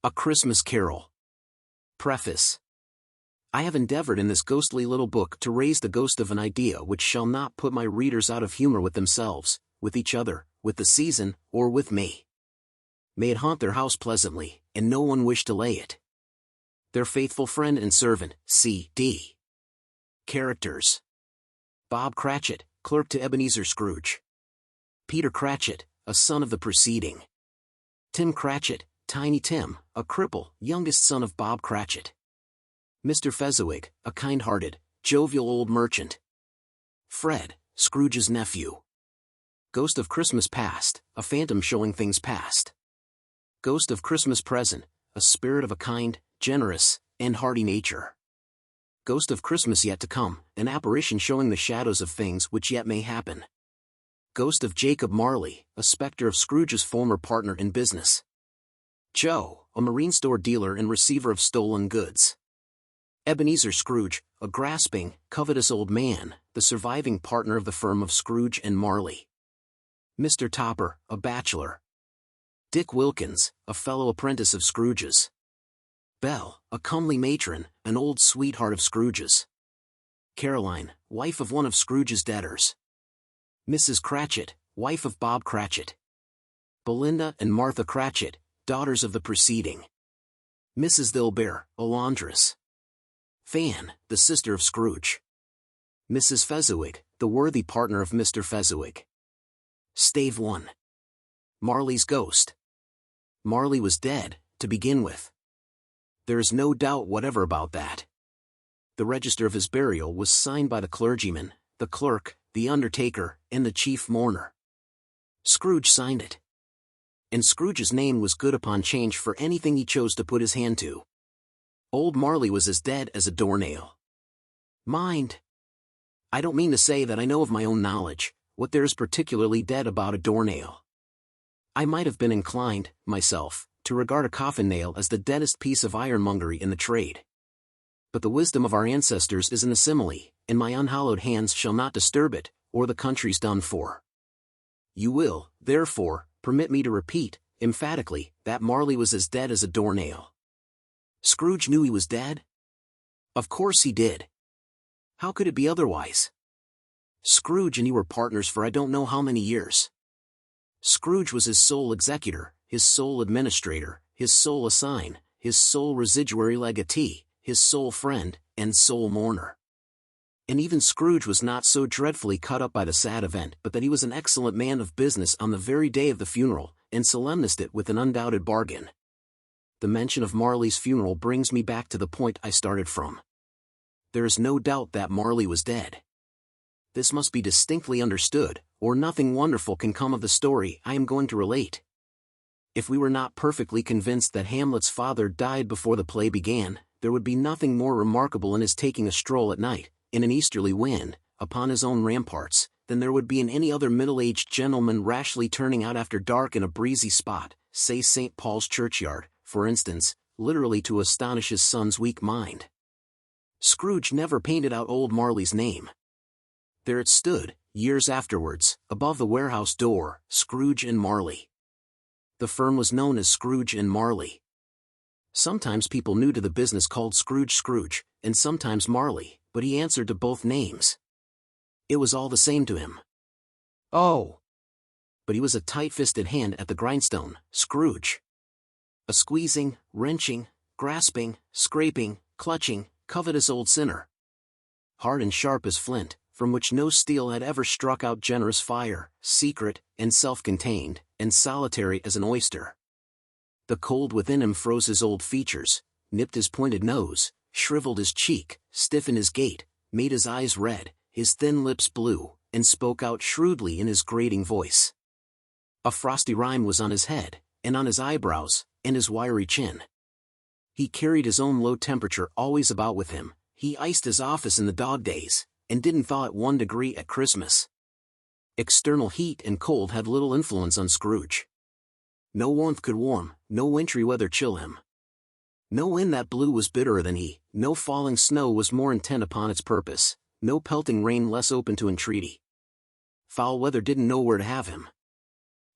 A Christmas Carol. Preface. I have endeavored in this ghostly little book to raise the ghost of an idea which shall not put my readers out of humor with themselves, with each other, with the season, or with me. May it haunt their house pleasantly, and no one wish to lay it. Their faithful friend and servant, C.D. Characters: Bob Cratchit, clerk to Ebenezer Scrooge. Peter Cratchit, a son of the preceding. Tim Cratchit, Tiny Tim, a cripple, youngest son of Bob Cratchit. Mr. Fezziwig, a kind-hearted, jovial old merchant. Fred, Scrooge's nephew. Ghost of Christmas Past, a phantom showing things past. Ghost of Christmas Present, a spirit of a kind, generous, and hearty nature. Ghost of Christmas Yet to Come, an apparition showing the shadows of things which yet may happen. Ghost of Jacob Marley, a spectre of Scrooge's former partner in business. Joe, a marine store dealer and receiver of stolen goods. Ebenezer Scrooge, a grasping, covetous old man, the surviving partner of the firm of Scrooge and Marley. Mr. Topper, a bachelor. Dick Wilkins, a fellow apprentice of Scrooge's. Belle, a comely matron, an old sweetheart of Scrooge's. Caroline, wife of one of Scrooge's debtors. Mrs. Cratchit, wife of Bob Cratchit. Belinda and Martha Cratchit, daughters of the preceding. Mrs. Dilbear, a laundress. Fan, the sister of Scrooge. Mrs. Fezziwig, the worthy partner of Mr. Fezziwig. Stave 1. Marley's Ghost. Marley was dead, to begin with. There is no doubt whatever about that. The register of his burial was signed by the clergyman, the clerk, the undertaker, and the chief mourner. Scrooge signed it. And Scrooge's name was good upon change for anything he chose to put his hand to. Old Marley was as dead as a doornail. Mind, I don't mean to say that I know of my own knowledge what there is particularly dead about a doornail. I might have been inclined, myself, to regard a coffin nail as the deadest piece of ironmongery in the trade. But the wisdom of our ancestors is in the simile, and my unhallowed hands shall not disturb it, or the country's done for. You will, therefore, permit me to repeat, emphatically, that Marley was as dead as a doornail. Scrooge knew he was dead? Of course he did. How could it be otherwise? Scrooge and he were partners for I don't know how many years. Scrooge was his sole executor, his sole administrator, his sole assign, his sole residuary legatee, his sole friend, and sole mourner. And even Scrooge was not so dreadfully cut up by the sad event but that he was an excellent man of business on the very day of the funeral, and solemnized it with an undoubted bargain. The mention of Marley's funeral brings me back to the point I started from. There is no doubt that Marley was dead. This must be distinctly understood, or nothing wonderful can come of the story I am going to relate. If we were not perfectly convinced that Hamlet's father died before the play began, there would be nothing more remarkable in his taking a stroll at night, in an easterly wind, upon his own ramparts, than there would be in any other middle-aged gentleman rashly turning out after dark in a breezy spot, say St. Paul's churchyard, for instance, literally to astonish his son's weak mind. Scrooge never painted out old Marley's name. There it stood, years afterwards, above the warehouse door, Scrooge and Marley. The firm was known as Scrooge and Marley. Sometimes people new to the business called Scrooge, and sometimes Marley, but he answered to both names. It was all the same to him. Oh! But he was a tight-fisted hand at the grindstone, Scrooge. A squeezing, wrenching, grasping, scraping, clutching, covetous old sinner. Hard and sharp as flint, from which no steel had ever struck out generous fire, secret, and self-contained, and solitary as an oyster. The cold within him froze his old features, nipped his pointed nose, shriveled his cheek, stiffened his gait, made his eyes red, his thin lips blue, and spoke out shrewdly in his grating voice. A frosty rime was on his head, and on his eyebrows, and his wiry chin. He carried his own low temperature always about with him, he iced his office in the dog days, and didn't thaw at 1 degree at Christmas. External heat and cold had little influence on Scrooge. No warmth could warm, no wintry weather chill him. No wind that blew was bitterer than he, no falling snow was more intent upon its purpose, no pelting rain less open to entreaty. Foul weather didn't know where to have him.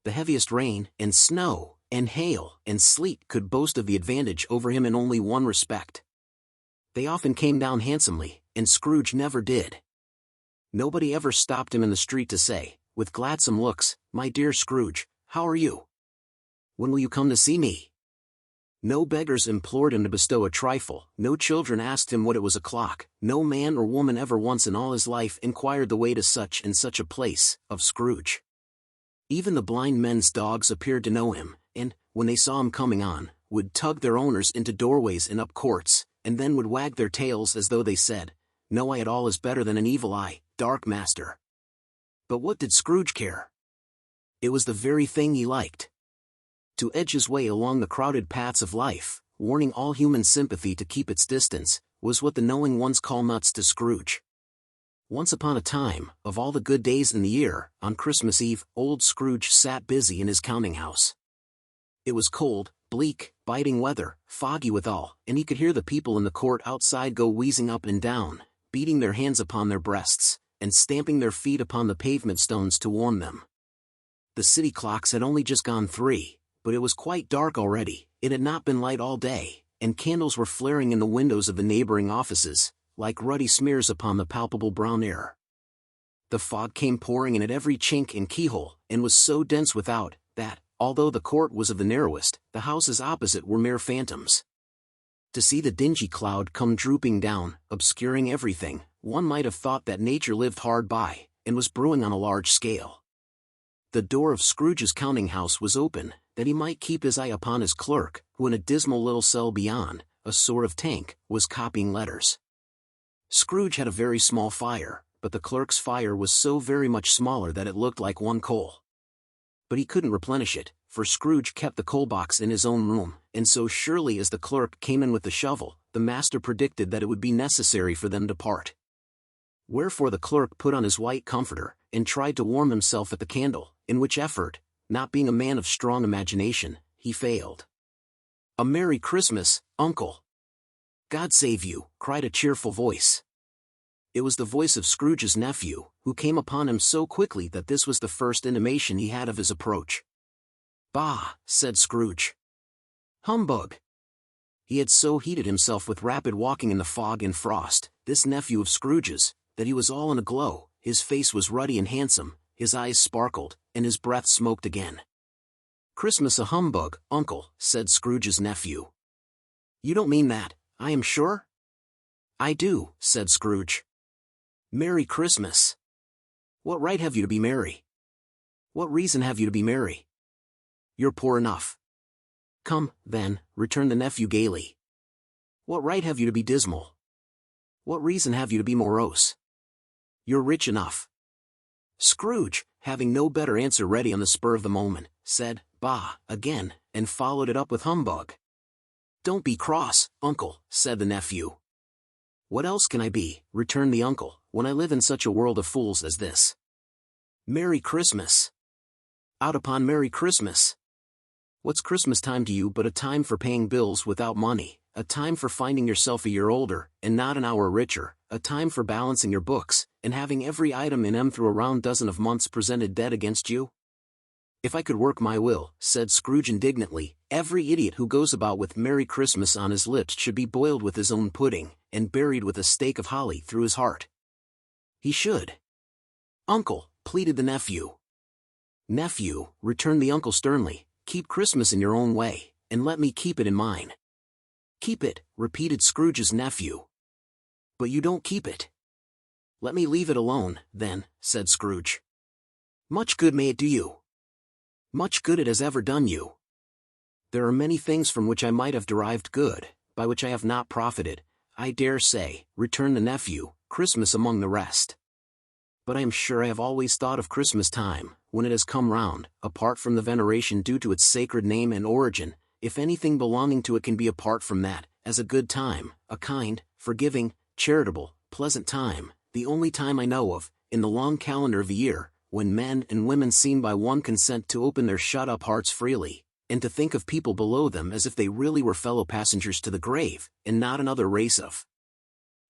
The heaviest rain, and snow, and hail and sleet could boast of the advantage over him in only one respect. They often came down handsomely, and Scrooge never did. Nobody ever stopped him in the street to say, with gladsome looks, "My dear Scrooge, how are you? When will you come to see me?" No beggars implored him to bestow a trifle, no children asked him what it was o'clock, no man or woman ever once in all his life inquired the way to such and such a place, of Scrooge. Even the blind men's dogs appeared to know him, and, when they saw him coming on, would tug their owners into doorways and up courts, and then would wag their tails as though they said, "No eye at all is better than an evil eye, dark master." But what did Scrooge care? It was the very thing he liked. To edge his way along the crowded paths of life, warning all human sympathy to keep its distance, was what the knowing ones call nuts to Scrooge. Once upon a time, of all the good days in the year, on Christmas Eve, old Scrooge sat busy in his counting-house. It was cold, bleak, biting weather, foggy withal, and he could hear the people in the court outside go wheezing up and down, beating their hands upon their breasts, and stamping their feet upon the pavement stones to warm them. The city clocks had only just gone 3, but it was quite dark already. It had not been light all day, and candles were flaring in the windows of the neighboring offices, like ruddy smears upon the palpable brown air. The fog came pouring in at every chink and keyhole, and was so dense without, that, although the court was of the narrowest, the houses opposite were mere phantoms. To see the dingy cloud come drooping down, obscuring everything, one might have thought that nature lived hard by, and was brewing on a large scale. The door of Scrooge's counting-house was open, that he might keep his eye upon his clerk, who in a dismal little cell beyond, a sort of tank, was copying letters. Scrooge had a very small fire, but the clerk's fire was so very much smaller that it looked like one coal. But he couldn't replenish it, for Scrooge kept the coal box in his own room, and so surely as the clerk came in with the shovel, the master predicted that it would be necessary for them to part. Wherefore the clerk put on his white comforter, and tried to warm himself at the candle, in which effort, not being a man of strong imagination, he failed. "A Merry Christmas, Uncle!" "God save you!" cried a cheerful voice. It was the voice of Scrooge's nephew, who came upon him so quickly that this was the first intimation he had of his approach. "Bah!" said Scrooge. "Humbug!" He had so heated himself with rapid walking in the fog and frost, this nephew of Scrooge's, that he was all in a glow, his face was ruddy and handsome, his eyes sparkled, and his breath smoked again. "Christmas a humbug, Uncle," said Scrooge's nephew. "You don't mean that, I am sure?" "I do," said Scrooge. "Merry Christmas." "What right have you to be merry? What reason have you to be merry? You're poor enough." "Come, then," returned the nephew gaily. "What right have you to be dismal? What reason have you to be morose? You're rich enough." Scrooge, having no better answer ready on the spur of the moment, said, "Bah," again, and followed it up with humbug. "Don't be cross, Uncle," said the nephew. "What else can I be," returned the uncle, "when I live in such a world of fools as this? Merry Christmas! Out upon Merry Christmas! What's Christmas time to you but a time for paying bills without money, a time for finding yourself a year older, and not an hour richer, a time for balancing your books, and having every item in 'em through a round dozen of months presented dead against you? If I could work my will," said Scrooge indignantly, "every idiot who goes about with Merry Christmas on his lips should be boiled with his own pudding, and buried with a stake of holly through his heart. He should." "Uncle," pleaded the nephew. "Nephew," returned the uncle sternly, "keep Christmas in your own way, and let me keep it in mine." "Keep it," repeated Scrooge's nephew. "But you don't keep it." "Let me leave it alone, then," said Scrooge. "Much good may it do you." "Much good it has ever done you." "There are many things from which I might have derived good, by which I have not profited, I dare say," returned the nephew, "Christmas among the rest. But I am sure I have always thought of Christmas time, when it has come round, apart from the veneration due to its sacred name and origin, if anything belonging to it can be apart from that, as a good time, a kind, forgiving, charitable, pleasant time, the only time I know of, in the long calendar of the year, when men and women seem by one consent to open their shut-up hearts freely, and to think of people below them as if they really were fellow passengers to the grave, and not another race of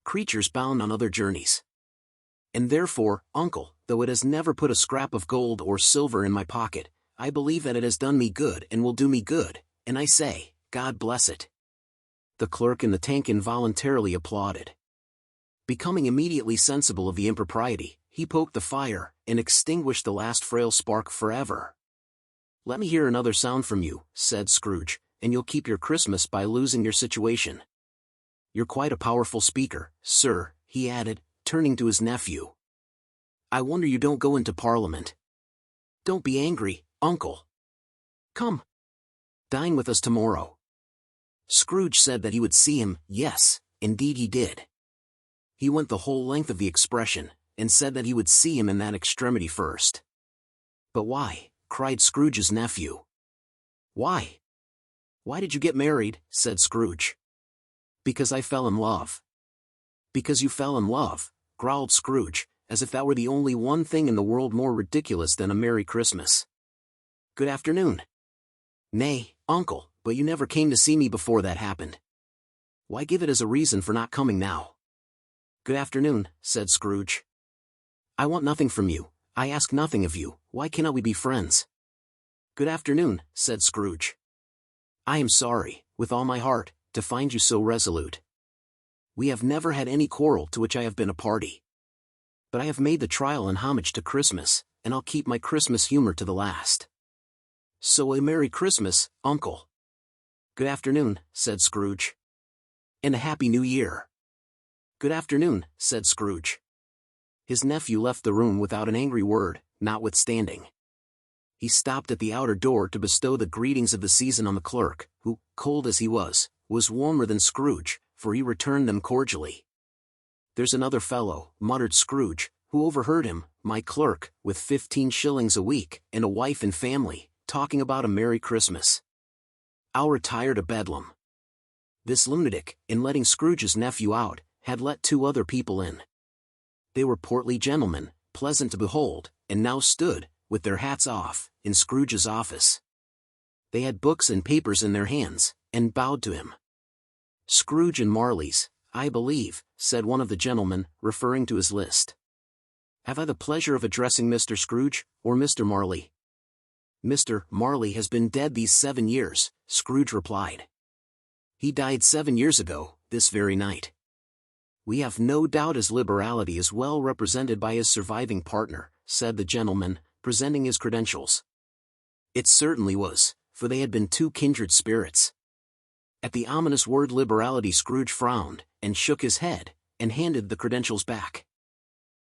creatures bound on other journeys. And therefore, uncle, though it has never put a scrap of gold or silver in my pocket, I believe that it has done me good and will do me good, and I say, God bless it." The clerk in the tank involuntarily applauded. Becoming immediately sensible of the impropriety, he poked the fire, and extinguished the last frail spark forever. "Let me hear another sound from you," said Scrooge, "and you'll keep your Christmas by losing your situation. You're quite a powerful speaker, sir," he added, turning to his nephew. "I wonder you don't go into Parliament. Don't be angry, uncle. Come. Dine with us tomorrow." Scrooge said that he would see him. Yes, indeed he did. He went the whole length of the expression, and said that he would see him in that extremity first. "But why?" cried Scrooge's nephew. "Why? Why did you get married?" said Scrooge. "Because I fell in love." "Because you fell in love," growled Scrooge, as if that were the only one thing in the world more ridiculous than a Merry Christmas. "Good afternoon." "Nay, uncle, but you never came to see me before that happened. Why give it as a reason for not coming now?" "Good afternoon," said Scrooge. "I want nothing from you, I ask nothing of you, why cannot we be friends?" "Good afternoon," said Scrooge. "I am sorry, with all my heart, to find you so resolute. We have never had any quarrel to which I have been a party. But I have made the trial in homage to Christmas, and I'll keep my Christmas humor to the last. So a Merry Christmas, uncle." "Good afternoon," said Scrooge. "And a Happy New Year." "Good afternoon," said Scrooge. His nephew left the room without an angry word, notwithstanding. He stopped at the outer door to bestow the greetings of the season on the clerk, who, cold as he was warmer than Scrooge, for he returned them cordially. "There's another fellow," muttered Scrooge, who overheard him, "my clerk, with 15 shillings a week, and a wife and family, talking about a Merry Christmas. I'll retire to Bedlam." This lunatic, in letting Scrooge's nephew out, had let 2 other people in. They were portly gentlemen, pleasant to behold, and now stood, with their hats off, in Scrooge's office. They had books and papers in their hands, and bowed to him. "Scrooge and Marley's, I believe," said one of the gentlemen, referring to his list. "Have I the pleasure of addressing Mr. Scrooge, or Mr. Marley?" "Mr. Marley has been dead these 7 years, Scrooge replied. "He died 7 years ago, this very night. We have no doubt his liberality is well represented by his surviving partner," said the gentleman, presenting his credentials. It certainly was, for they had been 2 kindred spirits. At the ominous word liberality Scrooge frowned, and shook his head, and handed the credentials back.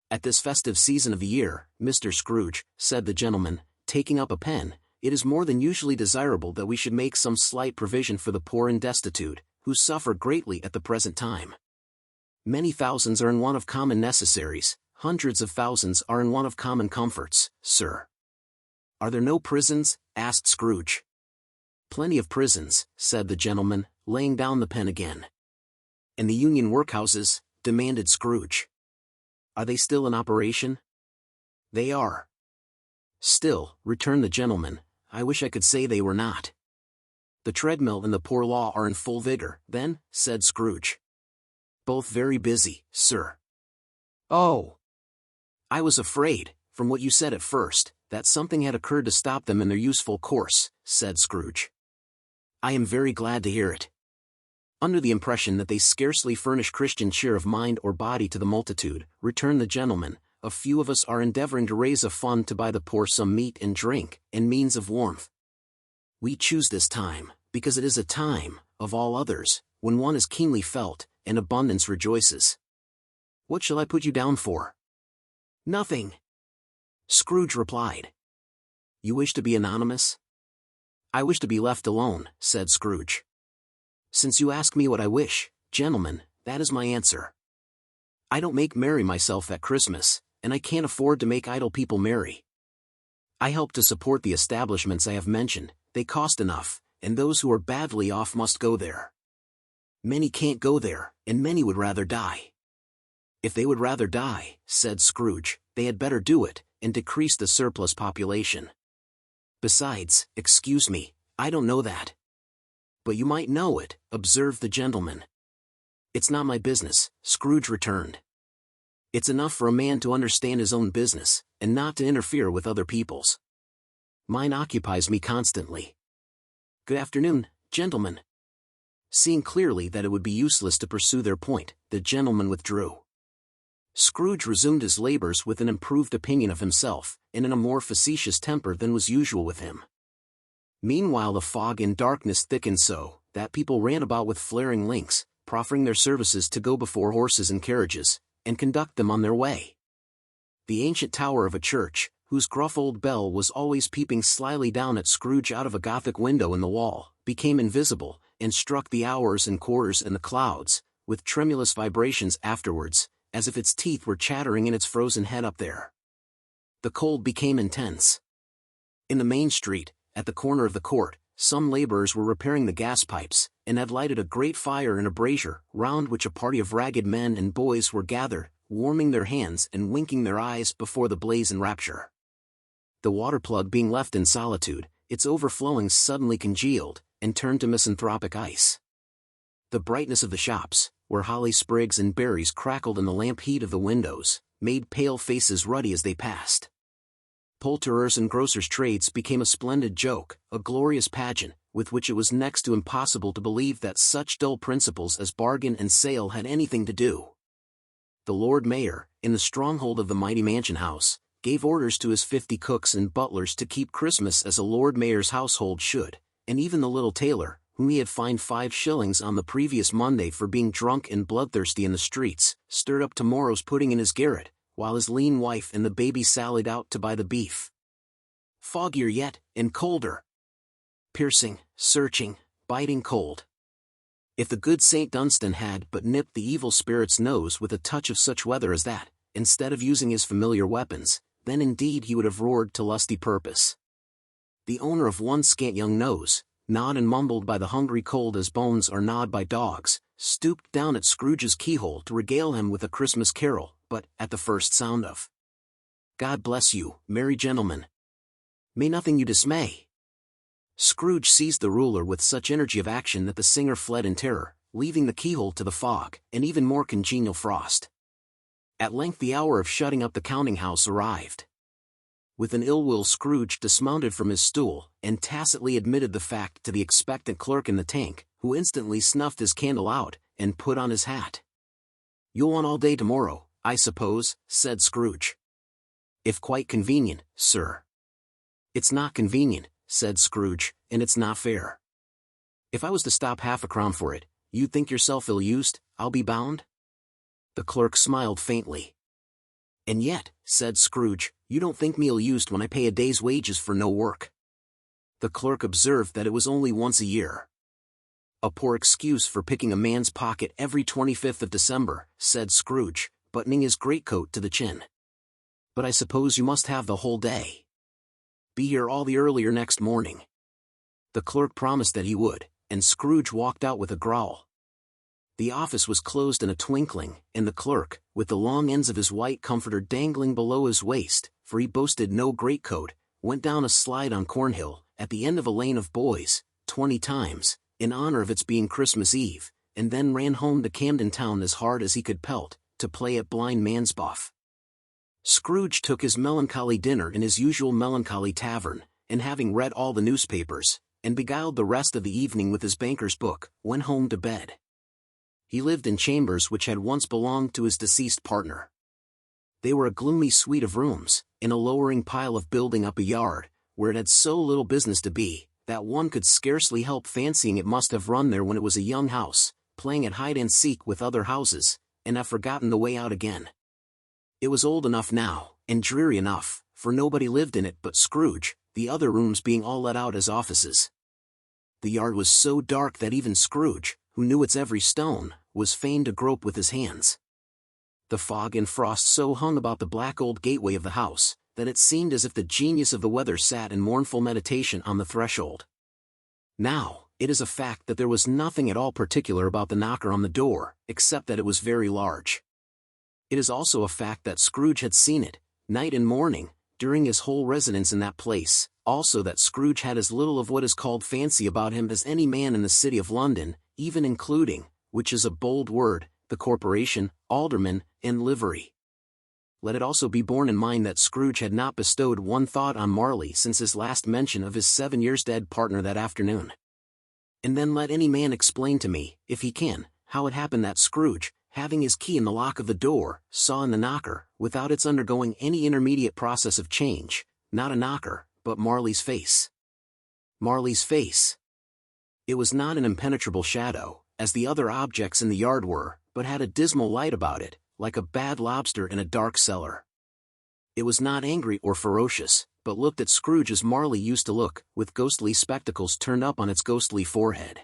"At this festive season of the year, Mr. Scrooge," said the gentleman, taking up a pen, "it is more than usually desirable that we should make some slight provision for the poor and destitute, who suffer greatly at the present time. Many thousands are in want of common necessaries, hundreds of thousands are in want of common comforts, sir." "Are there no prisons?" asked Scrooge. "Plenty of prisons," said the gentleman, laying down the pen again. "And the Union workhouses?" demanded Scrooge. "Are they still in operation?" "They are." "Still," returned the gentleman, "I wish I could say they were not." "The treadmill and the poor law are in full vigor, then?" said Scrooge. "Both very busy, sir." "Oh! I was afraid, from what you said at first, that something had occurred to stop them in their useful course," said Scrooge. "I am very glad to hear it. Under the impression that they scarcely furnish Christian cheer of mind or body to the multitude," returned the gentleman, "a few of us are endeavoring to raise a fund to buy the poor some meat and drink, and means of warmth. We choose this time, because it is a time, of all others, when one is keenly felt, and abundance rejoices. What shall I put you down for?" "Nothing," Scrooge replied. "You wish to be anonymous?" "I wish to be left alone," said Scrooge. "Since you ask me what I wish, gentlemen, that is my answer. I don't make merry myself at Christmas, and I can't afford to make idle people merry. I help to support the establishments I have mentioned, they cost enough, and those who are badly off must go there. Many can't go there, and many would rather die." "If they would rather die," said Scrooge, "they had better do it, and decrease the surplus population. Besides, excuse me, I don't know that." "But you might know it," observed the gentleman. "It's not my business," Scrooge returned. "It's enough for a man to understand his own business, and not to interfere with other people's." Mine occupies me constantly. Good afternoon, gentlemen. Seeing clearly that it would be useless to pursue their point, the gentleman withdrew. Scrooge resumed his labors with an improved opinion of himself, and in a more facetious temper than was usual with him. Meanwhile the fog and darkness thickened so, that people ran about with flaring links, proffering their services to go before horses and carriages, and conduct them on their way. The ancient tower of a church, whose gruff old bell was always peeping slyly down at Scrooge out of a Gothic window in the wall, became invisible, and struck the hours and quarters and the clouds, with tremulous vibrations afterwards, as if its teeth were chattering in its frozen head up there. The cold became intense. In the main street, at the corner of the court, some laborers were repairing the gas pipes, and had lighted a great fire in a brazier, round which a party of ragged men and boys were gathered, warming their hands and winking their eyes before the blaze in rapture. The water plug being left in solitude, its overflowings suddenly congealed, and turned to misanthropic ice. The brightness of the shops, where holly sprigs and berries crackled in the lamp heat of the windows, made pale faces ruddy as they passed. Poulterers' and grocers' trades became a splendid joke, a glorious pageant, with which it was next to impossible to believe that such dull principles as bargain and sale had anything to do. The Lord Mayor, in the stronghold of the mighty mansion house, gave orders to his 50 cooks and butlers to keep Christmas as a Lord Mayor's household should, and even the little tailor, whom he had fined 5 shillings on the previous Monday for being drunk and bloodthirsty in the streets, stirred up tomorrow's pudding in his garret, while his lean wife and the baby sallied out to buy the beef. Foggier yet, and colder. Piercing, searching, biting cold. If the good St. Dunstan had but nipped the evil spirit's nose with a touch of such weather as that, instead of using his familiar weapons, then indeed he would have roared to lusty purpose. The owner of one scant young nose, gnawed and mumbled by the hungry cold as bones are gnawed by dogs, stooped down at Scrooge's keyhole to regale him with a Christmas carol, but, at the first sound of "God bless you, merry gentlemen, may nothing you dismay," Scrooge seized the ruler with such energy of action that the singer fled in terror, leaving the keyhole to the fog, and even more congenial frost. At length the hour of shutting up the counting-house arrived. With an ill-will Scrooge dismounted from his stool, and tacitly admitted the fact to the expectant clerk in the tank, who instantly snuffed his candle out, and put on his hat. "You'll want all day tomorrow, I suppose," said Scrooge. "If quite convenient, sir." "It's not convenient," said Scrooge, "and it's not fair. If I was to stop half a crown for it, you'd think yourself ill-used, I'll be bound?" The clerk smiled faintly. "And yet," said Scrooge, "you don't think me ill-used when I pay a day's wages for no work." The clerk observed that it was only once a year. "A poor excuse for picking a man's pocket every 25th of December," said Scrooge, buttoning his greatcoat to the chin. "But I suppose you must have the whole day. Be here all the earlier next morning." The clerk promised that he would, and Scrooge walked out with a growl. The office was closed in a twinkling, and the clerk, with the long ends of his white comforter dangling below his waist, for he boasted no greatcoat, went down a slide on Cornhill, at the end of a lane of boys, 20 times, in honor of its being Christmas Eve, and then ran home to Camden Town as hard as he could pelt, to play at blind man's buff. Scrooge took his melancholy dinner in his usual melancholy tavern, and having read all the newspapers, and beguiled the rest of the evening with his banker's book, went home to bed. He lived in chambers which had once belonged to his deceased partner. They were a gloomy suite of rooms, in a lowering pile of building up a yard, where it had so little business to be, that one could scarcely help fancying it must have run there when it was a young house, playing at hide-and-seek with other houses, and have forgotten the way out again. It was old enough now, and dreary enough, for nobody lived in it but Scrooge, the other rooms being all let out as offices. The yard was so dark that even Scrooge, who knew its every stone, was fain to grope with his hands. The fog and frost so hung about the black old gateway of the house, that it seemed as if the genius of the weather sat in mournful meditation on the threshold. Now, it is a fact that there was nothing at all particular about the knocker on the door, except that it was very large. It is also a fact that Scrooge had seen it, night and morning, during his whole residence in that place, also that Scrooge had as little of what is called fancy about him as any man in the city of London, even including, which is a bold word, the corporation, aldermen, and livery. let it also be borne in mind that Scrooge had not bestowed one thought on Marley since his last mention of his 7 years dead partner that afternoon. And then let any man explain to me, if he can, how it happened that Scrooge, having his key in the lock of the door, saw in the knocker, without its undergoing any intermediate process of change, not a knocker, but Marley's face. Marley's face. It was not an impenetrable shadow, as the other objects in the yard were, but had a dismal light about it, like a bad lobster in a dark cellar. It was not angry or ferocious, but looked at Scrooge as Marley used to look, with ghostly spectacles turned up on its ghostly forehead.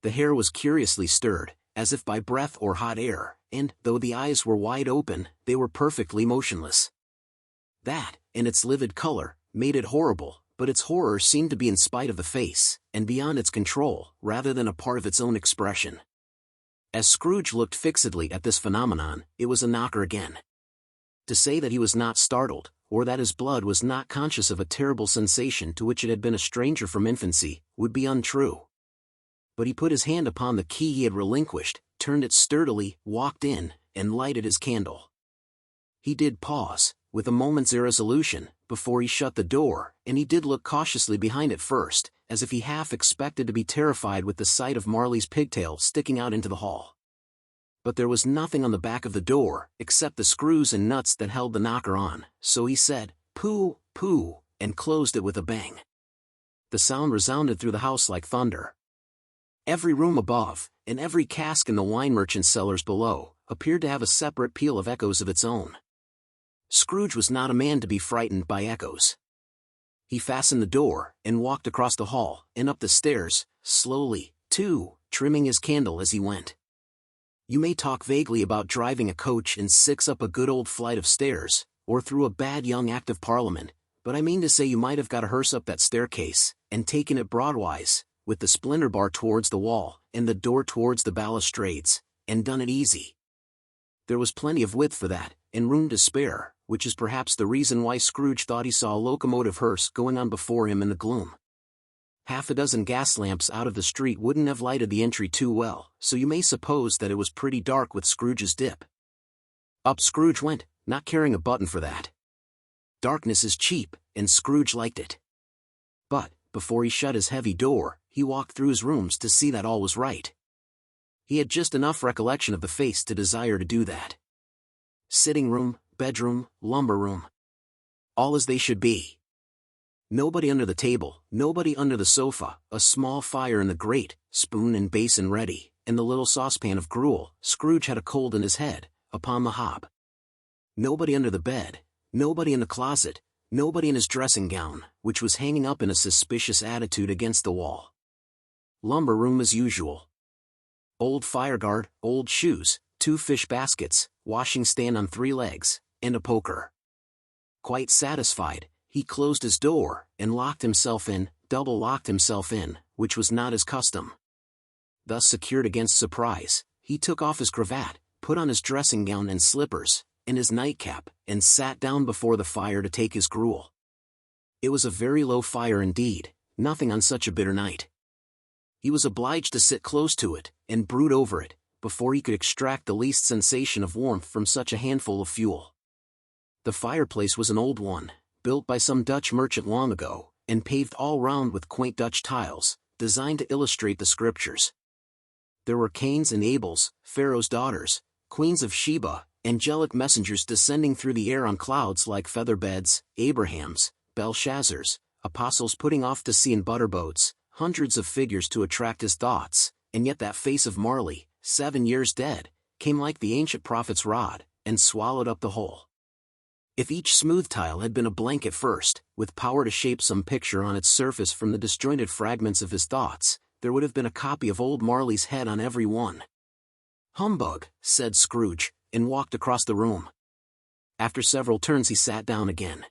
The hair was curiously stirred, as if by breath or hot air, and, though the eyes were wide open, they were perfectly motionless. That, and its livid color, made it horrible, but its horror seemed to be in spite of the face, and beyond its control, rather than a part of its own expression. As Scrooge looked fixedly at this phenomenon, it was a knocker again. To say that he was not startled, or that his blood was not conscious of a terrible sensation to which it had been a stranger from infancy, would be untrue. But he put his hand upon the key he had relinquished, turned it sturdily, walked in, and lighted his candle. He did pause, with a moment's irresolution, before he shut the door, and he did look cautiously behind it first, as if he half expected to be terrified with the sight of Marley's pigtail sticking out into the hall. But there was nothing on the back of the door, except the screws and nuts that held the knocker on, so he said, "Pooh, pooh," and closed it with a bang. The sound resounded through the house like thunder. Every room above, and every cask in the wine merchant's cellars below, appeared to have a separate peal of echoes of its own. Scrooge was not a man to be frightened by echoes. He fastened the door, and walked across the hall, and up the stairs, slowly, too, trimming his candle as he went. You may talk vaguely about driving a coach and six up a good old flight of stairs, or through a bad young Act of Parliament, but I mean to say you might have got a hearse up that staircase, and taken it broadwise, with the splinter bar towards the wall, and the door towards the balustrades, and done it easy. There was plenty of width for that, and room to spare, which is perhaps the reason why Scrooge thought he saw a locomotive hearse going on before him in the gloom. Half a dozen gas lamps out of the street wouldn't have lighted the entry too well, so you may suppose that it was pretty dark with Scrooge's dip. Up Scrooge went, not caring a button for that. Darkness is cheap, and Scrooge liked it. But, before he shut his heavy door, he walked through his rooms to see that all was right. He had just enough recollection of the face to desire to do that. Sitting room, bedroom, lumber room. All as they should be. Nobody under the table, nobody under the sofa, a small fire in the grate, spoon and basin ready, and the little saucepan of gruel, Scrooge had a cold in his head, upon the hob. Nobody under the bed, nobody in the closet, nobody in his dressing gown, which was hanging up in a suspicious attitude against the wall. Lumber room as usual. Old fireguard, old shoes, 2 fish baskets, washing stand on 3 legs, and a poker. Quite satisfied, he closed his door, and locked himself in, double-locked himself in, which was not his custom. Thus secured against surprise, he took off his cravat, put on his dressing gown and slippers, and his nightcap, and sat down before the fire to take his gruel. It was a very low fire indeed, nothing on such a bitter night. He was obliged to sit close to it, and brood over it, before he could extract the least sensation of warmth from such a handful of fuel. The fireplace was an old one, built by some Dutch merchant long ago, and paved all round with quaint Dutch tiles, designed to illustrate the scriptures. There were Cains and Abels, Pharaoh's daughters, queens of Sheba, angelic messengers descending through the air on clouds like feather beds, Abrahams, Belshazzars, apostles putting off to sea in butterboats, hundreds of figures to attract his thoughts, and yet that face of Marley, 7 years dead, came like the ancient prophet's rod, and swallowed up the whole. If each smooth tile had been a blank at first, with power to shape some picture on its surface from the disjointed fragments of his thoughts, there would have been a copy of old Marley's head on every one. "Humbug," said Scrooge, and walked across the room. After several turns he sat down again.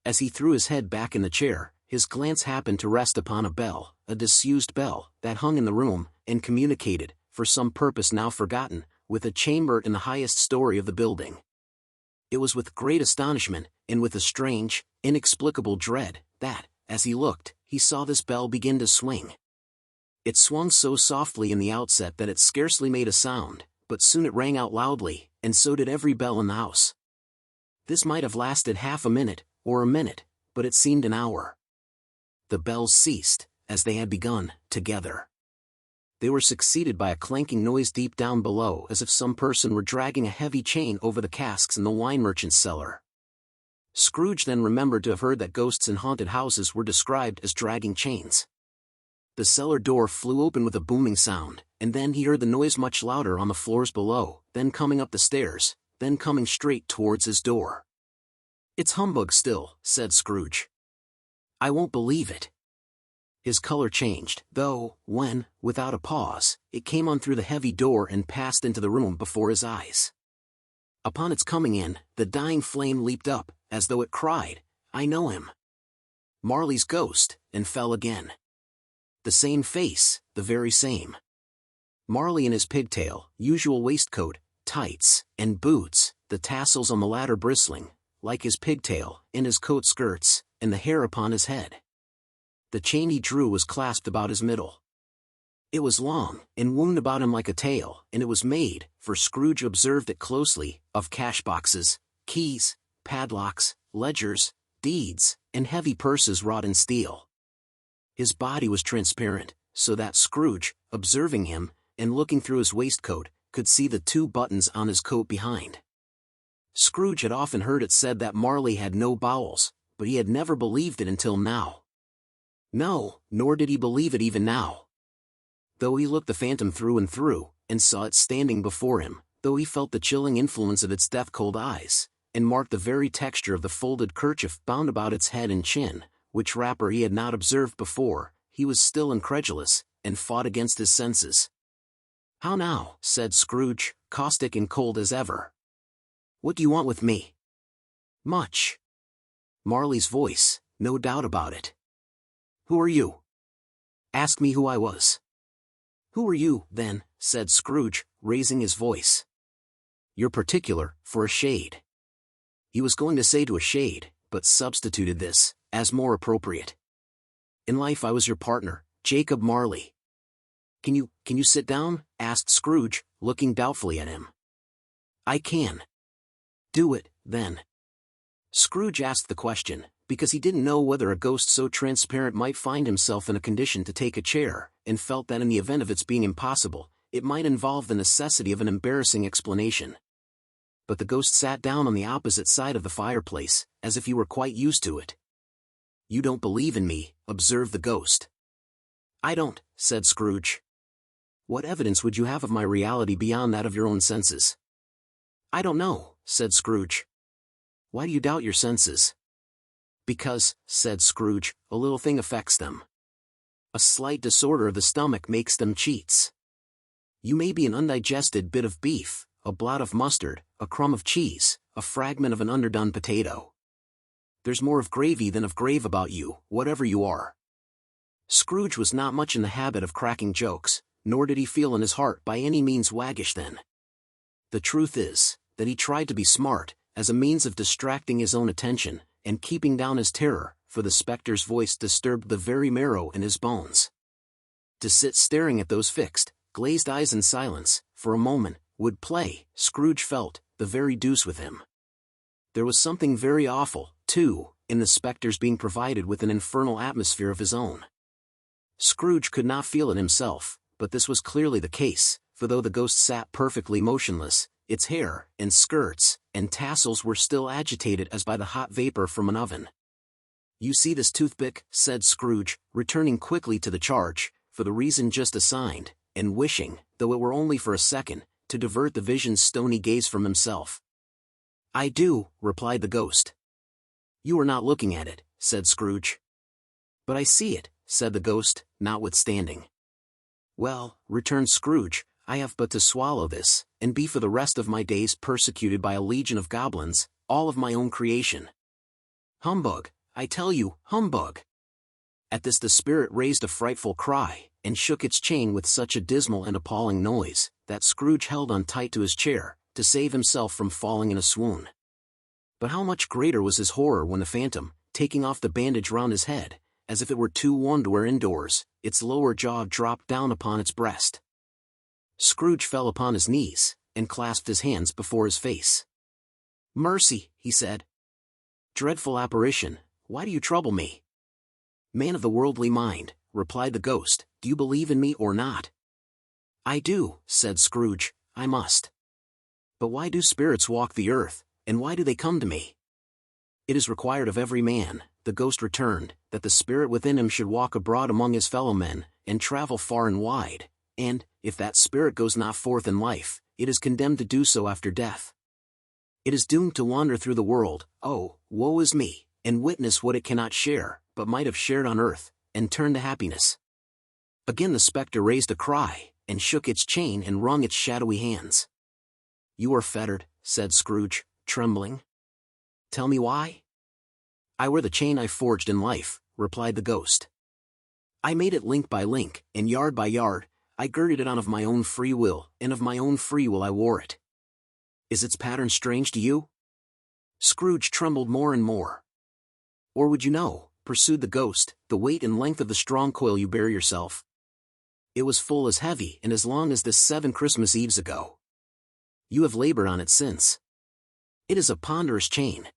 As he threw his head back in the chair, his glance happened to rest upon a bell, a disused bell, that hung in the room, and communicated, for some purpose now forgotten, with a chamber in the highest story of the building. It was with great astonishment, and with a strange, inexplicable dread, that, as he looked, he saw this bell begin to swing. It swung so softly in the outset that it scarcely made a sound, but soon it rang out loudly, and so did every bell in the house. This might have lasted half a minute, or a minute, but it seemed an hour. The bells ceased, as they had begun, together. They were succeeded by a clanking noise deep down below, as if some person were dragging a heavy chain over the casks in the wine merchant's cellar. Scrooge then remembered to have heard that ghosts in haunted houses were described as dragging chains. The cellar door flew open with a booming sound, and then he heard the noise much louder on the floors below, then coming up the stairs, then coming straight towards his door. "It's humbug still," said Scrooge. "I won't believe it." His color changed, though, when, without a pause, it came on through the heavy door and passed into the room before his eyes. Upon its coming in, the dying flame leaped up, as though it cried, "I know him." Marley's ghost, and fell again. The same face, the very same. Marley in his pigtail, usual waistcoat, tights, and boots, the tassels on the latter bristling, like his pigtail, in his coat skirts, and the hair upon his head. The chain he drew was clasped about his middle. It was long, and wound about him like a tail, and it was made, for Scrooge observed it closely, of cash boxes, keys, padlocks, ledgers, deeds, and heavy purses wrought in steel. His body was transparent, so that Scrooge, observing him, and looking through his waistcoat, could see the 2 buttons on his coat behind. Scrooge had often heard it said that Marley had no bowels, but he had never believed it until now. No, nor did he believe it even now. Though he looked the phantom through and through, and saw it standing before him, though he felt the chilling influence of its death-cold eyes, and marked the very texture of the folded kerchief bound about its head and chin, which wrapper he had not observed before, he was still incredulous, and fought against his senses. "How now?" said Scrooge, caustic and cold as ever. "What do you want with me?" "Much." Marley's voice, no doubt about it. "Who are you?" "Ask me who I was." "Who are you, then?" said Scrooge, raising his voice. "You're particular, for a shade." He was going to say to a shade, but substituted this, as more appropriate. "In life I was your partner, Jacob Marley." Can you sit down?" asked Scrooge, looking doubtfully at him. "I can." "Do it, then." Scrooge asked the question, because he didn't know whether a ghost so transparent might find himself in a condition to take a chair, and felt that in the event of its being impossible, it might involve the necessity of an embarrassing explanation. But the ghost sat down on the opposite side of the fireplace, as if he were quite used to it. "You don't believe in me," observed the ghost. "I don't," said Scrooge. "What evidence would you have of my reality beyond that of your own senses?" "I don't know," said Scrooge. "Why do you doubt your senses?" "Because," said Scrooge, "a little thing affects them. A slight disorder of the stomach makes them cheats. You may be an undigested bit of beef, a blot of mustard, a crumb of cheese, a fragment of an underdone potato. There's more of gravy than of grave about you, whatever you are." Scrooge was not much in the habit of cracking jokes, nor did he feel in his heart by any means waggish then. The truth is, that he tried to be smart, as a means of distracting his own attention, and keeping down his terror, for the spectre's voice disturbed the very marrow in his bones. To sit staring at those fixed, glazed eyes in silence, for a moment, would play, Scrooge felt, the very deuce with him. There was something very awful, too, in the spectre's being provided with an infernal atmosphere of his own. Scrooge could not feel it himself, but this was clearly the case, for though the ghost sat perfectly motionless, its hair, and skirts, and tassels were still agitated as by the hot vapor from an oven. "You see this toothpick?" said Scrooge, returning quickly to the charge, for the reason just assigned, and wishing, though it were only for a second, to divert the vision's stony gaze from himself. "I do," replied the ghost. "You are not looking at it," said Scrooge. "But I see it," said the ghost, notwithstanding. "Well," returned Scrooge, "I have but to swallow this, and be for the rest of my days persecuted by a legion of goblins, all of my own creation. Humbug, I tell you, humbug!" At this the spirit raised a frightful cry, and shook its chain with such a dismal and appalling noise, that Scrooge held on tight to his chair, to save himself from falling in a swoon. But how much greater was his horror when the phantom, taking off the bandage round his head, as if it were too warm to wear indoors, its lower jaw dropped down upon its breast. Scrooge fell upon his knees, and clasped his hands before his face. Mercy, he said. Dreadful apparition, why do you trouble me? Man of the worldly mind, replied the ghost, do you believe in me or not? I do, said Scrooge, I must. But why do spirits walk the earth, and why do they come to me? It is required of every man, the ghost returned, that the spirit within him should walk abroad among his fellow men, and travel far and wide, and, if that spirit goes not forth in life, it is condemned to do so after death. It is doomed to wander through the world, oh, woe is me, and witness what it cannot share, but might have shared on earth, and turn to happiness. Again the spectre raised a cry, and shook its chain and wrung its shadowy hands. You are fettered, said Scrooge, trembling. Tell me why? I wear the chain I forged in life, replied the ghost. I made it link by link, and yard by yard, I girded it on of my own free will, and of my own free will I wore it. Is its pattern strange to you? Scrooge trembled more and more. Or would you know, pursued the ghost, the weight and length of the strong coil you bear yourself? It was full as heavy and as long as this 7 Christmas Eves ago. You have labored on it since. It is a ponderous chain.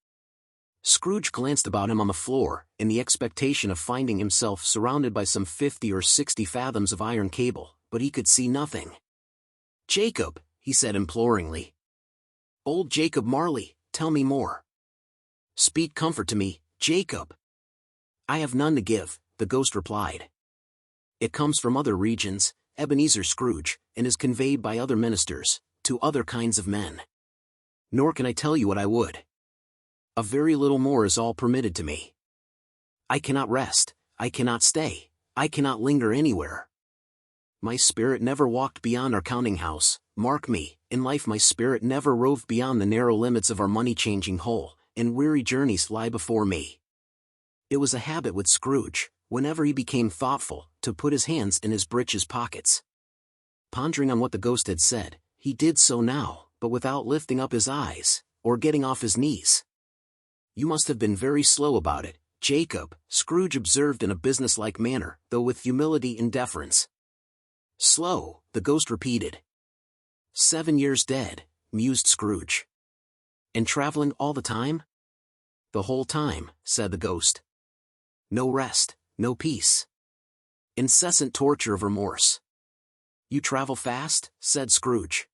Scrooge glanced about him on the floor, in the expectation of finding himself surrounded by some 50 or 60 fathoms of iron cable, but he could see nothing. Jacob, he said imploringly. Old Jacob Marley, tell me more. Speak comfort to me, Jacob. I have none to give, the ghost replied. It comes from other regions, Ebenezer Scrooge, and is conveyed by other ministers, to other kinds of men. Nor can I tell you what I would. A very little more is all permitted to me. I cannot rest, I cannot stay, I cannot linger anywhere. My spirit never walked beyond our counting house, mark me, in life my spirit never roved beyond the narrow limits of our money-changing hole, and weary journeys lie before me. It was a habit with Scrooge, whenever he became thoughtful, to put his hands in his breeches pockets. Pondering on what the ghost had said, he did so now, but without lifting up his eyes, or getting off his knees. You must have been very slow about it, Jacob, Scrooge observed in a businesslike manner, though with humility and deference. Slow, the ghost repeated. 7 years dead, mused Scrooge. And traveling all the time? The whole time, said the ghost. No rest, no peace. Incessant torture of remorse. You travel fast, said Scrooge.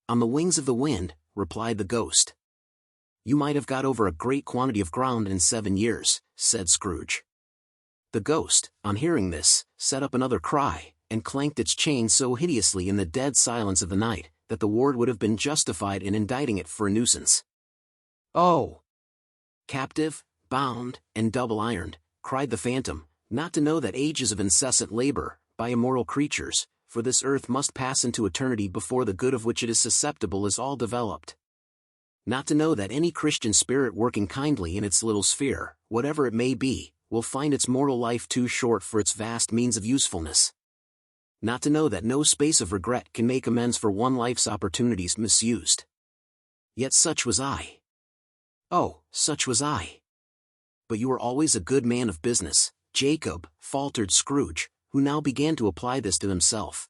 On the wings of the wind, replied the ghost. You might have got over a great quantity of ground in 7 years, said Scrooge. The ghost, on hearing this, set up another cry, and clanked its chain so hideously in the dead silence of the night, that the ward would have been justified in indicting it for a nuisance. Oh! Captive, bound, and double-ironed, cried the phantom, not to know that ages of incessant labor, by immortal creatures, for this earth must pass into eternity before the good of which it is susceptible is all developed. Not to know that any Christian spirit working kindly in its little sphere, whatever it may be, will find its mortal life too short for its vast means of usefulness. Not to know that no space of regret can make amends for one life's opportunities misused. Yet such was I. Oh, such was I. But you were always a good man of business, Jacob, faltered Scrooge, who now began to apply this to himself.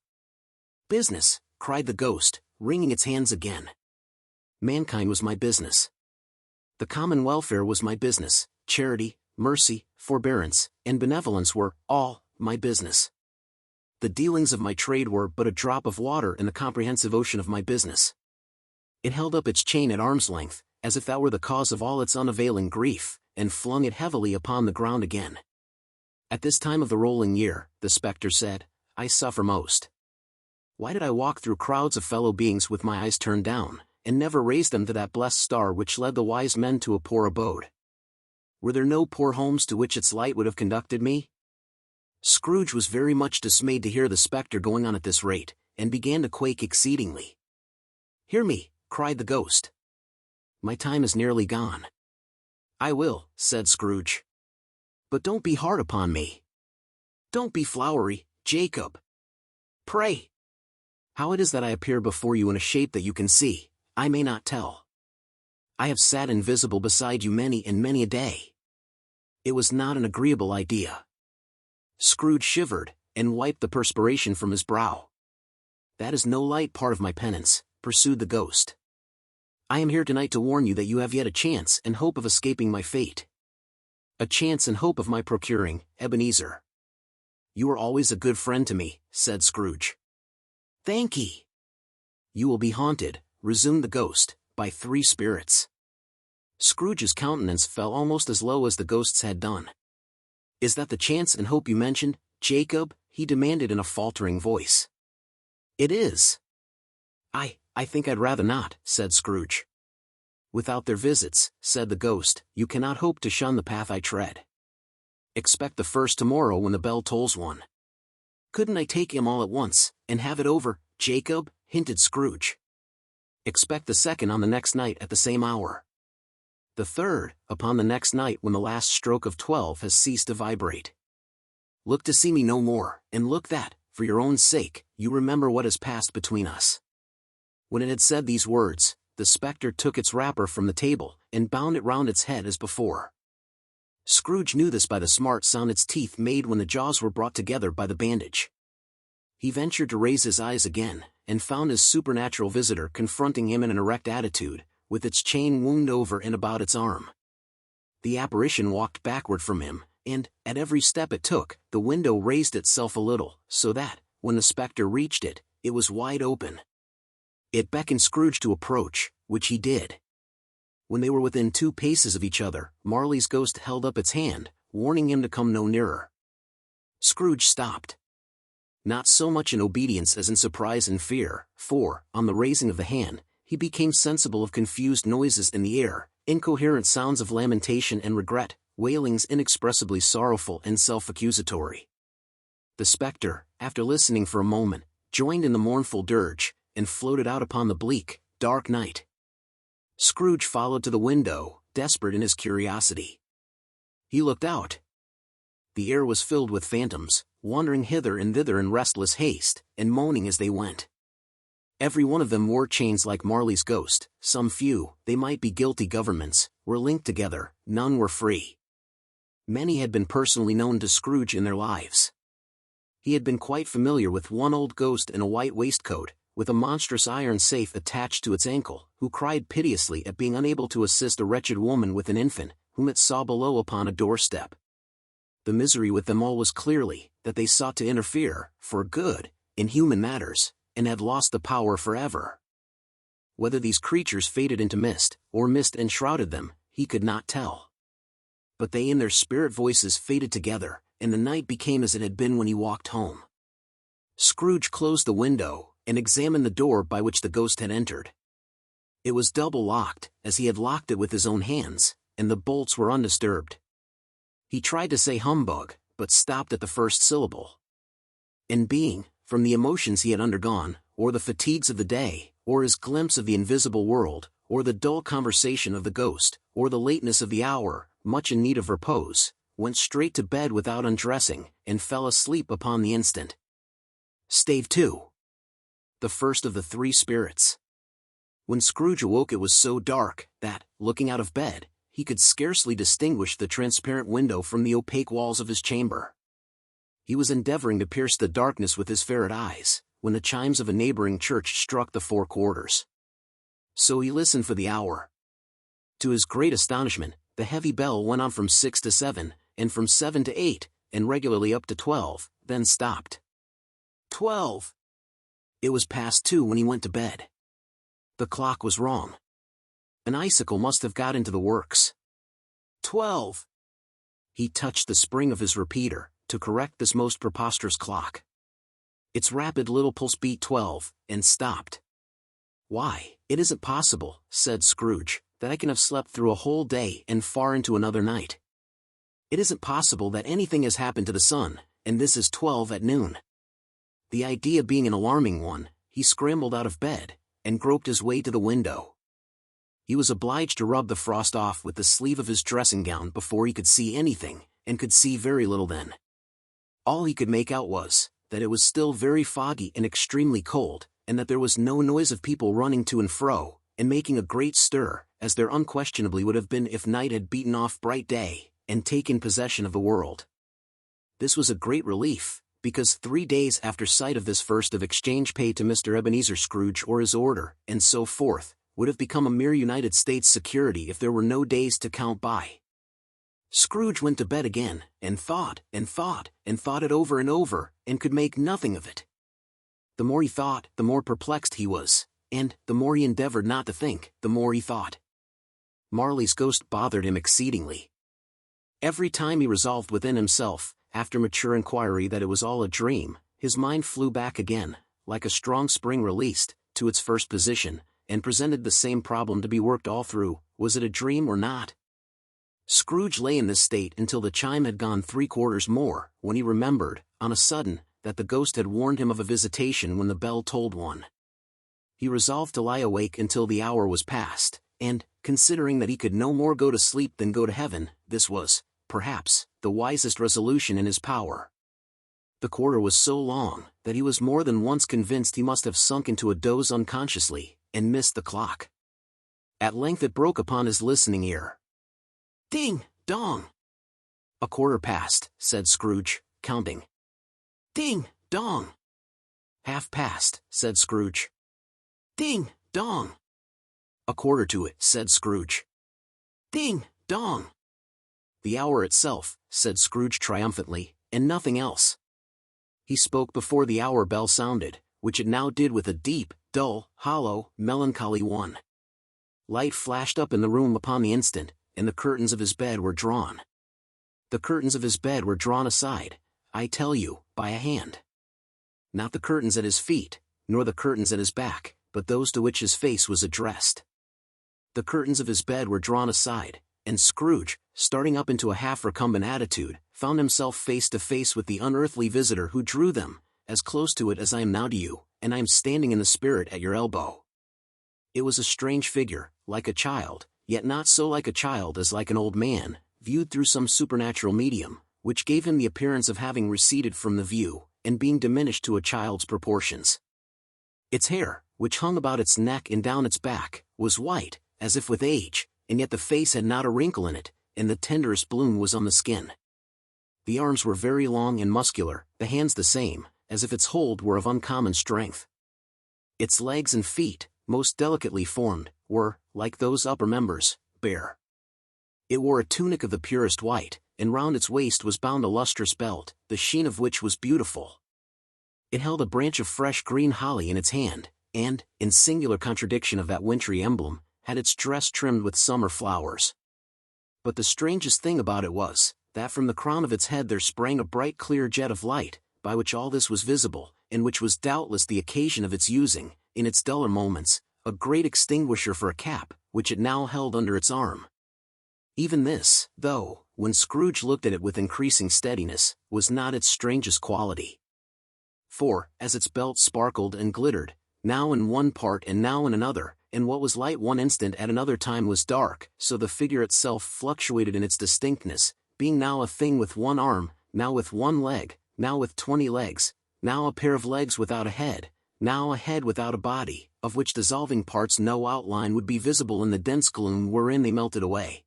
Business, cried the ghost, wringing its hands again. Mankind was my business. The common welfare was my business, charity, mercy, forbearance, and benevolence were, all, my business. The dealings of my trade were but a drop of water in the comprehensive ocean of my business. It held up its chain at arm's length, as if that were the cause of all its unavailing grief, and flung it heavily upon the ground again. At this time of the rolling year, the spectre said, I suffer most. Why did I walk through crowds of fellow beings with my eyes turned down, and never raise them to that blessed star which led the wise men to a poor abode? Were there no poor homes to which its light would have conducted me? Scrooge was very much dismayed to hear the spectre going on at this rate, and began to quake exceedingly. Hear me, cried the ghost. My time is nearly gone. I will, said Scrooge. But don't be hard upon me. Don't be flowery, Jacob. Pray. How it is that I appear before you in a shape that you can see, I may not tell. I have sat invisible beside you many and many a day. It was not an agreeable idea. Scrooge shivered, and wiped the perspiration from his brow. That is no light part of my penance, pursued the ghost. I am here tonight to warn you that you have yet a chance and hope of escaping my fate. A chance and hope of my procuring, Ebenezer. You are always a good friend to me, said Scrooge. Thank ye. You will be haunted, resumed the ghost, by 3 spirits. Scrooge's countenance fell almost as low as the ghost's had done. Is that the chance and hope you mentioned, Jacob? He demanded in a faltering voice. It is. I think I'd rather not, said Scrooge. Without their visits, said the ghost, you cannot hope to shun the path I tread. Expect the first tomorrow when the bell tolls 1. Couldn't I take him all at once, and have it over, Jacob? Hinted Scrooge. Expect the second on the next night at the same hour. The third, upon the next night when the last stroke of 12 has ceased to vibrate. Look to see me no more, and look that, for your own sake, you remember what has passed between us. When it had said these words, the spectre took its wrapper from the table, and bound it round its head as before. Scrooge knew this by the smart sound its teeth made when the jaws were brought together by the bandage. He ventured to raise his eyes again, and found his supernatural visitor confronting him in an erect attitude, with its chain wound over and about its arm. The apparition walked backward from him, and, at every step it took, the window raised itself a little, so that, when the spectre reached it, it was wide open. It beckoned Scrooge to approach, which he did. When they were within 2 paces of each other, Marley's ghost held up its hand, warning him to come no nearer. Scrooge stopped. Not so much in obedience as in surprise and fear, for, on the raising of the hand, he became sensible of confused noises in the air, incoherent sounds of lamentation and regret, wailings inexpressibly sorrowful and self-accusatory. The spectre, after listening for a moment, joined in the mournful dirge, and floated out upon the bleak, dark night. Scrooge followed to the window, desperate in his curiosity. He looked out. The air was filled with phantoms, wandering hither and thither in restless haste, and moaning as they went. Every one of them wore chains like Marley's ghost, some few, they might be guilty governments, were linked together, none were free. Many had been personally known to Scrooge in their lives. He had been quite familiar with one old ghost in a white waistcoat, with a monstrous iron safe attached to its ankle, who cried piteously at being unable to assist a wretched woman with an infant, whom it saw below upon a doorstep. The misery with them all was clearly, that they sought to interfere, for good, in human matters, and had lost the power forever. Whether these creatures faded into mist, or mist enshrouded them, he could not tell. But they in their spirit voices faded together, and the night became as it had been when he walked home. Scrooge closed the window, and examined the door by which the ghost had entered. It was double locked, as he had locked it with his own hands, and the bolts were undisturbed. He tried to say humbug, but stopped at the first syllable. And being, from the emotions he had undergone, or the fatigues of the day, or his glimpse of the invisible world, or the dull conversation of the ghost, or the lateness of the hour, much in need of repose, went straight to bed without undressing, and fell asleep upon the instant. Stave 2. The first of the 3 spirits. When Scrooge awoke it was so dark, that, looking out of bed, he could scarcely distinguish the transparent window from the opaque walls of his chamber. He was endeavoring to pierce the darkness with his ferret eyes, when the chimes of a neighboring church struck the 4 quarters. So he listened for the hour. To his great astonishment, the heavy bell went on from 6 to 7, and from 7 to 8, and regularly up to 12, then stopped. 12! It was past 2 when he went to bed. The clock was wrong. An icicle must have got into the works. 12! He touched the spring of his repeater, to correct this most preposterous clock. Its rapid little pulse beat 12, and stopped. Why, it isn't possible, said Scrooge, that I can have slept through a whole day and far into another night. It isn't possible that anything has happened to the sun, and this is 12 at noon. The idea being an alarming one, he scrambled out of bed, and groped his way to the window. He was obliged to rub the frost off with the sleeve of his dressing gown before he could see anything, and could see very little then. All he could make out was, that it was still very foggy and extremely cold, and that there was no noise of people running to and fro, and making a great stir, as there unquestionably would have been if night had beaten off bright day, and taken possession of the world. This was a great relief, because 3 days after sight of this first of exchange pay to Mr. Ebenezer Scrooge or his order, and so forth, would have become a mere United States security if there were no days to count by. Scrooge went to bed again, and thought, and thought, and thought it over and over, and could make nothing of it. The more he thought, the more perplexed he was, and, the more he endeavored not to think, the more he thought. Marley's ghost bothered him exceedingly. Every time he resolved within himself, after mature inquiry, that it was all a dream, his mind flew back again, like a strong spring released, to its first position, and presented the same problem to be worked all through: was it a dream or not? Scrooge lay in this state until the chime had gone 3/4 more, when he remembered, on a sudden, that the ghost had warned him of a visitation when the bell tolled 1. He resolved to lie awake until the hour was past, and, considering that he could no more go to sleep than go to heaven, this was, perhaps, the wisest resolution in his power. The quarter was so long, that he was more than once convinced he must have sunk into a doze unconsciously, and missed the clock. At length it broke upon his listening ear. Ding, dong! "A quarter past," said Scrooge, counting. Ding, dong! "Half past," said Scrooge. Ding, dong! "A quarter to it," said Scrooge. Ding, dong! "The hour itself," said Scrooge triumphantly, "and nothing else." He spoke before the hour bell sounded, which it now did with a deep, dull, hollow, melancholy one. Light flashed up in the room upon the instant, and the curtains of his bed were drawn. The curtains of his bed were drawn aside, I tell you, by a hand. Not the curtains at his feet, nor the curtains at his back, but those to which his face was addressed. The curtains of his bed were drawn aside, and Scrooge, starting up into a half-recumbent attitude, found himself face to face with the unearthly visitor who drew them, as close to it as I am now to you, and I am standing in the spirit at your elbow. It was a strange figure, like a child, yet not so like a child as like an old man, viewed through some supernatural medium, which gave him the appearance of having receded from the view, and being diminished to a child's proportions. Its hair, which hung about its neck and down its back, was white, as if with age, and yet the face had not a wrinkle in it, and the tenderest bloom was on the skin. The arms were very long and muscular, the hands the same, as if its hold were of uncommon strength. Its legs and feet, most delicately formed, were, like those upper members, bare. It wore a tunic of the purest white, and round its waist was bound a lustrous belt, the sheen of which was beautiful. It held a branch of fresh green holly in its hand, and, in singular contradiction of that wintry emblem, had its dress trimmed with summer flowers. But the strangest thing about it was, that from the crown of its head there sprang a bright clear jet of light, by which all this was visible, and which was doubtless the occasion of its using, in its duller moments, a great extinguisher for a cap, which it now held under its arm. Even this, though, when Scrooge looked at it with increasing steadiness, was not its strangest quality. For, as its belt sparkled and glittered, now in one part and now in another, and what was light one instant at another time was dark, so the figure itself fluctuated in its distinctness, being now a thing with one arm, now with one leg, now with 20 legs, now a pair of legs without a head, now a head without a body, of which dissolving parts no outline would be visible in the dense gloom wherein they melted away.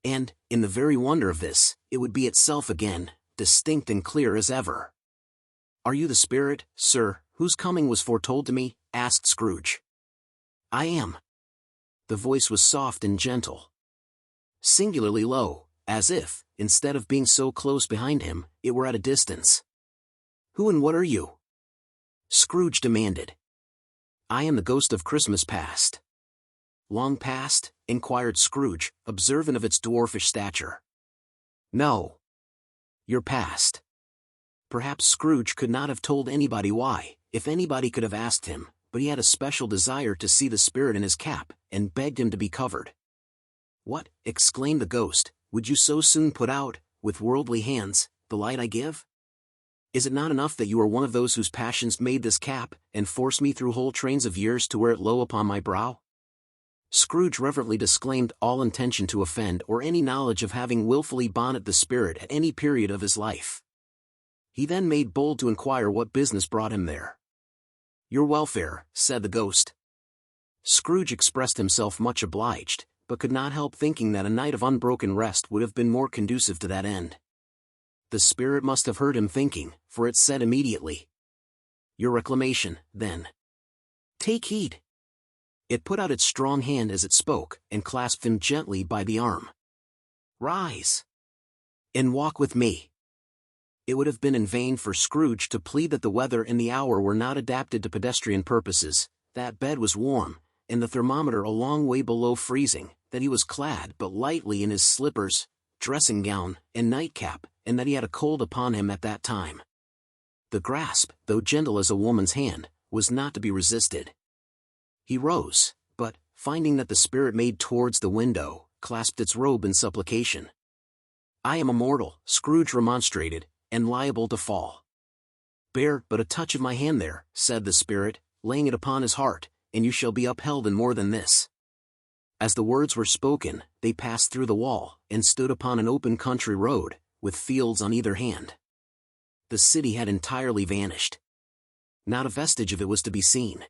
And, in the very wonder of this, it would be itself again, distinct and clear as ever. "Are you the spirit, sir, whose coming was foretold to me?" asked Scrooge. "I am." The voice was soft and gentle. Singularly low, as if, instead of being so close behind him, it were at a distance. "Who and what are you?" Scrooge demanded. "I am the ghost of Christmas past." "Long past?" inquired Scrooge, observant of its dwarfish stature. "No. Your past." Perhaps Scrooge could not have told anybody why, if anybody could have asked him, but he had a special desire to see the spirit in his cap, and begged him to be covered. "What," exclaimed the ghost, "would you so soon put out, with worldly hands, the light I give? Is it not enough that you are one of those whose passions made this cap, and forced me through whole trains of years to wear it low upon my brow?" Scrooge reverently disclaimed all intention to offend or any knowledge of having wilfully bonneted the spirit at any period of his life. He then made bold to inquire what business brought him there. "Your welfare," said the ghost. Scrooge expressed himself much obliged, but could not help thinking that a night of unbroken rest would have been more conducive to that end. The spirit must have heard him thinking, for it said immediately, "Your reclamation, then. Take heed. It put out its strong hand as it spoke, and clasped him gently by the arm. "Rise! And walk with me." It would have been in vain for Scrooge to plead that the weather and the hour were not adapted to pedestrian purposes, that bed was warm, and the thermometer a long way below freezing, that he was clad but lightly in his slippers, dressing gown, and nightcap, and that he had a cold upon him at that time. The grasp, though gentle as a woman's hand, was not to be resisted. He rose, but, finding that the spirit made towards the window, clasped its robe in supplication. "I am a mortal," Scrooge remonstrated, "and liable to fall." "Bear but a touch of my hand there," said the spirit, laying it upon his heart, "and you shall be upheld in more than this." As the words were spoken, they passed through the wall, and stood upon an open country road, with fields on either hand. The city had entirely vanished. Not a vestige of it was to be seen.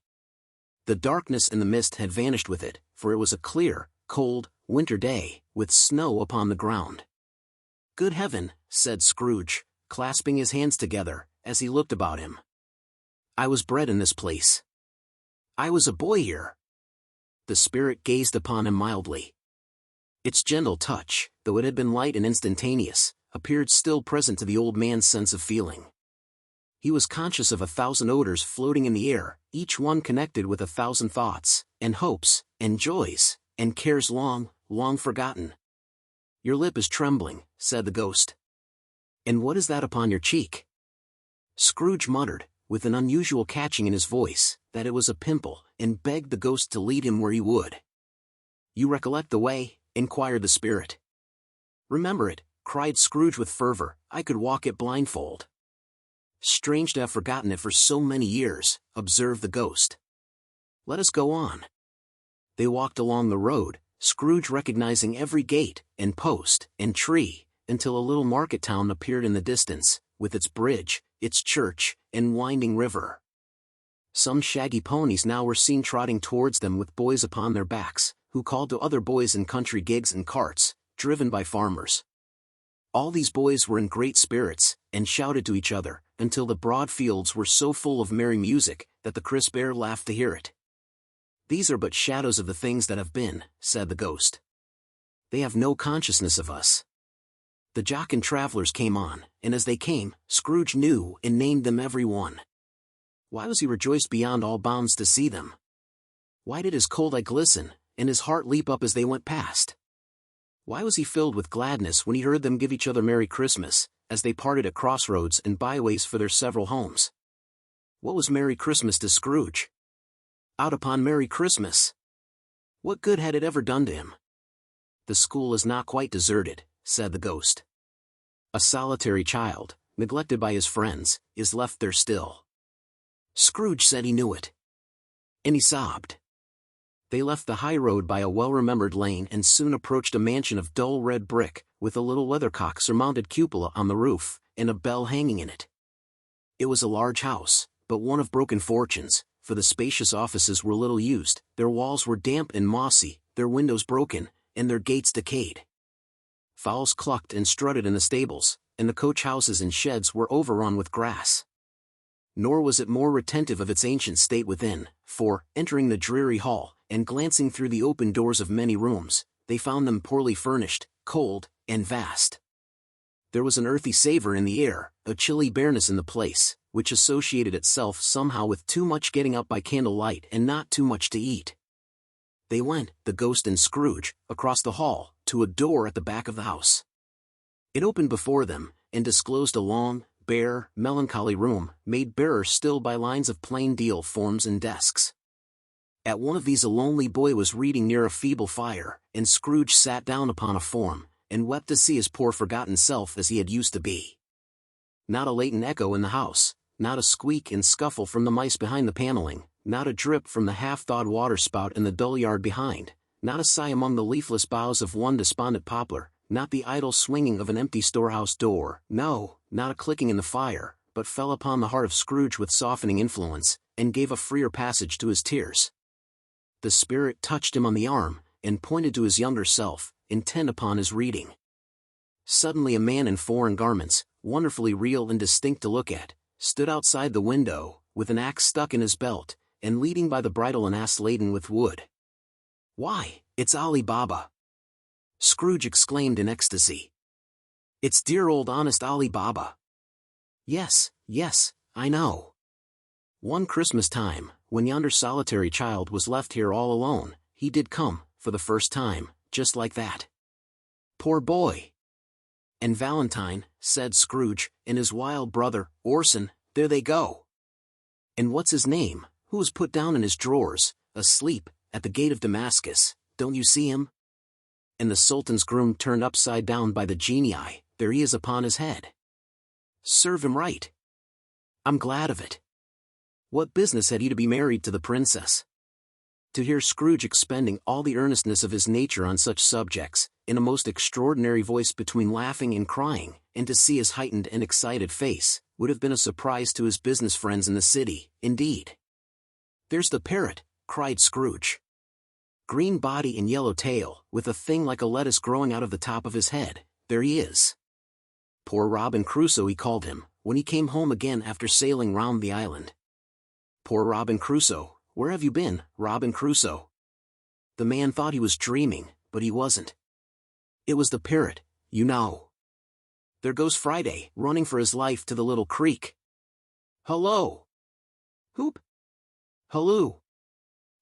The darkness and the mist had vanished with it, for it was a clear, cold, winter day, with snow upon the ground. "Good heaven," said Scrooge, clasping his hands together, as he looked about him. "I was bred in this place. I was a boy here." The spirit gazed upon him mildly. Its gentle touch, though it had been light and instantaneous, appeared still present to the old man's sense of feeling. He was conscious of 1,000 odors floating in the air, each one connected with 1,000 thoughts, and hopes, and joys, and cares long, long forgotten. "Your lip is trembling," said the ghost. "And what is that upon your cheek?" Scrooge muttered, with an unusual catching in his voice, that it was a pimple, and begged the ghost to lead him where he would. "You recollect the way?" inquired the spirit. "Remember it," cried Scrooge with fervor. "I could walk it blindfold." "Strange to have forgotten it for so many years," observed the ghost. "Let us go on." They walked along the road, Scrooge recognizing every gate, and post, and tree, until a little market town appeared in the distance, with its bridge, its church, and winding river. Some shaggy ponies now were seen trotting towards them with boys upon their backs, who called to other boys in country gigs and carts, driven by farmers. All these boys were in great spirits, and shouted to each other, until the broad fields were so full of merry music, that the crisp air laughed to hear it. "These are but shadows of the things that have been," said the ghost. "They have no consciousness of us." The jocund travelers came on, and as they came, Scrooge knew and named them every one. Why was he rejoiced beyond all bounds to see them? Why did his cold eye glisten, and his heart leap up as they went past? Why was he filled with gladness when he heard them give each other Merry Christmas, as they parted at crossroads and byways for their several homes? What was Merry Christmas to Scrooge? Out upon Merry Christmas! What good had it ever done to him? "The school is not quite deserted," said the ghost. "A solitary child, neglected by his friends, is left there still." Scrooge said he knew it. And he sobbed. They left the high road by a well-remembered lane and soon approached a mansion of dull red brick, with a little weathercock-surmounted cupola on the roof, and a bell hanging in it. It was a large house, but one of broken fortunes, for the spacious offices were little used, their walls were damp and mossy, their windows broken, and their gates decayed. Fowls clucked and strutted in the stables, and the coach-houses and sheds were overrun with grass. Nor was it more retentive of its ancient state within, for, entering the dreary hall, and glancing through the open doors of many rooms, they found them poorly furnished, cold, and vast. There was an earthy savor in the air, a chilly bareness in the place, which associated itself somehow with too much getting up by candlelight and not too much to eat. They went, the ghost and Scrooge, across the hall, to a door at the back of the house. It opened before them, and disclosed a long, bare, melancholy room, made barer still by lines of plain deal forms and desks. At one of these a lonely boy was reading near a feeble fire, and Scrooge sat down upon a form, and wept to see his poor forgotten self as he had used to be. Not a latent echo in the house, not a squeak and scuffle from the mice behind the paneling, not a drip from the half-thawed water-spout in the dull yard behind, not a sigh among the leafless boughs of one despondent poplar, not the idle swinging of an empty storehouse door, no, not a clicking in the fire, but fell upon the heart of Scrooge with softening influence, and gave a freer passage to his tears. The spirit touched him on the arm, and pointed to his younger self, intent upon his reading. Suddenly a man in foreign garments, wonderfully real and distinct to look at, stood outside the window, with an axe stuck in his belt, and leading by the bridle an ass laden with wood. "Why, it's Ali Baba!" Scrooge exclaimed in ecstasy. "It's dear old honest Ali Baba." "Yes, yes, I know. One Christmas time, when yonder solitary child was left here all alone, he did come, for the first time, just like that. Poor boy!" "And Valentine," said Scrooge, "and his wild brother, Orson, there they go. And what's his name, who was put down in his drawers, asleep, at the gate of Damascus, don't you see him? And the Sultan's groom turned upside down by the genii, there he is upon his head. Serve him right. I'm glad of it. What business had he to be married to the princess?" To hear Scrooge expending all the earnestness of his nature on such subjects, in a most extraordinary voice between laughing and crying, and to see his heightened and excited face, would have been a surprise to his business friends in the city, indeed. "There's the parrot," cried Scrooge. "Green body and yellow tail, with a thing like a lettuce growing out of the top of his head, there he is. Poor Robin Crusoe he called him, when he came home again after sailing round the island. Poor Robin Crusoe, where have you been, Robin Crusoe?" The man thought he was dreaming, but he wasn't. It was the parrot, you know. There goes Friday, running for his life to the little creek. Hullo! Hoop! Halloo!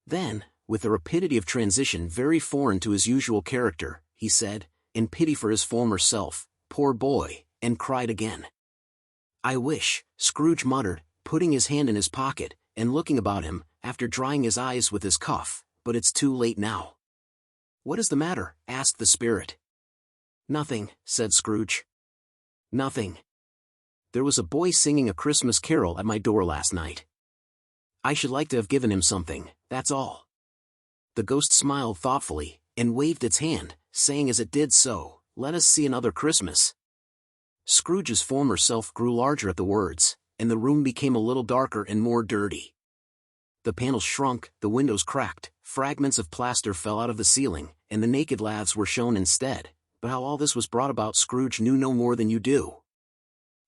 Then, with a rapidity of transition very foreign to his usual character, he said, in pity for his former self, "Poor boy," and cried again. "I wish," Scrooge muttered, putting his hand in his pocket, and looking about him, after drying his eyes with his cuff, "but it's too late now." "What is the matter?" asked the spirit. "Nothing," said Scrooge. "Nothing. There was a boy singing a Christmas carol at my door last night. I should like to have given him something, that's all." The ghost smiled thoughtfully, and waved its hand, saying as it did so, "Let us see another Christmas." Scrooge's former self grew larger at the words, and the room became a little darker and more dirty. The panels shrunk, the windows cracked, fragments of plaster fell out of the ceiling, and the naked laths were shown instead, but how all this was brought about Scrooge knew no more than you do.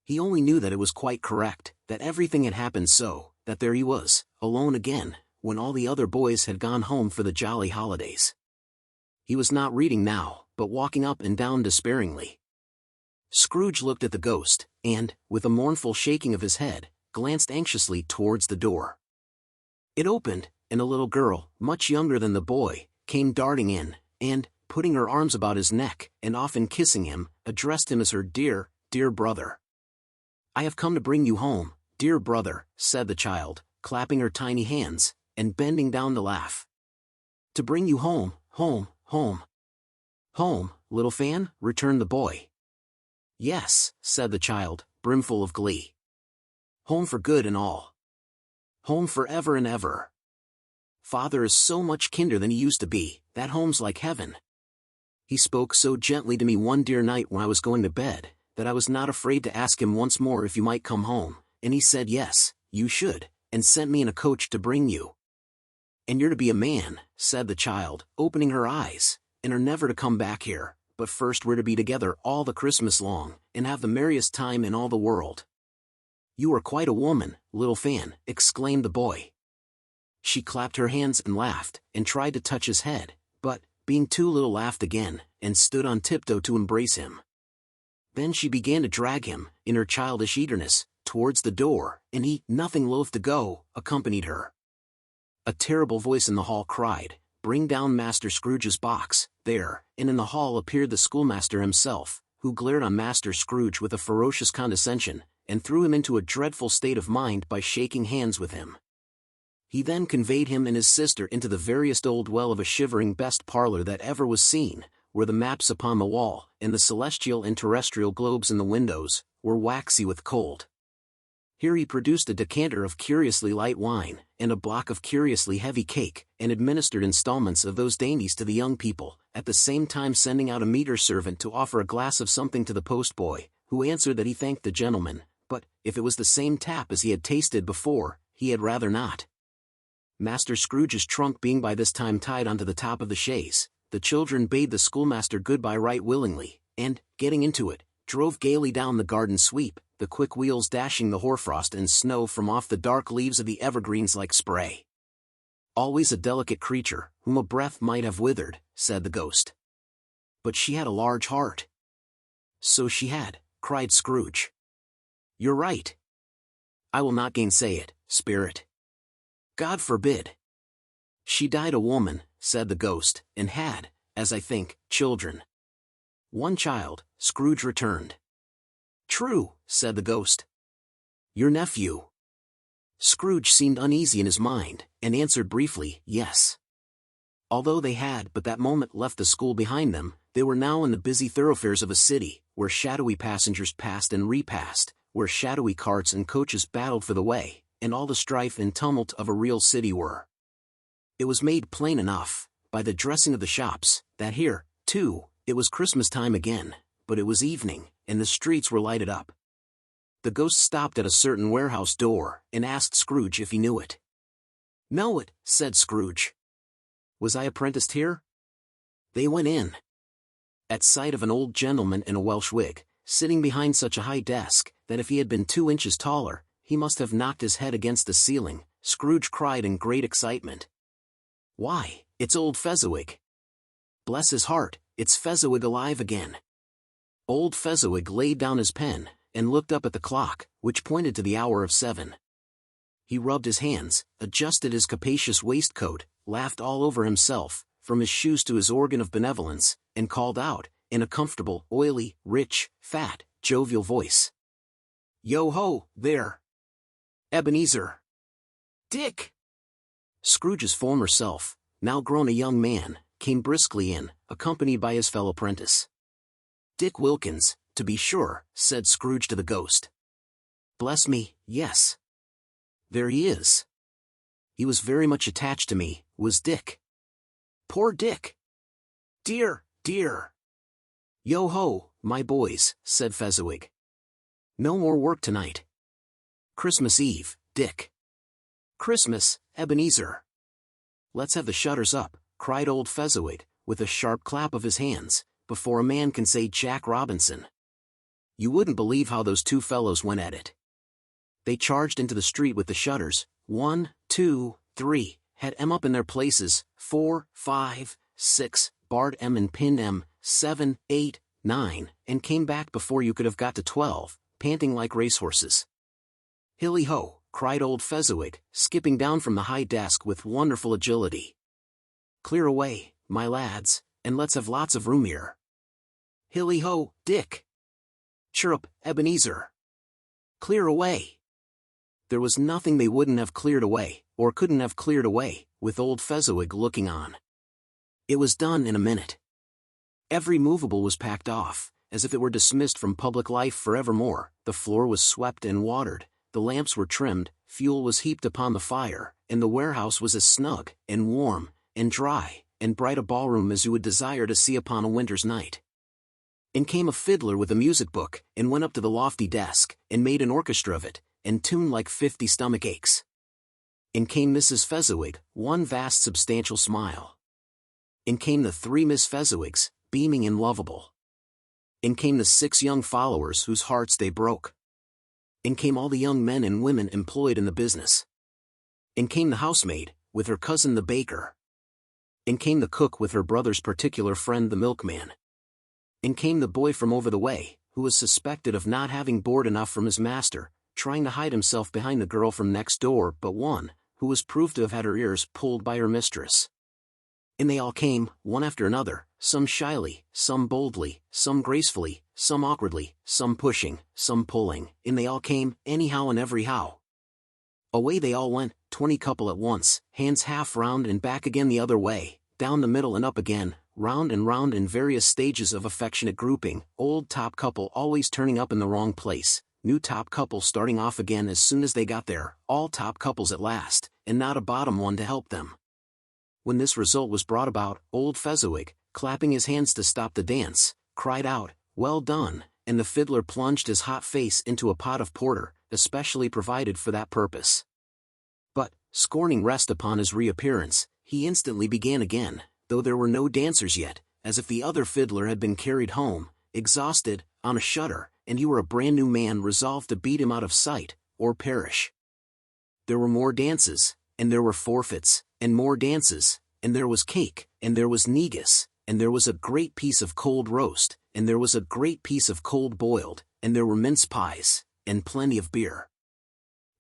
He only knew that it was quite correct, that everything had happened so, that there he was, alone again, when all the other boys had gone home for the jolly holidays. He was not reading now, but walking up and down despairingly. Scrooge looked at the ghost, and, with a mournful shaking of his head, glanced anxiously towards the door. It opened, and a little girl, much younger than the boy, came darting in, and, putting her arms about his neck, and often kissing him, addressed him as her dear, dear brother. "I have come to bring you home, dear brother," said the child, clapping her tiny hands, and bending down to laugh. "To bring you home, home, home." "Home, little fan?" returned the boy. "Yes," said the child, brimful of glee. "Home for good and all. Home for ever and ever. Father is so much kinder than he used to be, that home's like heaven. He spoke so gently to me one dear night when I was going to bed, that I was not afraid to ask him once more if you might come home, and he said yes, you should, and sent me in a coach to bring you. And you're to be a man," said the child, opening her eyes, "and are never to come back here, but first we're to be together all the Christmas long, and have the merriest time in all the world." "You are quite a woman, little fan," exclaimed the boy. She clapped her hands and laughed, and tried to touch his head, but, being too little, laughed again, and stood on tiptoe to embrace him. Then she began to drag him, in her childish eagerness, towards the door, and he, nothing loath to go, accompanied her. A terrible voice in the hall cried, "Bring down Master Scrooge's box," there, and in the hall appeared the schoolmaster himself, who glared on Master Scrooge with a ferocious condescension, and threw him into a dreadful state of mind by shaking hands with him. He then conveyed him and his sister into the veriest old well of a shivering best parlor that ever was seen, where the maps upon the wall, and the celestial and terrestrial globes in the windows, were waxy with cold. Here he produced a decanter of curiously light wine, and a block of curiously heavy cake, and administered installments of those dainties to the young people, at the same time sending out a meter servant to offer a glass of something to the postboy, who answered that he thanked the gentleman, but, if it was the same tap as he had tasted before, he had rather not. Master Scrooge's trunk being by this time tied onto the top of the chaise, the children bade the schoolmaster good-bye right willingly, and, getting into it, drove gaily down the garden sweep, the quick wheels dashing the hoarfrost and snow from off the dark leaves of the evergreens like spray. Always a delicate creature, whom a breath might have withered, said the ghost. But she had a large heart. So she had, cried Scrooge. You're right. I will not gainsay it, spirit. God forbid. She died a woman, said the ghost, and had, as I think, children. One child, Scrooge returned. True, said the ghost. Your nephew. Scrooge seemed uneasy in his mind, and answered briefly, yes. Although they had but that moment left the school behind them, they were now in the busy thoroughfares of a city, where shadowy passengers passed and repassed, where shadowy carts and coaches battled for the way, and all the strife and tumult of a real city were. It was made plain enough, by the dressing of the shops, that here, too, it was Christmas time again, but it was evening, and the streets were lighted up. The ghost stopped at a certain warehouse door, and asked Scrooge if he knew it. Know it, said Scrooge. Was I apprenticed here? They went in. At sight of an old gentleman in a Welsh wig, sitting behind such a high desk, that if he had been 2 inches taller, he must have knocked his head against the ceiling, Scrooge cried in great excitement. Why, it's old Fezziwig. Bless his heart, it's Fezziwig alive again. Old Fezziwig laid down his pen, and looked up at the clock, which pointed to the hour of 7. He rubbed his hands, adjusted his capacious waistcoat, laughed all over himself, from his shoes to his organ of benevolence, and called out, in a comfortable, oily, rich, fat, jovial voice. Yo-ho, there! Ebenezer! Dick! Scrooge's former self, now grown a young man, came briskly in, accompanied by his fellow apprentice. Dick Wilkins, to be sure, said Scrooge to the ghost. Bless me, yes. There he is. He was very much attached to me, was Dick. Poor Dick! Dear, dear! Yo-ho, my boys, said Fezziwig. No more work tonight. Christmas Eve, Dick. Christmas, Ebenezer. Let's have the shutters up, cried old Fezziwig, with a sharp clap of his hands, before a man can say Jack Robinson. You wouldn't believe how those two fellows went at it. They charged into the street with the shutters, 1, 2, 3, had 'em up in their places, 4, 5, 6, barred 'em and pinned 'em, 7, 8, 9, and came back before you could have got to 12, panting like racehorses. Hilly-ho, cried old Fezziwig, skipping down from the high desk with wonderful agility. Clear away, my lads, and let's have lots of room here. Hilly-ho, Dick! Chirrup, Ebenezer! Clear away! There was nothing they wouldn't have cleared away, or couldn't have cleared away, with old Fezziwig looking on. It was done in a minute. Every movable was packed off, as if it were dismissed from public life forevermore. The floor was swept and watered, the lamps were trimmed, fuel was heaped upon the fire, and the warehouse was as snug, and warm, and dry, and bright a ballroom as you would desire to see upon a winter's night. In came a fiddler with a music book, and went up to the lofty desk, and made an orchestra of it, and tuned like 50 stomach aches. In came Mrs. Fezziwig, one vast substantial smile. In came the 3 Miss Fezziwigs, beaming and lovable. In came the 6 young followers whose hearts they broke. In came all the young men and women employed in the business. In came the housemaid, with her cousin the baker. In came the cook with her brother's particular friend the milkman. In came the boy from over the way, who was suspected of not having board enough from his master, trying to hide himself behind the girl from next door but one, who was proved to have had her ears pulled by her mistress. In they all came, one after another, some shyly, some boldly, some gracefully, some awkwardly, some pushing, some pulling. In they all came, anyhow and everyhow. Away they all went, 20 couple at once, hands half round and back again the other way, down the middle and up again, round and round in various stages of affectionate grouping, old top couple always turning up in the wrong place, new top couple starting off again as soon as they got there, all top couples at last, and not a bottom one to help them. When this result was brought about, old Fezziwig, clapping his hands to stop the dance, cried out, "Well done," and the fiddler plunged his hot face into a pot of porter, especially provided for that purpose. But, scorning rest upon his reappearance, he instantly began again, though there were no dancers yet, as if the other fiddler had been carried home, exhausted, on a shutter, and he were a brand new man resolved to beat him out of sight, or perish. There were more dances, and there were forfeits, and more dances, and there was cake, and there was negus, and there was a great piece of cold roast, and there was a great piece of cold boiled, and there were mince pies, and plenty of beer.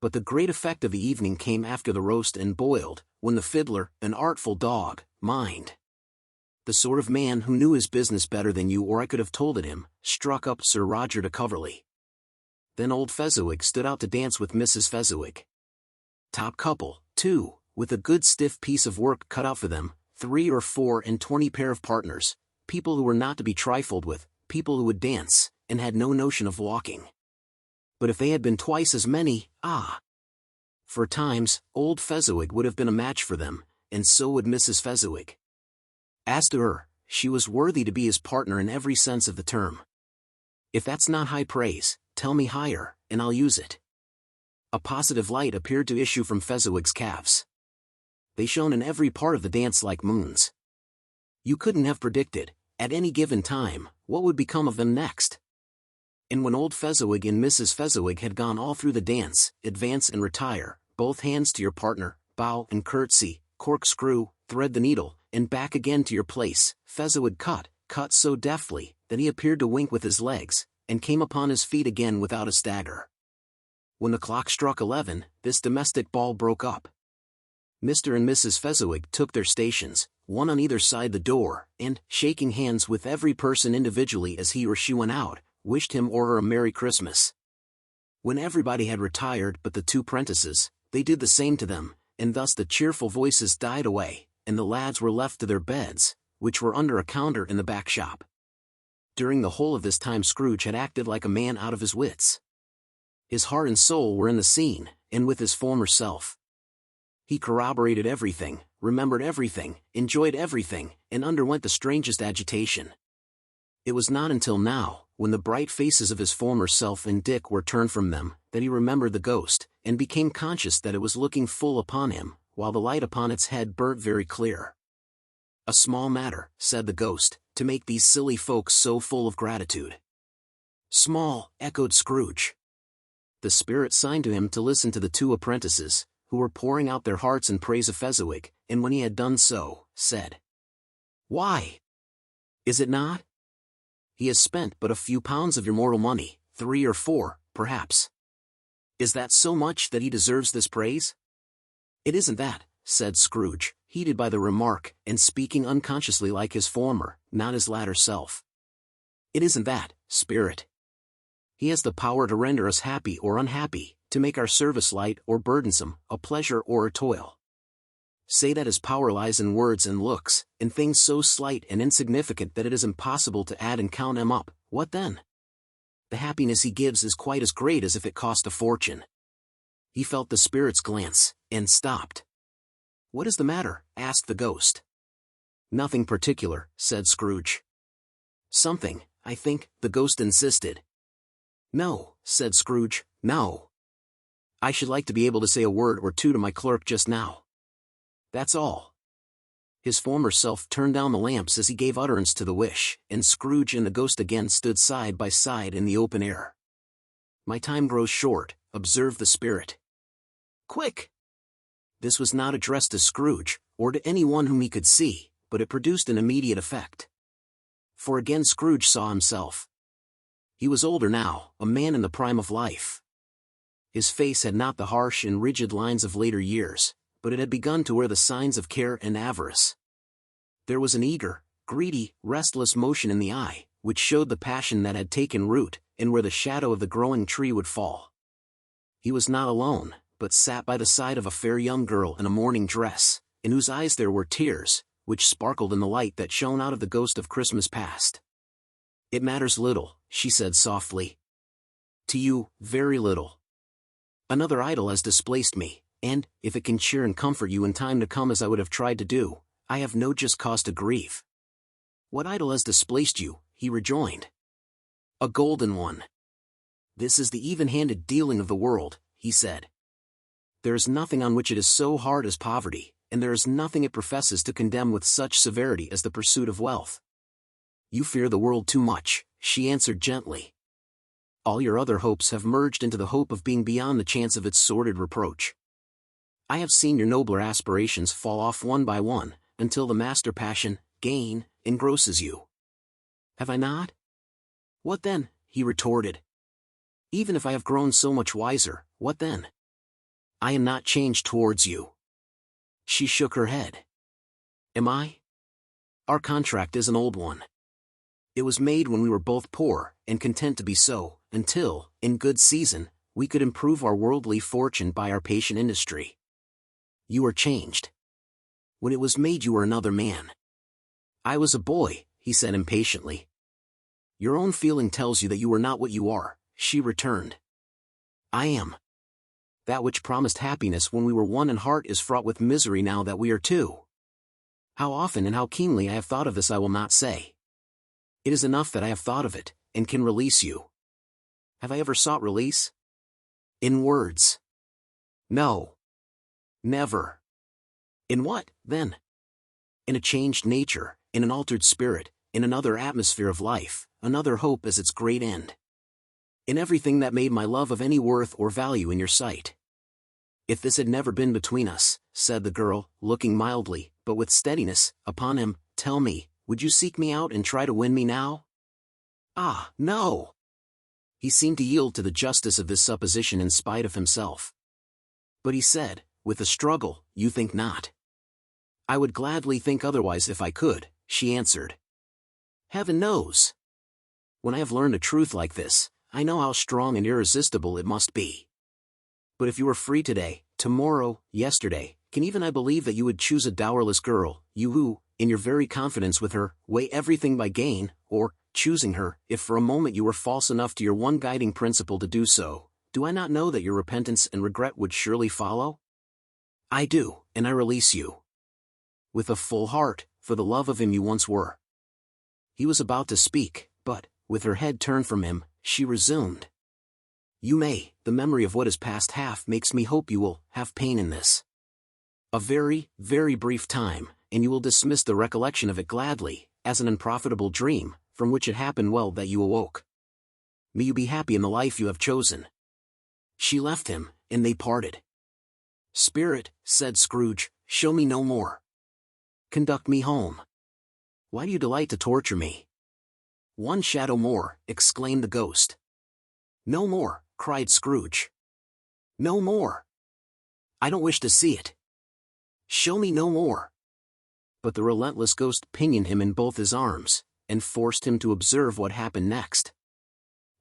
But the great effect of the evening came after the roast and boiled, when the fiddler, an artful dog, mind. The sort of man who knew his business better than you or I could have told it him, struck up Sir Roger de Coverley. Then old Fezziwig stood out to dance with Mrs. Fezziwig. Top couple, too, with a good stiff piece of work cut out for them, 3 or 4 and 20 pair of partners, people who were not to be trifled with, people who would dance, and had no notion of walking. But if they had been twice as many, for times, old Fezziwig would have been a match for them, and so would Mrs. Fezziwig. As to her, she was worthy to be his partner in every sense of the term. If that's not high praise, tell me higher, and I'll use it. A positive light appeared to issue from Fezziwig's calves. They shone in every part of the dance like moons. You couldn't have predicted, at any given time, what would become of them next. And when old Fezziwig and Mrs. Fezziwig had gone all through the dance, advance and retire, both hands to your partner, bow and curtsy, corkscrew, thread the needle, and back again to your place, Fezziwig cut so deftly, that he appeared to wink with his legs, and came upon his feet again without a stagger. When the clock struck 11, this domestic ball broke up. Mr. and Mrs. Fezziwig took their stations, one on either side the door, and, shaking hands with every person individually as he or she went out, wished him or her a Merry Christmas. When everybody had retired but the 2 prentices, they did the same to them, and thus the cheerful voices died away, and the lads were left to their beds, which were under a counter in the back shop. During the whole of this time Scrooge had acted like a man out of his wits. His heart and soul were in the scene, and with his former self. He corroborated everything, remembered everything, enjoyed everything, and underwent the strangest agitation. It was not until now, when the bright faces of his former self and Dick were turned from them, that he remembered the ghost, and became conscious that it was looking full upon him, while the light upon its head burnt very clear. "A small matter," said the ghost, "to make these silly folks so full of gratitude." "Small," echoed Scrooge. The spirit signed to him to listen to the 2 apprentices, who were pouring out their hearts in praise of Fezziwig, and when he had done so, said, "Why? Is it not? He has spent but a few pounds of your mortal money, 3 or 4, perhaps. Is that so much that he deserves this praise?" "It isn't that," said Scrooge, heated by the remark, and speaking unconsciously like his former, not his latter self. "It isn't that, spirit. He has the power to render us happy or unhappy, to make our service light or burdensome, a pleasure or a toil. Say that his power lies in words and looks, in things so slight and insignificant that it is impossible to add and count them up, what then? The happiness he gives is quite as great as if it cost a fortune." He felt the spirit's glance, and stopped. "What is the matter?" asked the ghost. "Nothing particular," said Scrooge. "Something, I think," the ghost insisted. "No," said Scrooge, "no. I should like to be able to say a word or 2 to my clerk just now. That's all." His former self turned down the lamps as he gave utterance to the wish, and Scrooge and the ghost again stood side by side in the open air. "My time grows short," observed the spirit. "Quick!" This was not addressed to Scrooge, or to any one whom he could see, but it produced an immediate effect. For again Scrooge saw himself. He was older now, a man in the prime of life. His face had not the harsh and rigid lines of later years, but it had begun to wear the signs of care and avarice. There was an eager, greedy, restless motion in the eye, which showed the passion that had taken root, and where the shadow of the growing tree would fall. He was not alone, but sat by the side of a fair young girl in a mourning dress, in whose eyes there were tears, which sparkled in the light that shone out of the ghost of Christmas past. "It matters little," she said softly. "To you, very little. Another idol has displaced me, and, if it can cheer and comfort you in time to come as I would have tried to do, I have no just cause to grieve." "What idol has displaced you?" he rejoined. "A golden one." "This is the even-handed dealing of the world," he said. "There is nothing on which it is so hard as poverty, and there is nothing it professes to condemn with such severity as the pursuit of wealth." "You fear the world too much," she answered gently. "All your other hopes have merged into the hope of being beyond the chance of its sordid reproach. I have seen your nobler aspirations fall off one by one, until the master passion, gain, engrosses you. Have I not? What then? He retorted. Even if I have grown so much wiser, what then? I am not changed towards you. She shook her head. Am I? Our contract is an old one. It was made when we were both poor, and content to be so, until, in good season, we could improve our worldly fortune by our patient industry. You are changed. When it was made you were another man. I was a boy, he said impatiently. Your own feeling tells you that you are not what you are, she returned. I am. That which promised happiness when we were one in heart is fraught with misery now that we are two. How often and how keenly I have thought of this I will not say. It is enough that I have thought of it, and can release you. Have I ever sought release? In words. No. Never. In what, then? In a changed nature, in an altered spirit, in another atmosphere of life, another hope as its great end. In everything that made my love of any worth or value in your sight. If this had never been between us, said the girl, looking mildly, but with steadiness, upon him, tell me, would you seek me out and try to win me now? Ah, no! He seemed to yield to the justice of this supposition in spite of himself. But he said, with a struggle, you think not. I would gladly think otherwise if I could, she answered. Heaven knows. When I have learned a truth like this, I know how strong and irresistible it must be. But if you were free today, tomorrow, yesterday, can even I believe that you would choose a dowerless girl, you who, in your very confidence with her, weigh everything by gain, or, choosing her, if for a moment you were false enough to your one guiding principle to do so, do I not know that your repentance and regret would surely follow? I do, and I release you. With a full heart, for the love of him you once were. He was about to speak, but, with her head turned from him, she resumed. You may, the memory of what is past half makes me hope you will have pain in this. A very, very brief time, and you will dismiss the recollection of it gladly, as an unprofitable dream, from which it happened well that you awoke. May you be happy in the life you have chosen. She left him, and they parted. Spirit, said Scrooge, show me no more. Conduct me home. Why do you delight to torture me? One shadow more, exclaimed the ghost. No more, cried Scrooge. No more. I don't wish to see it. Show me no more. But the relentless ghost pinioned him in both his arms, and forced him to observe what happened next.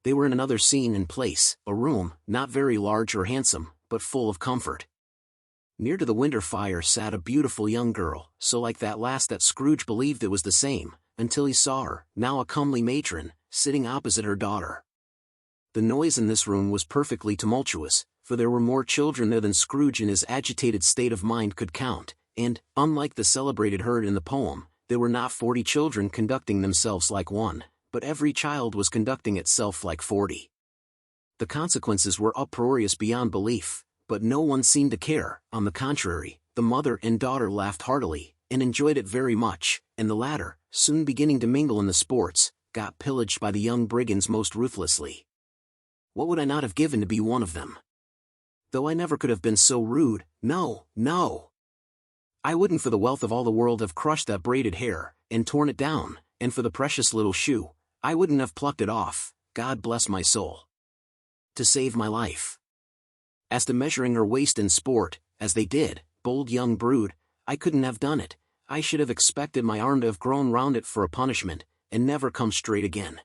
They were in another scene and place, a room, not very large or handsome, but full of comfort. Near to the winter fire sat a beautiful young girl, so like that last that Scrooge believed it was the same, until he saw her, now a comely matron, sitting opposite her daughter. The noise in this room was perfectly tumultuous, for there were more children there than Scrooge in his agitated state of mind could count, and, unlike the celebrated herd in the poem, there were not 40 children conducting themselves like one, but every child was conducting itself like 40. The consequences were uproarious beyond belief, but no one seemed to care. On the contrary, the mother and daughter laughed heartily, and enjoyed it very much, and the latter, soon beginning to mingle in the sports, got pillaged by the young brigands most ruthlessly. What would I not have given to be one of them? Though I never could have been so rude, no, no. I wouldn't for the wealth of all the world have crushed that braided hair, and torn it down, and for the precious little shoe, I wouldn't have plucked it off, God bless my soul. To save my life. As to measuring her waist in sport, as they did, bold young brood, I couldn't have done it. I should have expected my arm to have grown round it for a punishment, and never come straight again.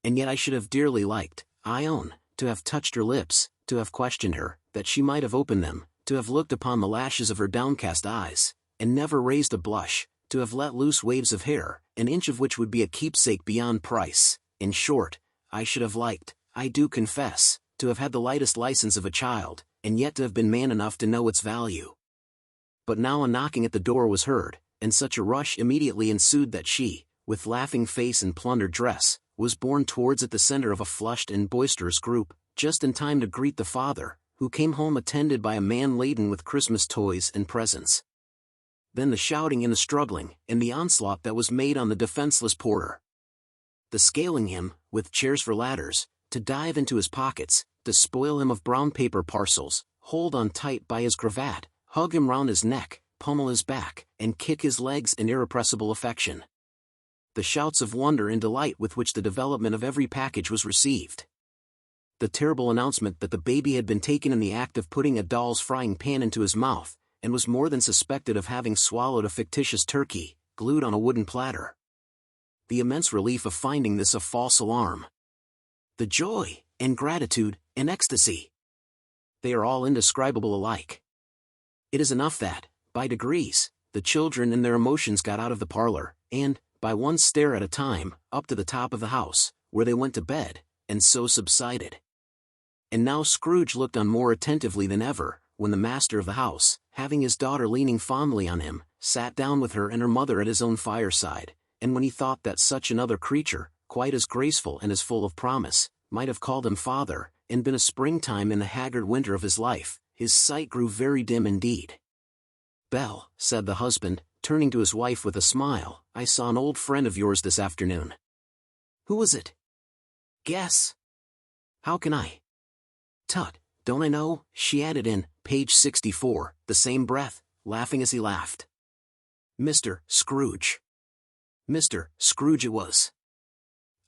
And yet I should have dearly liked, I own, to have touched her lips, to have questioned her, that she might have opened them, to have looked upon the lashes of her downcast eyes, and never raised a blush, to have let loose waves of hair, an inch of which would be a keepsake beyond price. In short, I should have liked, I do confess, to have had the lightest license of a child, and yet to have been man enough to know its value. But now a knocking at the door was heard, and such a rush immediately ensued that she, with laughing face and plundered dress, was borne towards at the center of a flushed and boisterous group, just in time to greet the father, who came home attended by a man laden with Christmas toys and presents. Then the shouting and the struggling, and the onslaught that was made on the defenseless porter. The scaling him, with chairs for ladders, to dive into his pockets, to spoil him of brown paper parcels, hold on tight by his cravat, hug him round his neck, pummel his back, and kick his legs in irrepressible affection. The shouts of wonder and delight with which the development of every package was received. The terrible announcement that the baby had been taken in the act of putting a doll's frying pan into his mouth, and was more than suspected of having swallowed a fictitious turkey, glued on a wooden platter. The immense relief of finding this a false alarm. The joy, and gratitude, and ecstasy. They are all indescribable alike. It is enough that, by degrees, the children and their emotions got out of the parlor, and, by one stair at a time, up to the top of the house, where they went to bed, and so subsided. And now Scrooge looked on more attentively than ever, when the master of the house, having his daughter leaning fondly on him, sat down with her and her mother at his own fireside, and when he thought that such another creature, quite as graceful and as full of promise, might have called him father, and been a springtime in the haggard winter of his life, his sight grew very dim indeed. "Belle," said the husband, turning to his wife with a smile, "I saw an old friend of yours this afternoon." "Who was it?" "Guess." "How can I?" "Tut, don't I know?" she added in page 64, the same breath, laughing as he laughed. "Mr. Scrooge. Mr. Scrooge it was.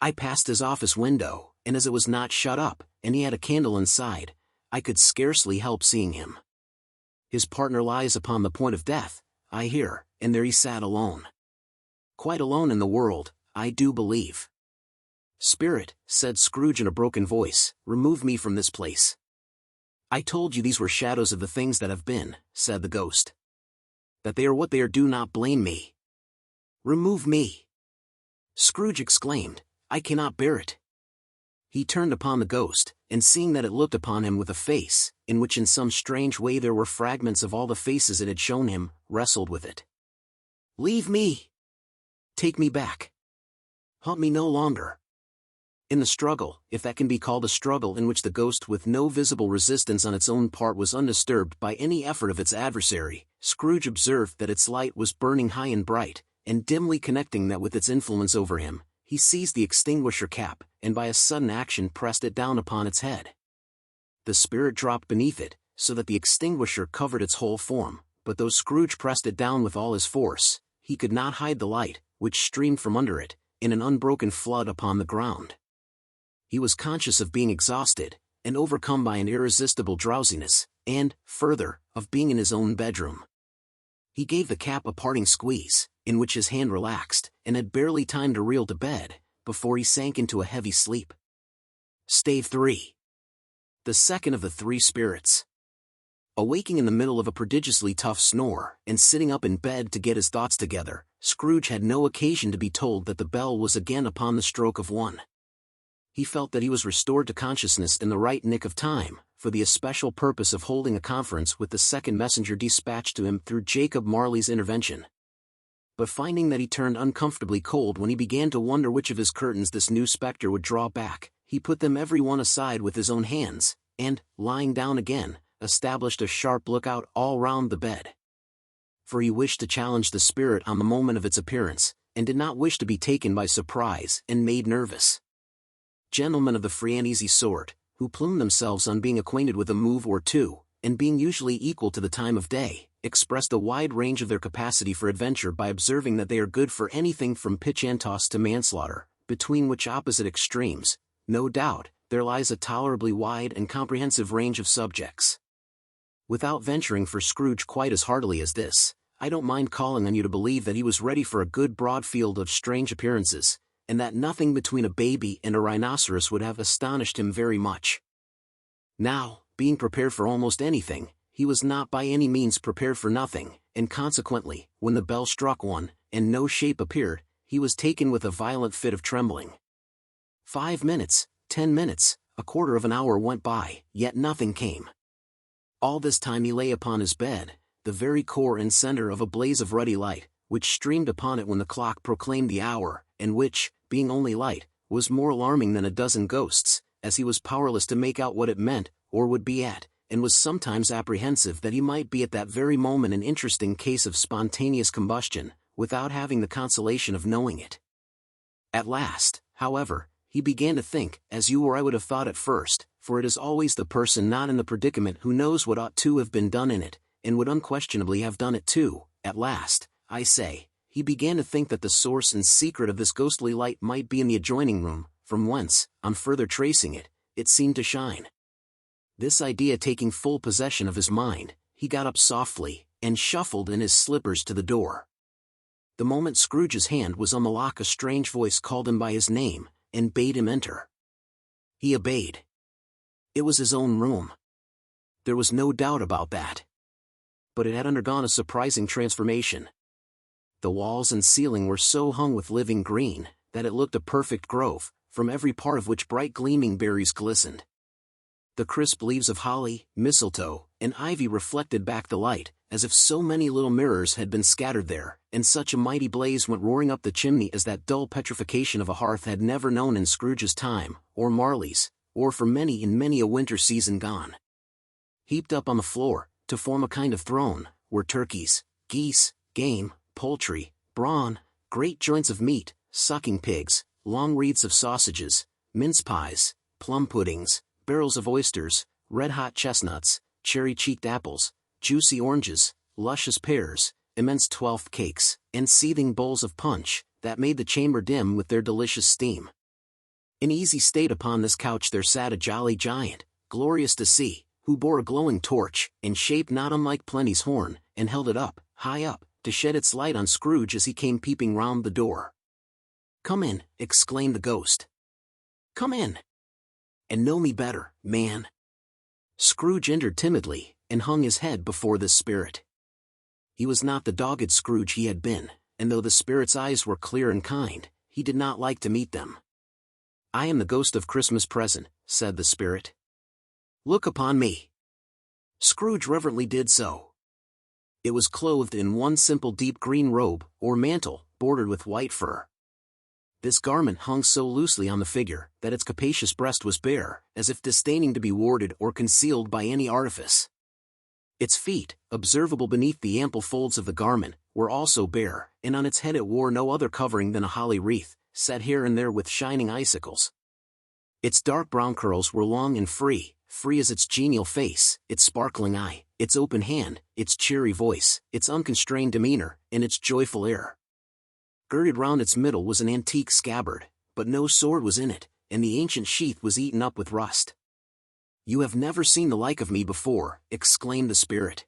I passed his office window, and as it was not shut up, and he had a candle inside, I could scarcely help seeing him. His partner lies upon the point of death, I hear, and there he sat alone. Quite alone in the world, I do believe." "Spirit," said Scrooge in a broken voice, "remove me from this place." "I told you these were shadows of the things that have been," said the ghost. "That they are what they are, do not blame me. Remove me." Scrooge exclaimed, "I cannot bear it." He turned upon the ghost, and seeing that it looked upon him with a face, in which in some strange way there were fragments of all the faces it had shown him, wrestled with it. "Leave me! Take me back! Haunt me no longer!" In the struggle, if that can be called a struggle in which the ghost with no visible resistance on its own part was undisturbed by any effort of its adversary, Scrooge observed that its light was burning high and bright, and dimly connecting that with its influence over him, he seized the extinguisher cap, and by a sudden action pressed it down upon its head. The spirit dropped beneath it, so that the extinguisher covered its whole form, but though Scrooge pressed it down with all his force, he could not hide the light, which streamed from under it, in an unbroken flood upon the ground. He was conscious of being exhausted, and overcome by an irresistible drowsiness, and, further, of being in his own bedroom. He gave the cap a parting squeeze, in which his hand relaxed, and had barely time to reel to bed, before he sank into a heavy sleep. Stave 3. The second of the three spirits. Awaking in the middle of a prodigiously tough snore, and sitting up in bed to get his thoughts together, Scrooge had no occasion to be told that the bell was again upon the stroke of 1. He felt that he was restored to consciousness in the right nick of time, for the especial purpose of holding a conference with the second messenger dispatched to him through Jacob Marley's intervention. But finding that he turned uncomfortably cold when he began to wonder which of his curtains this new spectre would draw back, he put them every one aside with his own hands, and, lying down again, established a sharp lookout all round the bed. For he wished to challenge the spirit on the moment of its appearance, and did not wish to be taken by surprise and made nervous. Gentlemen of the free and easy sort, who plume themselves on being acquainted with a move or two, and being usually equal to the time of day, expressed a wide range of their capacity for adventure by observing that they are good for anything from pitch and toss to manslaughter, between which opposite extremes, no doubt, there lies a tolerably wide and comprehensive range of subjects. Without venturing for Scrooge quite as heartily as this, I don't mind calling on you to believe that he was ready for a good broad field of strange appearances, and that nothing between a baby and a rhinoceros would have astonished him very much. Now, being prepared for almost anything, he was not by any means prepared for nothing, and consequently, when the bell struck 1, and no shape appeared, he was taken with a violent fit of trembling. 5 minutes, 10 minutes, a quarter of an hour went by, yet nothing came. All this time he lay upon his bed, the very core and center of a blaze of ruddy light, which streamed upon it when the clock proclaimed the hour, and which, being only light, was more alarming than a dozen ghosts, as he was powerless to make out what it meant, or would be at, and was sometimes apprehensive that he might be at that very moment an interesting case of spontaneous combustion, without having the consolation of knowing it. At last, however, he began to think, as you or I would have thought at first, for it is always the person not in the predicament who knows what ought to have been done in it, and would unquestionably have done it too. At last, I say, he began to think that the source and secret of this ghostly light might be in the adjoining room, from whence, on further tracing it, it seemed to shine. This idea taking full possession of his mind, he got up softly, and shuffled in his slippers to the door. The moment Scrooge's hand was on the lock, a strange voice called him by his name, and bade him enter. He obeyed. It was his own room. There was no doubt about that. But it had undergone a surprising transformation. The walls and ceiling were so hung with living green, that it looked a perfect grove, from every part of which bright gleaming berries glistened. The crisp leaves of holly, mistletoe, and ivy reflected back the light, as if so many little mirrors had been scattered there, and such a mighty blaze went roaring up the chimney as that dull petrification of a hearth had never known in Scrooge's time, or Marley's, or for many a winter season gone. Heaped up on the floor, to form a kind of throne, were turkeys, geese, game, poultry, brawn, great joints of meat, sucking pigs, long wreaths of sausages, mince pies, plum puddings, barrels of oysters, red-hot chestnuts, cherry-cheeked apples, juicy oranges, luscious pears, immense twelfth cakes, and seething bowls of punch, that made the chamber dim with their delicious steam. In easy state upon this couch there sat a jolly giant, glorious to see, who bore a glowing torch, in shape not unlike Plenty's horn, and held it up, high up, to shed its light on Scrooge as he came peeping round the door. "Come in," exclaimed the ghost. "Come in. And know me better, man." Scrooge entered timidly, and hung his head before this spirit. He was not the dogged Scrooge he had been, and though the spirit's eyes were clear and kind, he did not like to meet them. "I am the ghost of Christmas Present," said the spirit. "Look upon me." Scrooge reverently did so. It was clothed in one simple deep green robe, or mantle, bordered with white fur. This garment hung so loosely on the figure, that its capacious breast was bare, as if disdaining to be warded or concealed by any artifice. Its feet, observable beneath the ample folds of the garment, were also bare, and on its head it wore no other covering than a holly wreath, set here and there with shining icicles. Its dark brown curls were long and free as its genial face, its sparkling eye, its open hand, its cheery voice, its unconstrained demeanor, and its joyful air. Girded round its middle was an antique scabbard, but no sword was in it, and the ancient sheath was eaten up with rust. "You have never seen the like of me before," exclaimed the spirit.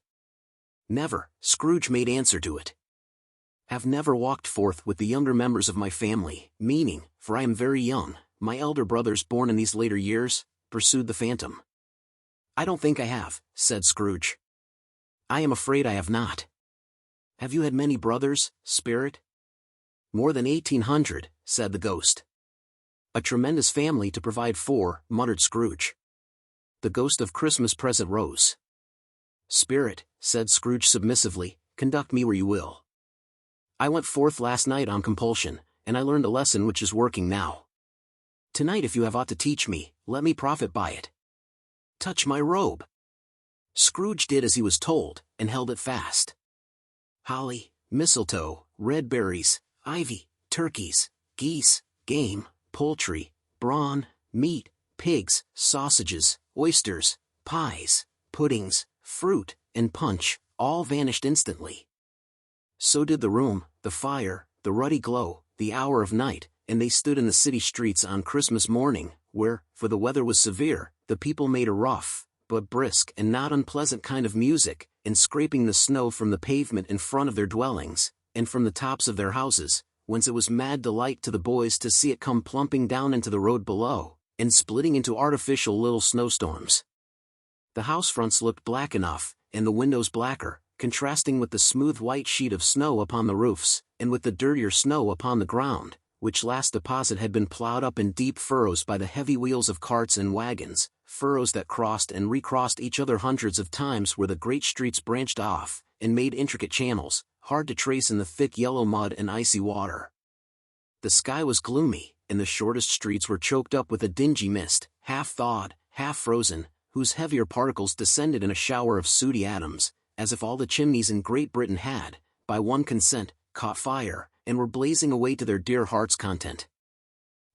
"Never," Scrooge made answer to it. "Have never walked forth with the younger members of my family, meaning, for I am very young, my elder brothers born in these later years?" pursued the phantom. "I don't think I have," said Scrooge. "I am afraid I have not." "Have you had many brothers, spirit?" "More than 1,800, said the ghost. "A tremendous family to provide for," muttered Scrooge. The ghost of Christmas Present rose. "Spirit," said Scrooge submissively, "conduct me where you will. I went forth last night on compulsion, and I learned a lesson which is working now. Tonight, if you have aught to teach me, let me profit by it. Touch my robe." Scrooge did as he was told, and held it fast. Holly, mistletoe, red berries, ivy, turkeys, geese, game, poultry, brawn, meat, pigs, sausages, oysters, pies, puddings, fruit, and punch, all vanished instantly. So did the room, the fire, the ruddy glow, the hour of night, and they stood in the city streets on Christmas morning, where, for the weather was severe, the people made a rough, but brisk and not unpleasant kind of music, in scraping the snow from the pavement in front of their dwellings, and from the tops of their houses, whence it was mad delight to the boys to see it come plumping down into the road below, and splitting into artificial little snowstorms. The house fronts looked black enough, and the windows blacker, contrasting with the smooth white sheet of snow upon the roofs, and with the dirtier snow upon the ground, which last deposit had been plowed up in deep furrows by the heavy wheels of carts and wagons, furrows that crossed and recrossed each other hundreds of times where the great streets branched off, and made intricate channels, hard to trace in the thick yellow mud and icy water. The sky was gloomy, and the shortest streets were choked up with a dingy mist, half thawed, half frozen, whose heavier particles descended in a shower of sooty atoms, as if all the chimneys in Great Britain had, by one consent, caught fire, and were blazing away to their dear hearts' content.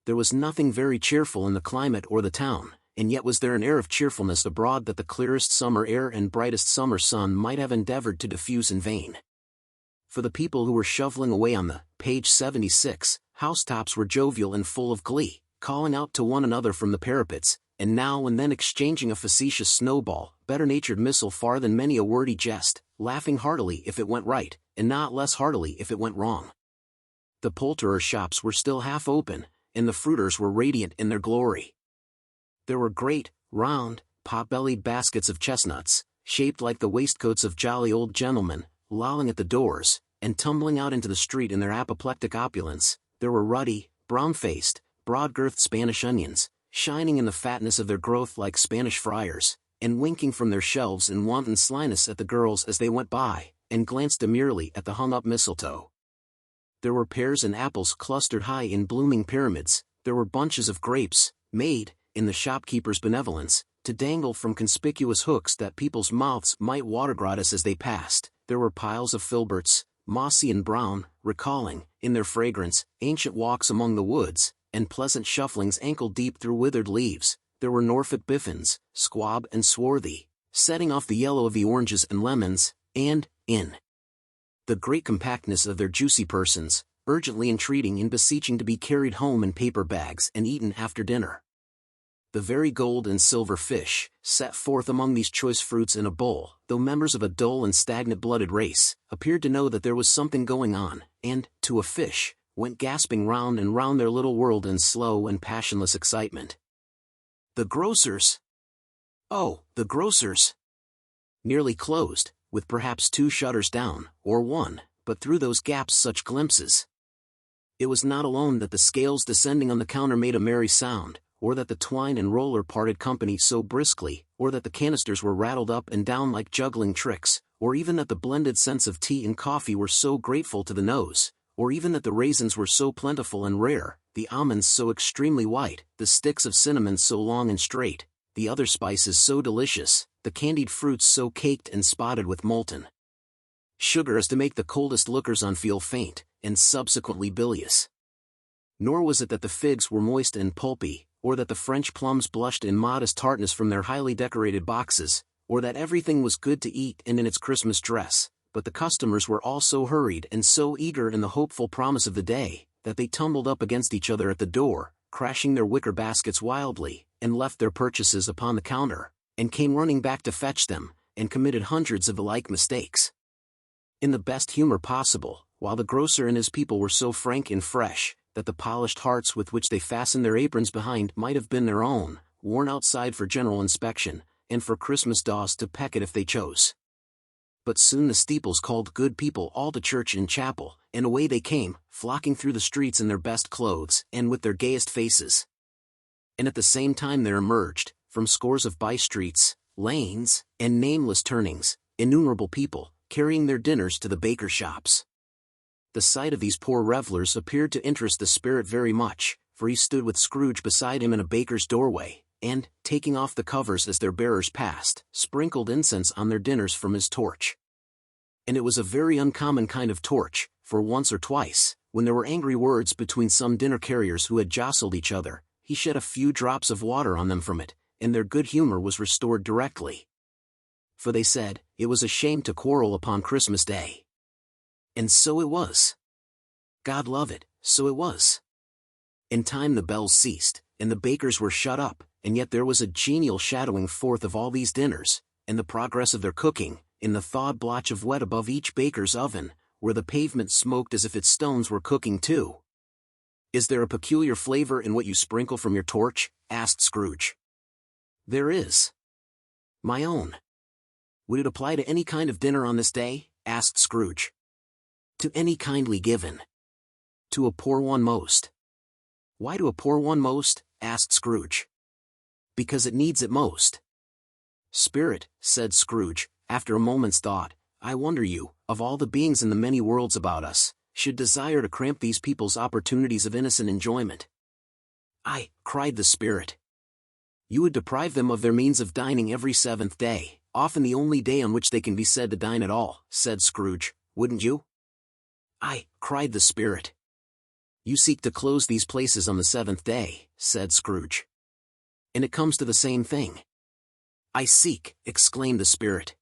There was nothing very cheerful in the climate or the town, and yet was there an air of cheerfulness abroad that the clearest summer air and brightest summer sun might have endeavored to diffuse in vain. For the people who were shoveling away on the page 76 housetops were jovial and full of glee, calling out to one another from the parapets, and now and then exchanging a facetious snowball, better-natured missile far than many a wordy jest, laughing heartily if it went right, and not less heartily if it went wrong. The poulterers' shops were still half open, and the fruiters were radiant in their glory. There were great, round, pot-bellied baskets of chestnuts, shaped like the waistcoats of jolly old gentlemen, lolling at the doors, and tumbling out into the street in their apoplectic opulence. There were ruddy, brown-faced, broad-girthed Spanish onions, shining in the fatness of their growth like Spanish friars, and winking from their shelves in wanton slyness at the girls as they went by, and glanced demurely at the hung-up mistletoe. There were pears and apples clustered high in blooming pyramids. There were bunches of grapes, made, in the shopkeeper's benevolence, to dangle from conspicuous hooks that people's mouths might water gratis as they passed. There were piles of filberts, mossy and brown, recalling, in their fragrance, ancient walks among the woods, and pleasant shufflings ankle-deep through withered leaves. There were Norfolk biffins, squab and swarthy, setting off the yellow of the oranges and lemons, and, in the great compactness of their juicy persons, urgently entreating and beseeching to be carried home in paper bags and eaten after dinner. The very gold and silver fish, set forth among these choice fruits in a bowl, though members of a dull and stagnant-blooded race, appeared to know that there was something going on, and, to a fish, went gasping round and round their little world in slow and passionless excitement. The grocers! Oh, the grocers! Nearly closed, with perhaps 2 shutters down, or 1, but through those gaps such glimpses. It was not alone that the scales descending on the counter made a merry sound, or that the twine and roller parted company so briskly, or that the canisters were rattled up and down like juggling tricks, or even that the blended scents of tea and coffee were so grateful to the nose, or even that the raisins were so plentiful and rare, the almonds so extremely white, the sticks of cinnamon so long and straight, the other spices so delicious, the candied fruits so caked and spotted with molten sugar as to make the coldest lookers-on feel faint, and subsequently bilious. Nor was it that the figs were moist and pulpy, or that the French plums blushed in modest tartness from their highly decorated boxes, or that everything was good to eat and in its Christmas dress, but the customers were all so hurried and so eager in the hopeful promise of the day, that they tumbled up against each other at the door, crashing their wicker baskets wildly, and left their purchases upon the counter, and came running back to fetch them, and committed hundreds of the like mistakes. In the best humor possible, while the grocer and his people were so frank and fresh, that the polished hearts with which they fastened their aprons behind might have been their own, worn outside for general inspection, and for Christmas daws to peck at if they chose. But soon the steeples called good people all to church and chapel, and away they came, flocking through the streets in their best clothes, and with their gayest faces. And at the same time there emerged, from scores of by-streets, lanes, and nameless turnings, innumerable people, carrying their dinners to the baker shops. The sight of these poor revellers appeared to interest the spirit very much, for he stood with Scrooge beside him in a baker's doorway, and, taking off the covers as their bearers passed, sprinkled incense on their dinners from his torch. And it was a very uncommon kind of torch, for once or twice, when there were angry words between some dinner carriers who had jostled each other, he shed a few drops of water on them from it, and their good humor was restored directly. For they said, it was a shame to quarrel upon Christmas Day. And so it was. God love it, so it was. In time the bells ceased, and the bakers were shut up, and yet there was a genial shadowing forth of all these dinners, and the progress of their cooking, in the thawed blotch of wet above each baker's oven, where the pavement smoked as if its stones were cooking too. "Is there a peculiar flavor in what you sprinkle from your torch?" asked Scrooge. "There is. My own." "Would it apply to any kind of dinner on this day?" asked Scrooge. "To any kindly given. To a poor one most." "Why to a poor one most?" asked Scrooge. "Because it needs it most." "Spirit," said Scrooge, after a moment's thought, "I wonder you, of all the beings in the many worlds about us, should desire to cramp these people's opportunities of innocent enjoyment." "Aye," cried the Spirit. "You would deprive them of their means of dining every 7th day, often the only day on which they can be said to dine at all," said Scrooge, "wouldn't you?" "Aye," cried the Spirit. "You seek to close these places on the 7th day," said Scrooge. and it comes to the same thing. I seek, exclaimed the spirit.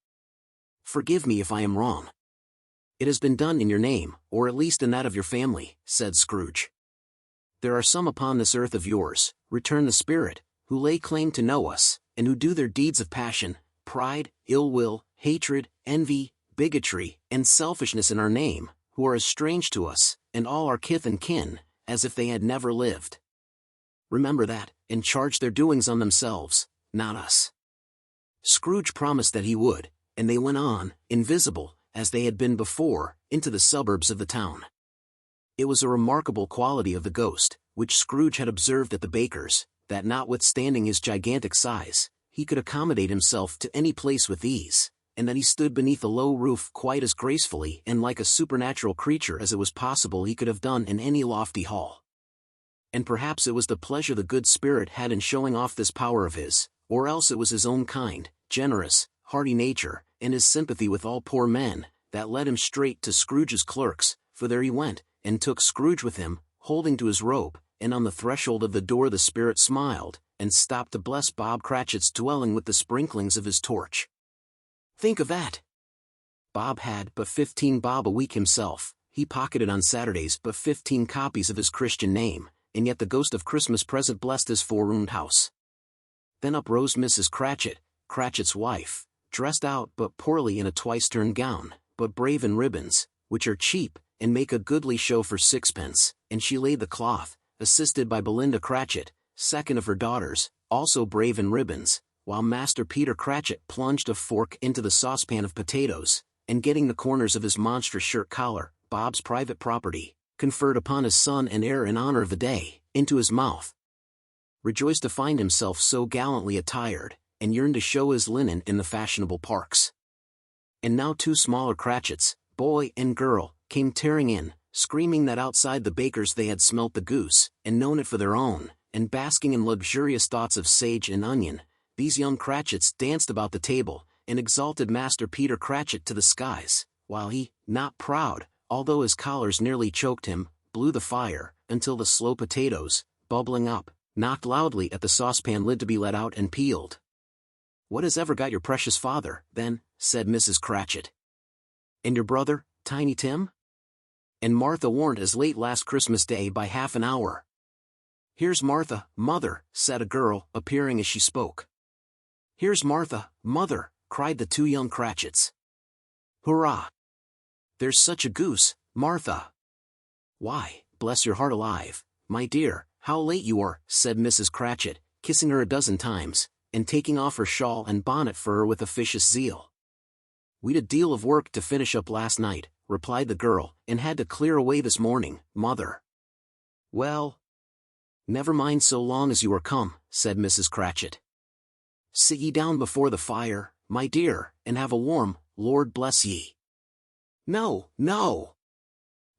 Forgive me if I am wrong. It has been done in your name, or at least in that of your family, said Scrooge. There are some upon this earth of yours, returned the spirit, who lay claim to know us, and who do their deeds of passion, pride, ill will, hatred, envy, bigotry, and selfishness in our name, who are as strange to us, and all our kith and kin, as if they had never lived. Remember that, and charge their doings on themselves, not us. Scrooge promised that he would, and they went on, invisible, as they had been before, into the suburbs of the town. It was a remarkable quality of the ghost, which Scrooge had observed at the baker's, that notwithstanding his gigantic size, he could accommodate himself to any place with ease, and that he stood beneath a low roof quite as gracefully and like a supernatural creature as it was possible he could have done in any lofty hall. And perhaps it was the pleasure the good spirit had in showing off this power of his, or else it was his own kind, generous, hearty nature, and his sympathy with all poor men, that led him straight to Scrooge's clerks, for there he went, and took Scrooge with him, holding to his robe, and on the threshold of the door the spirit smiled, and stopped to bless Bob Cratchit's dwelling with the sprinklings of his torch. Think of that! Bob had but 15 bob a week himself, he pocketed on Saturdays but 15 copies of his Christian name, and yet the ghost of Christmas present blessed his four-roomed house. Then up rose Mrs. Cratchit, Cratchit's wife, dressed out but poorly in a twice-turned gown, but brave in ribbons, which are cheap, and make a goodly show for sixpence, and she laid the cloth, assisted by Belinda Cratchit, second of her daughters, also brave in ribbons, while Master Peter Cratchit plunged a fork into the saucepan of potatoes, and getting the corners of his monstrous shirt collar, Bob's private property, conferred upon his son and heir in honor of the day, into his mouth. Rejoiced to find himself so gallantly attired, and yearned to show his linen in the fashionable parks. And now 2 smaller Cratchits, boy and girl, came tearing in, screaming that outside the baker's they had smelt the goose, and known it for their own, and basking in luxurious thoughts of sage and onion, these young Cratchits danced about the table, and exalted Master Peter Cratchit to the skies, while he, not proud, although his collars nearly choked him, blew the fire, until the slow potatoes, bubbling up, knocked loudly at the saucepan lid to be let out and peeled. What has ever got your precious father, then, said Mrs. Cratchit. And your brother, Tiny Tim? And Martha warned as late last Christmas Day by half an hour. Here's Martha, mother, said a girl, appearing as she spoke. Here's Martha, mother, cried the 2 young Cratchits. Hurrah! There's such a goose, Martha. Why, bless your heart alive, my dear, how late you are, said Mrs. Cratchit, kissing her a dozen times, and taking off her shawl and bonnet for her with officious zeal. We'd a deal of work to finish up last night, replied the girl, and had to clear away this morning, mother. Well, never mind so long as you are come, said Mrs. Cratchit. Sit ye down before the fire, my dear, and have a warm, Lord bless ye. No, no!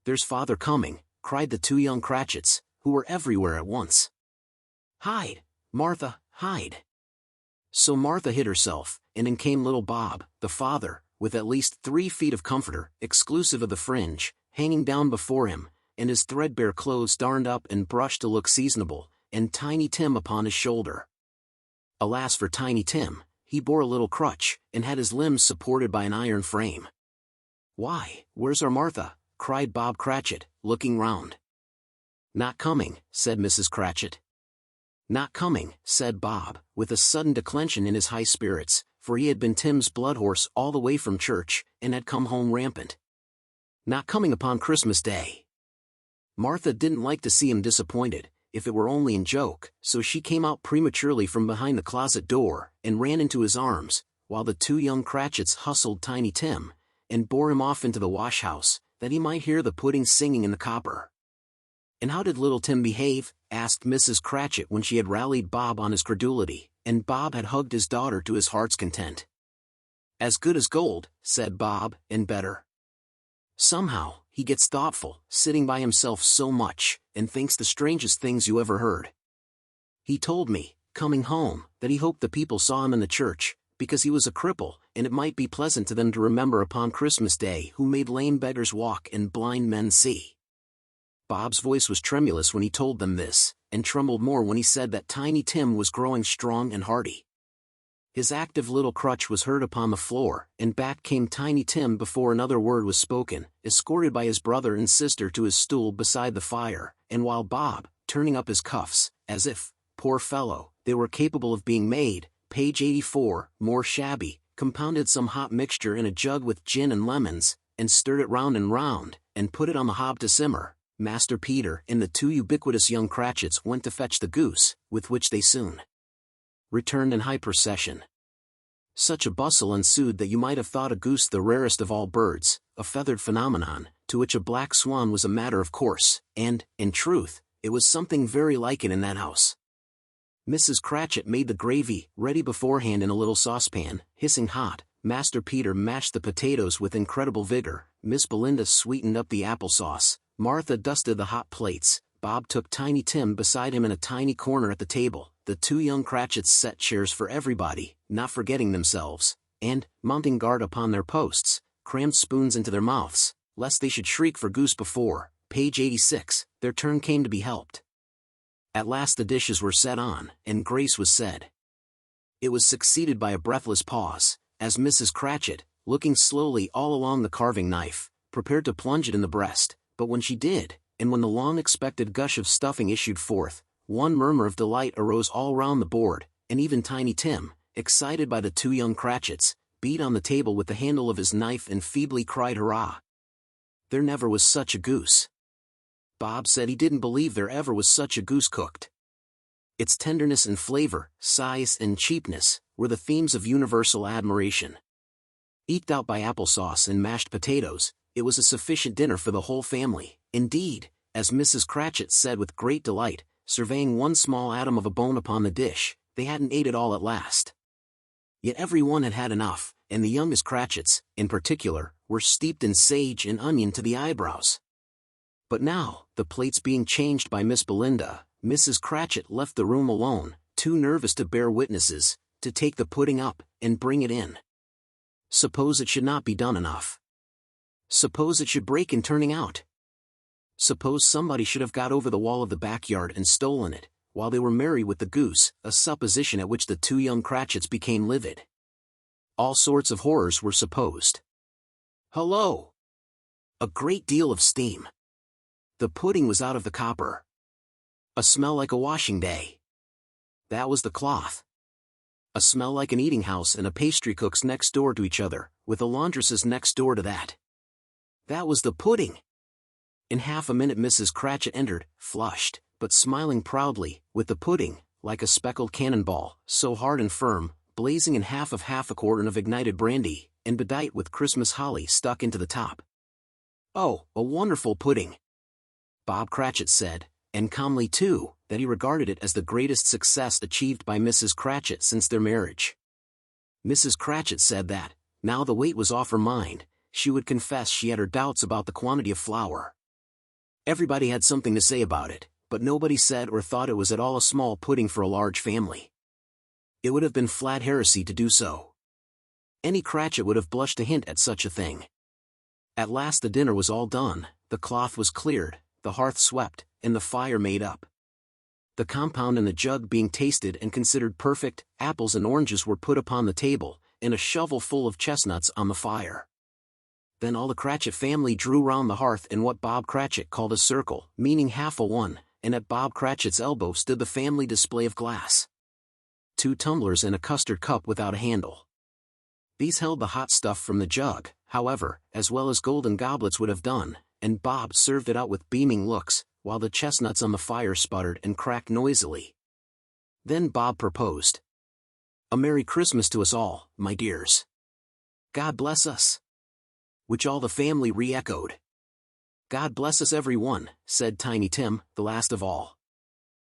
There's father coming, cried the 2 young Cratchits, who were everywhere at once. Hide, Martha, hide. So Martha hid herself, and in came little Bob, the father, with at least 3 feet of comforter, exclusive of the fringe, hanging down before him, and his threadbare clothes darned up and brushed to look seasonable, and Tiny Tim upon his shoulder. Alas for Tiny Tim, he bore a little crutch, and had his limbs supported by an iron frame. Why, where's our Martha? Cried Bob Cratchit, looking round. Not coming, said Mrs. Cratchit. Not coming, said Bob, with a sudden declension in his high spirits, for he had been Tim's blood horse all the way from church, and had come home rampant. Not coming upon Christmas Day. Martha didn't like to see him disappointed, if it were only in joke, so she came out prematurely from behind the closet door, and ran into his arms, while the 2 young Cratchits hustled Tiny Tim, and bore him off into the wash-house, that he might hear the pudding singing in the copper. And how did little Tim behave? Asked Mrs. Cratchit when she had rallied Bob on his credulity, and Bob had hugged his daughter to his heart's content. As good as gold, said Bob, and better. Somehow, he gets thoughtful, sitting by himself so much, and thinks the strangest things you ever heard. He told me, coming home, that he hoped the people saw him in the church, because he was a cripple, and it might be pleasant to them to remember upon Christmas Day who made lame beggars walk and blind men see. Bob's voice was tremulous when he told them this, and trembled more when he said that Tiny Tim was growing strong and hearty. His active little crutch was heard upon the floor, and back came Tiny Tim before another word was spoken, escorted by his brother and sister to his stool beside the fire, and while Bob, turning up his cuffs, as if, poor fellow, they were capable of being made, page 84, more shabby, compounded some hot mixture in a jug with gin and lemons, and stirred it round and round, and put it on the hob to simmer, Master Peter and the two ubiquitous young Cratchits went to fetch the goose, with which they soon returned in high procession. Such a bustle ensued that you might have thought a goose the rarest of all birds, a feathered phenomenon, to which a black swan was a matter of course, and, in truth, it was something very like it in that house. Mrs. Cratchit made the gravy, ready beforehand in a little saucepan, hissing hot. Master Peter mashed the potatoes with incredible vigor, Miss Belinda sweetened up the applesauce, Martha dusted the hot plates, Bob took Tiny Tim beside him in a tiny corner at the table, the two young Cratchits set chairs for everybody, not forgetting themselves, and, mounting guard upon their posts, crammed spoons into their mouths, lest they should shriek for goose before, page 86, their turn came to be helped. At last the dishes were set on, and grace was said. It was succeeded by a breathless pause, as Mrs. Cratchit, looking slowly all along the carving knife, prepared to plunge it in the breast, but when she did, and when the long-expected gush of stuffing issued forth, one murmur of delight arose all round the board, and even Tiny Tim, excited by the two young Cratchits, beat on the table with the handle of his knife and feebly cried hurrah. There never was such a goose. Bob said he didn't believe there ever was such a goose cooked. Its tenderness and flavor, size and cheapness, were the themes of universal admiration. Eked out by applesauce and mashed potatoes, it was a sufficient dinner for the whole family. Indeed, as Mrs. Cratchit said with great delight, surveying one small atom of a bone upon the dish, they hadn't ate it all at last. Yet every one had had enough, and the youngest Cratchits, in particular, were steeped in sage and onion to the eyebrows. But now, the plates being changed by Miss Belinda, Mrs. Cratchit left the room alone, too nervous to bear witnesses, to take the pudding up and bring it in. Suppose it should not be done enough. Suppose it should break in turning out. Suppose somebody should have got over the wall of the backyard and stolen it, while they were merry with the goose, a supposition at which the two young Cratchits became livid. All sorts of horrors were supposed. Hullo! A great deal of steam. The pudding was out of the copper. A smell like a washing day. That was the cloth. A smell like an eating house and a pastry cook's next door to each other, with a laundress's next door to that. That was the pudding. In half a minute Mrs. Cratchit entered, flushed, but smiling proudly, with the pudding, like a speckled cannonball, so hard and firm, blazing in half a quartern of ignited brandy, and bedight with Christmas holly stuck into the top. Oh, a wonderful pudding! Bob Cratchit said, and calmly too, that he regarded it as the greatest success achieved by Mrs. Cratchit since their marriage. Mrs. Cratchit said that, now the weight was off her mind, she would confess she had her doubts about the quantity of flour. Everybody had something to say about it, but nobody said or thought it was at all a small pudding for a large family. It would have been flat heresy to do so. Any Cratchit would have blushed to hint at such a thing. At last the dinner was all done, the cloth was cleared, the hearth swept, and the fire made up. The compound and the jug being tasted and considered perfect, apples and oranges were put upon the table, and a shovel full of chestnuts on the fire. Then all the Cratchit family drew round the hearth in what Bob Cratchit called a circle, meaning half a one, and at Bob Cratchit's elbow stood the family display of glass. 2 tumblers and a custard cup without a handle. These held the hot stuff from the jug, however, as well as golden goblets would have done, and Bob served it out with beaming looks, while the chestnuts on the fire sputtered and cracked noisily. Then Bob proposed. "A Merry Christmas to us all, my dears. God bless us." Which all the family re-echoed. "God bless us every one," said Tiny Tim, the last of all.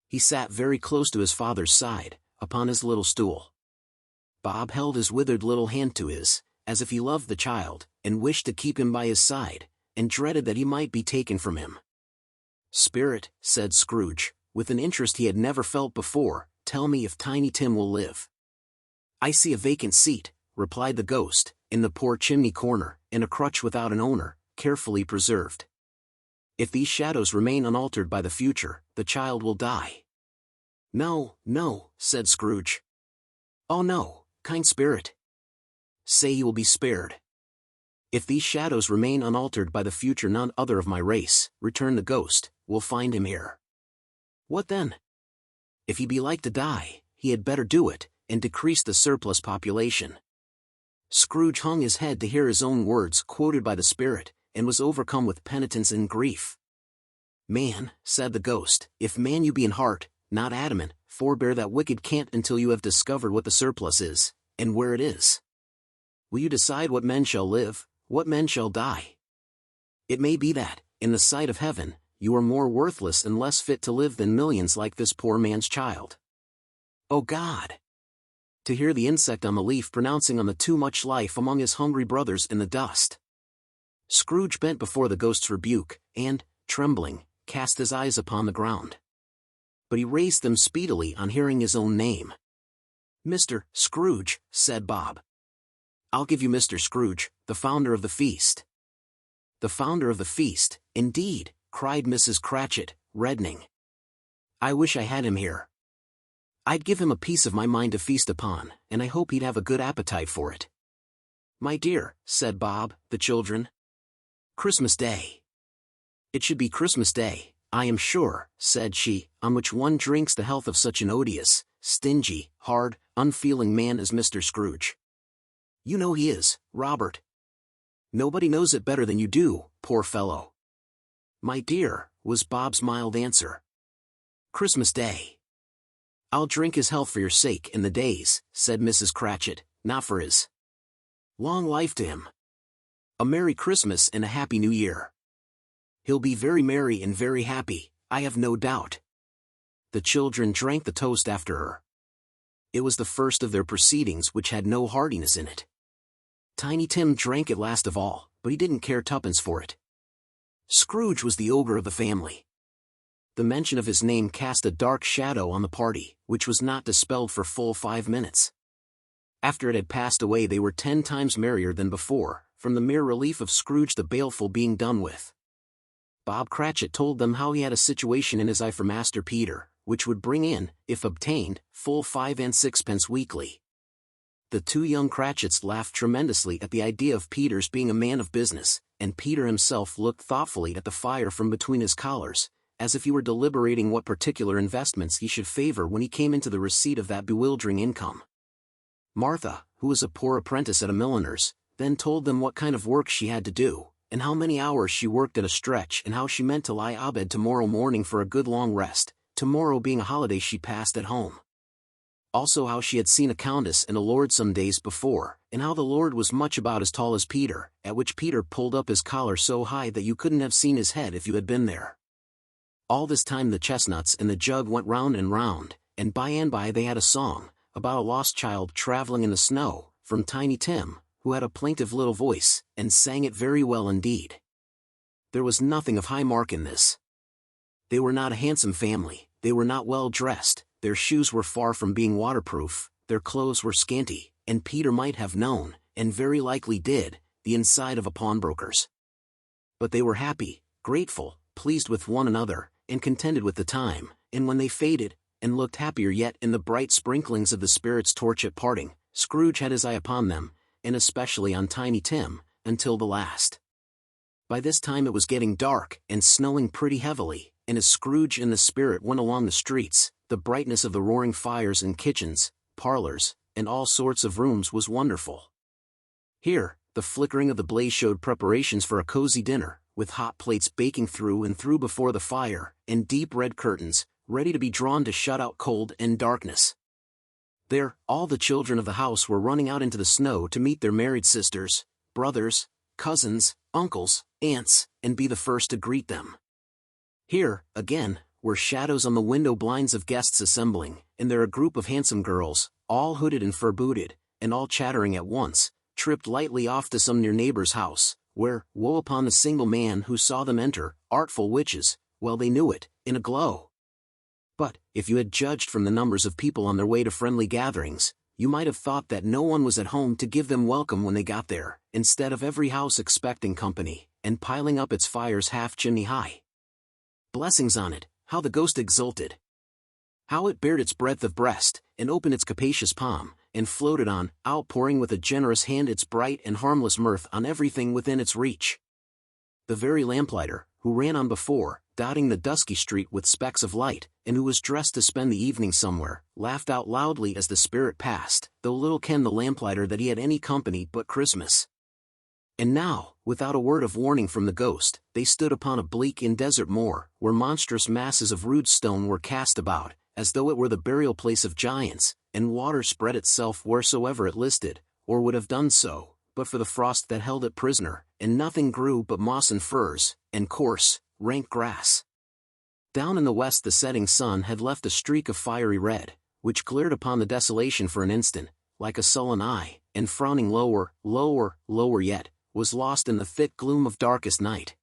He sat very close to his father's side, upon his little stool. Bob held his withered little hand to his, as if he loved the child, and wished to keep him by his side, and dreaded that he might be taken from him. "Spirit," said Scrooge, with an interest he had never felt before, "tell me if Tiny Tim will live." "I see a vacant seat," replied the ghost, "in the poor chimney corner, and a crutch without an owner, carefully preserved." If these shadows remain unaltered by the future, the child will die. No, no, said Scrooge. Oh no, kind spirit. Say he will be spared. If these shadows remain unaltered by the future, none other of my race, returned the ghost, will find him here. What then? If he be like to die, he had better do it, and decrease the surplus population. Scrooge hung his head to hear his own words quoted by the spirit, and was overcome with penitence and grief. Man, said the ghost, if man you be in heart, not adamant, forbear that wicked cant until you have discovered what the surplus is, and where it is. Will you decide what men shall live, what men shall die? It may be that, in the sight of heaven, you are more worthless and less fit to live than millions like this poor man's child. O God! To hear the insect on the leaf pronouncing on the too much life among his hungry brothers in the dust. Scrooge bent before the ghost's rebuke, and, trembling, cast his eyes upon the ground. But he raised them speedily on hearing his own name. Mr. Scrooge, said Bob. I'll give you Mr. Scrooge, the founder of the feast. The founder of the feast, indeed, cried Mrs. Cratchit, reddening. I wish I had him here. I'd give him a piece of my mind to feast upon, and I hope he'd have a good appetite for it. My dear, said Bob, the children. Christmas Day. It should be Christmas Day, I am sure, said she, on which one drinks the health of such an odious, stingy, hard, unfeeling man as Mr. Scrooge. You know he is, Robert. Nobody knows it better than you do, poor fellow. My dear, was Bob's mild answer. Christmas Day. I'll drink his health for your sake in the days, said Mrs. Cratchit, not for his. Long life to him. A Merry Christmas and a Happy New Year. He'll be very merry and very happy, I have no doubt. The children drank the toast after her. It was the first of their proceedings which had no heartiness in it. Tiny Tim drank it last of all, but he didn't care tuppence for it. Scrooge was the ogre of the family. The mention of his name cast a dark shadow on the party, which was not dispelled for full 5 minutes. After it had passed away they were 10 times merrier than before, from the mere relief of Scrooge the baleful being done with. Bob Cratchit told them how he had a situation in his eye for Master Peter, which would bring in, if obtained, full 5 and 6pence weekly. The 2 young Cratchits laughed tremendously at the idea of Peter's being a man of business, and Peter himself looked thoughtfully at the fire from between his collars, as if he were deliberating what particular investments he should favor when he came into the receipt of that bewildering income. Martha, who was a poor apprentice at a milliner's, then told them what kind of work she had to do, and how many hours she worked at a stretch, and how she meant to lie abed tomorrow morning for a good long rest, tomorrow being a holiday she passed at home. Also how she had seen a countess and a lord some days before, and how the lord was much about as tall as Peter, at which Peter pulled up his collar so high that you couldn't have seen his head if you had been there. All this time the chestnuts and the jug went round and round, and by they had a song, about a lost child traveling in the snow, from Tiny Tim, who had a plaintive little voice, and sang it very well indeed. There was nothing of high mark in this. They were not a handsome family, they were not well dressed, their shoes were far from being waterproof, their clothes were scanty, and Peter might have known, and very likely did, the inside of a pawnbroker's. But they were happy, grateful, pleased with one another, and contented with the time, and when they faded, and looked happier yet in the bright sprinklings of the spirit's torch at parting, Scrooge had his eye upon them, and especially on Tiny Tim, until the last. By this time it was getting dark, and snowing pretty heavily, and as Scrooge and the spirit went along the streets, the brightness of the roaring fires in kitchens, parlors, and all sorts of rooms was wonderful. Here, the flickering of the blaze showed preparations for a cozy dinner, with hot plates baking through and through before the fire, and deep red curtains, ready to be drawn to shut out cold and darkness. There, all the children of the house were running out into the snow to meet their married sisters, brothers, cousins, uncles, aunts, and be the first to greet them. Here, again, were shadows on the window blinds of guests assembling, and there a group of handsome girls, all hooded and fur-booted, and all chattering at once, tripped lightly off to some near neighbor's house, where, woe upon the single man who saw them enter, artful witches, well they knew it, in a glow. But, if you had judged from the numbers of people on their way to friendly gatherings, you might have thought that no one was at home to give them welcome when they got there, instead of every house expecting company, and piling up its fires half chimney high. Blessings on it, how the ghost exulted! How it bared its breadth of breast, and opened its capacious palm, and floated on, outpouring with a generous hand its bright and harmless mirth on everything within its reach. The very lamplighter, who ran on before, dotting the dusky street with specks of light, and who was dressed to spend the evening somewhere, laughed out loudly as the spirit passed, though little kenned the lamplighter that he had any company but Christmas. And now, without a word of warning from the ghost, they stood upon a bleak and desert moor, where monstrous masses of rude stone were cast about, as though it were the burial place of giants, and water spread itself wheresoever it listed, or would have done so, but for the frost that held it prisoner, and nothing grew but moss and furze, and coarse, rank grass. Down in the west the setting sun had left a streak of fiery red, which glared upon the desolation for an instant, like a sullen eye, and frowning lower, lower, lower yet, was lost in the thick gloom of darkest night.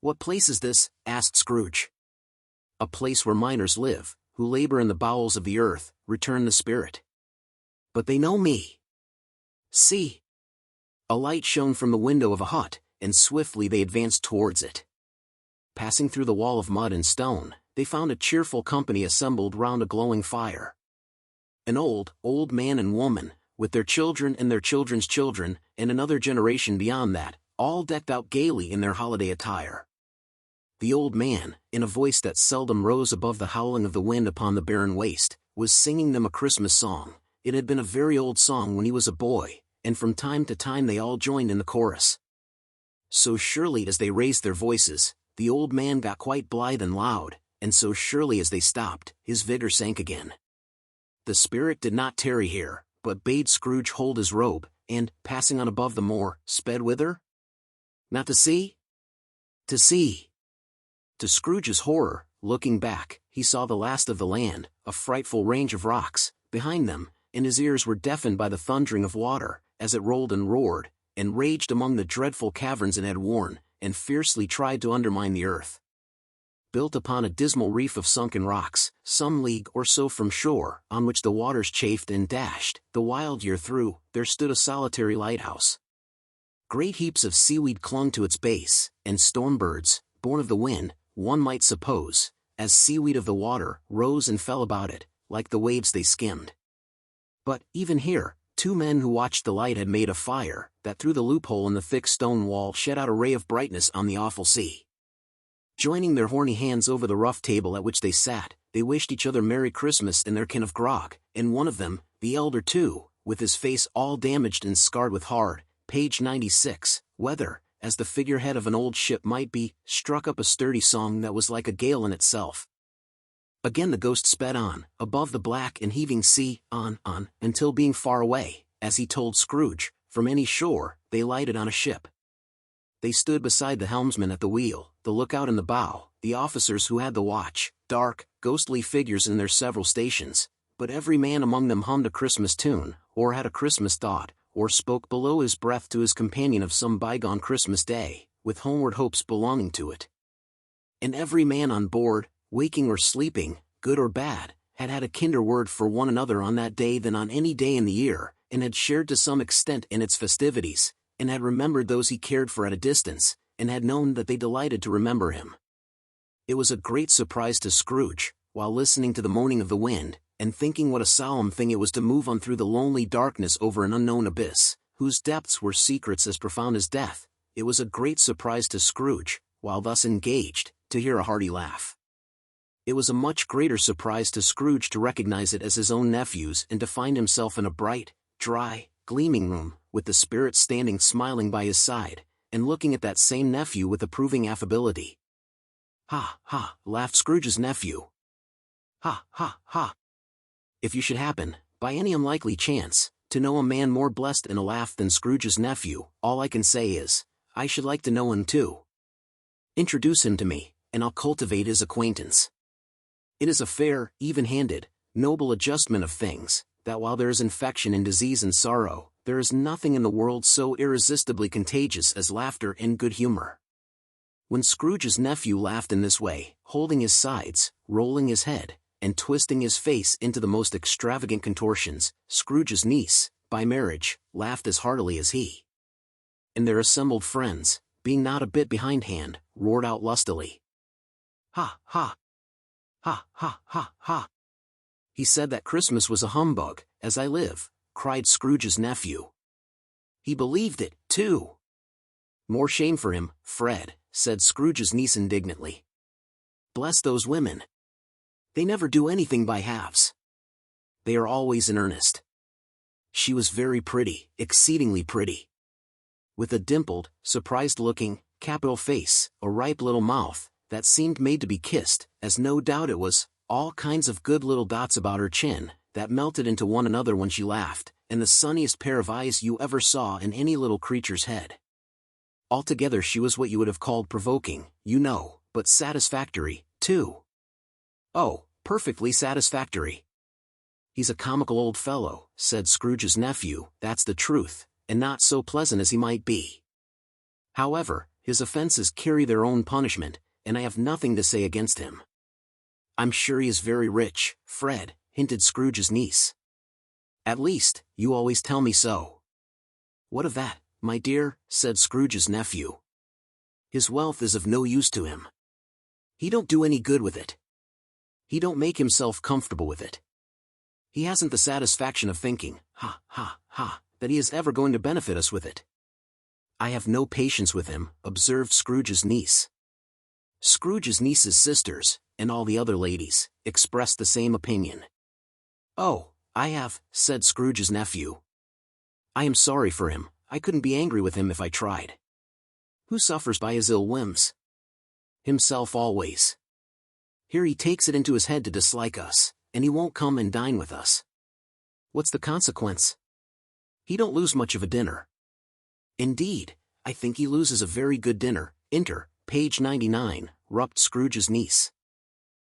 "What place is this?" asked Scrooge. "A place where miners live, who labor in the bowels of the earth," returned the spirit. "But they know me. See!" A light shone from the window of a hut, and swiftly they advanced towards it. Passing through the wall of mud and stone, they found a cheerful company assembled round a glowing fire. An old man and woman, with their children and their children's children, and another generation beyond that, all decked out gaily in their holiday attire. The old man, in a voice that seldom rose above the howling of the wind upon the barren waste, was singing them a Christmas song. It had been a very old song when he was a boy, and from time to time they all joined in the chorus. So surely as they raised their voices, the old man got quite blithe and loud, and so surely as they stopped, his vigor sank again. The spirit did not tarry here, but bade Scrooge hold his robe, and, passing on above the moor, sped whither? Not to see? To see! To Scrooge's horror, looking back, he saw the last of the land, a frightful range of rocks, behind them, and his ears were deafened by the thundering of water, as it rolled and roared, and raged among the dreadful caverns it had worn, and fiercely tried to undermine the earth. Built upon a dismal reef of sunken rocks, some league or so from shore, on which the waters chafed and dashed, the wild year through, there stood a solitary lighthouse. Great heaps of seaweed clung to its base, and storm birds, born of the wind, one might suppose, as seaweed of the water, rose and fell about it, like the waves they skimmed. But, even here, two men who watched the light had made a fire, that through the loophole in the thick stone wall shed out a ray of brightness on the awful sea. Joining their horny hands over the rough table at which they sat, they wished each other Merry Christmas in their kin of grog, and one of them, the elder too, with his face all damaged and scarred with hard, page 96, weather, as the figurehead of an old ship might be, struck up a sturdy song that was like a gale in itself. Again the ghost sped on, above the black and heaving sea, on, until being far away, as he told Scrooge, from any shore, they lighted on a ship. They stood beside the helmsman at the wheel, the lookout in the bow, the officers who had the watch, dark, ghostly figures in their several stations, but every man among them hummed a Christmas tune, or had a Christmas thought, or spoke below his breath to his companion of some bygone Christmas day, with homeward hopes belonging to it. And every man on board, waking or sleeping, good or bad, had had a kinder word for one another on that day than on any day in the year, and had shared to some extent in its festivities, and had remembered those he cared for at a distance, and had known that they delighted to remember him. It was a great surprise to Scrooge, while listening to the moaning of the wind, and thinking what a solemn thing it was to move on through the lonely darkness over an unknown abyss, whose depths were secrets as profound as death. It was a great surprise to Scrooge, while thus engaged, to hear a hearty laugh. It was a much greater surprise to Scrooge to recognize it as his own nephew's and to find himself in a bright, dry, gleaming room, with the spirit standing smiling by his side, and looking at that same nephew with approving affability. "Ha, ha," laughed Scrooge's nephew. "Ha, ha, ha. If you should happen, by any unlikely chance, to know a man more blessed in a laugh than Scrooge's nephew, all I can say is, I should like to know him too. Introduce him to me, and I'll cultivate his acquaintance. It is a fair, even-handed, noble adjustment of things, that while there is infection in disease and sorrow, there is nothing in the world so irresistibly contagious as laughter and good humor." When Scrooge's nephew laughed in this way, holding his sides, rolling his head, and twisting his face into the most extravagant contortions, Scrooge's niece, by marriage, laughed as heartily as he. And their assembled friends, being not a bit behindhand, roared out lustily. Ha, ha, ha, ha, ha, ha. He said that Christmas was a humbug, as I live, cried Scrooge's nephew. He believed it, too. More shame for him, Fred, said Scrooge's niece indignantly. Bless those women. They never do anything by halves. They are always in earnest. She was very pretty, exceedingly pretty. With a dimpled, surprised-looking, capital face, a ripe little mouth, that seemed made to be kissed, as no doubt it was, all kinds of good little dots about her chin, that melted into one another when she laughed, and the sunniest pair of eyes you ever saw in any little creature's head. Altogether she was what you would have called provoking, you know, but satisfactory, too. Oh, perfectly satisfactory. He's a comical old fellow, said Scrooge's nephew, that's the truth, and not so pleasant as he might be. However, his offenses carry their own punishment, and I have nothing to say against him. I'm sure he is very rich, Fred, hinted Scrooge's niece. At least, you always tell me so. What of that, my dear, said Scrooge's nephew. His wealth is of no use to him. He don't do any good with it. He don't make himself comfortable with it. He hasn't the satisfaction of thinking, ha, ha, ha, that he is ever going to benefit us with it. I have no patience with him, observed Scrooge's niece. Scrooge's niece's sisters, and all the other ladies, expressed the same opinion. Oh, I have, said Scrooge's nephew. I am sorry for him, I couldn't be angry with him if I tried. Who suffers by his ill whims? Himself always. Here he takes it into his head to dislike us, and he won't come and dine with us. What's the consequence? He don't lose much of a dinner. Indeed, I think he loses a very good dinner, page 99, rupped Scrooge's niece.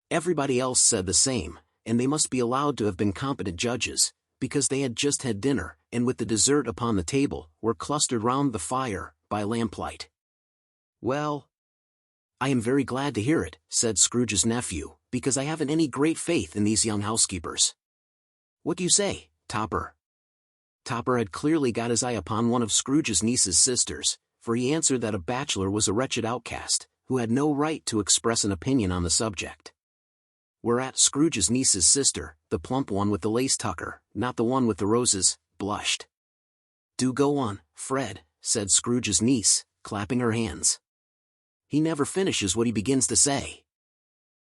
Everybody else said the same, and they must be allowed to have been competent judges, because they had just had dinner, and with the dessert upon the table, were clustered round the fire, by lamplight. Well, I am very glad to hear it, said Scrooge's nephew, because I haven't any great faith in these young housekeepers. What do you say, Topper? Topper had clearly got his eye upon one of Scrooge's niece's sisters, for he answered that a bachelor was a wretched outcast, who had no right to express an opinion on the subject. Whereat Scrooge's niece's sister, the plump one with the lace tucker, not the one with the roses, blushed. Do go on, Fred, said Scrooge's niece, clapping her hands. He never finishes what he begins to say.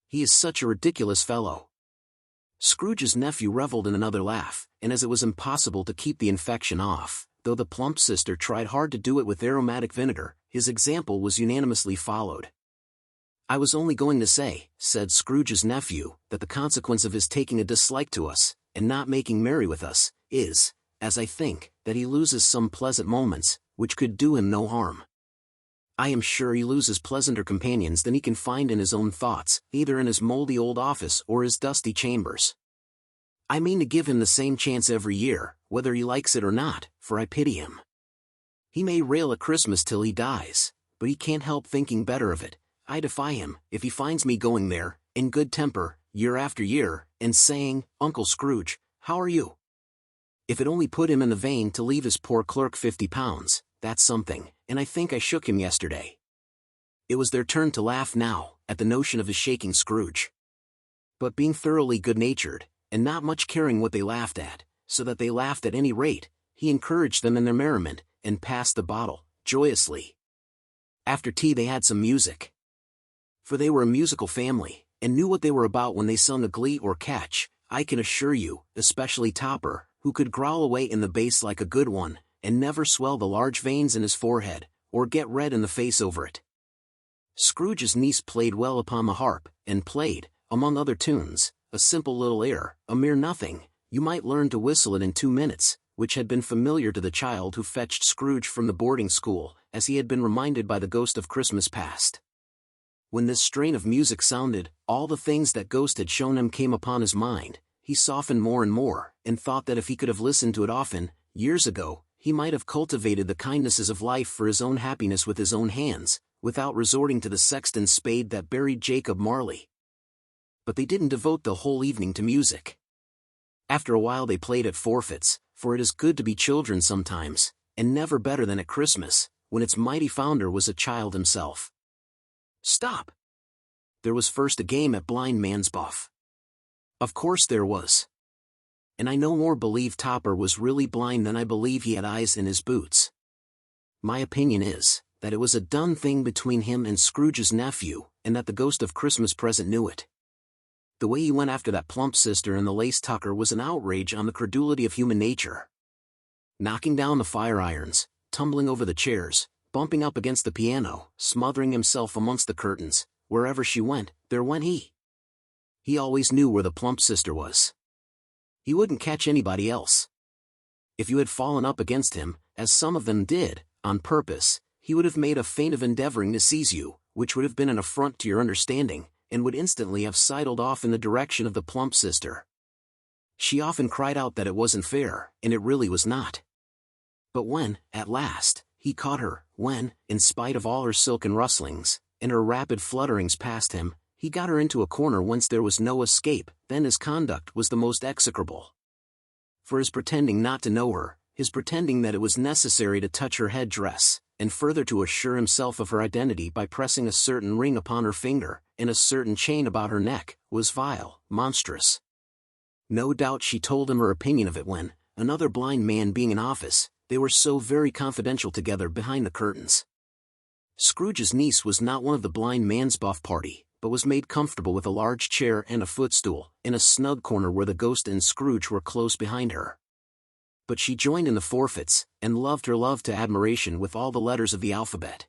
He is such a ridiculous fellow. Scrooge's nephew revelled in another laugh, and as it was impossible to keep the infection off, though the plump sister tried hard to do it with aromatic vinegar, his example was unanimously followed. I was only going to say, said Scrooge's nephew, that the consequence of his taking a dislike to us, and not making merry with us, is, as I think, that he loses some pleasant moments, which could do him no harm. I am sure he loses pleasanter companions than he can find in his own thoughts, either in his mouldy old office or his dusty chambers. I mean to give him the same chance every year, whether he likes it or not, for I pity him. He may rail at Christmas till he dies, but he can't help thinking better of it. I defy him, if he finds me going there, in good temper, year after year, and saying, Uncle Scrooge, how are you? If it only put him in the vein to leave his poor clerk £50, that's something, and I think I shook him yesterday. It was their turn to laugh now, at the notion of his shaking Scrooge. But being thoroughly good-natured, and not much caring what they laughed at, so that they laughed at any rate, he encouraged them in their merriment, and passed the bottle, joyously. After tea they had some music. For they were a musical family, and knew what they were about when they sung a glee or catch, I can assure you, especially Topper, who could growl away in the bass like a good one, and never swell the large veins in his forehead, or get red in the face over it. Scrooge's niece played well upon the harp, and played, among other tunes, a simple little air, a mere nothing, you might learn to whistle it in 2 minutes, which had been familiar to the child who fetched Scrooge from the boarding school, as he had been reminded by the ghost of Christmas past. When this strain of music sounded, all the things that ghost had shown him came upon his mind. He softened more and more, and thought that if he could have listened to it often, years ago, he might have cultivated the kindnesses of life for his own happiness with his own hands, without resorting to the sexton's spade that buried Jacob Marley. But they didn't devote the whole evening to music. After a while they played at forfeits, for it is good to be children sometimes, and never better than at Christmas, when its mighty founder was a child himself. Stop! there was first a game at blind man's buff. Of course there was. And I no more believe Topper was really blind than I believe he had eyes in his boots. My opinion is, that it was a done thing between him and Scrooge's nephew, and that the ghost of Christmas Present knew it. The way he went after that plump sister and the lace tucker was an outrage on the credulity of human nature. Knocking down the fire irons, tumbling over the chairs, bumping up against the piano, smothering himself amongst the curtains, wherever she went, there went he. He always knew where the plump sister was. He wouldn't catch anybody else. If you had fallen up against him, as some of them did, on purpose, he would have made a feint of endeavoring to seize you, which would have been an affront to your understanding, and would instantly have sidled off in the direction of the plump sister. She often cried out that it wasn't fair, and it really was not. But when, at last, he caught her, when, in spite of all her silken rustlings, and her rapid flutterings past him, he got her into a corner whence there was no escape, then his conduct was the most execrable. For his pretending not to know her, his pretending that it was necessary to touch her head-dress, and further to assure himself of her identity by pressing a certain ring upon her finger, and a certain chain about her neck, was vile, monstrous. No doubt she told him her opinion of it when, another blind man being in office, they were so very confidential together behind the curtains. Scrooge's niece was not one of the blind man's buff party, but was made comfortable with a large chair and a footstool, in a snug corner where the ghost and Scrooge were close behind her. But she joined in the forfeits, and loved her love to admiration with all the letters of the alphabet.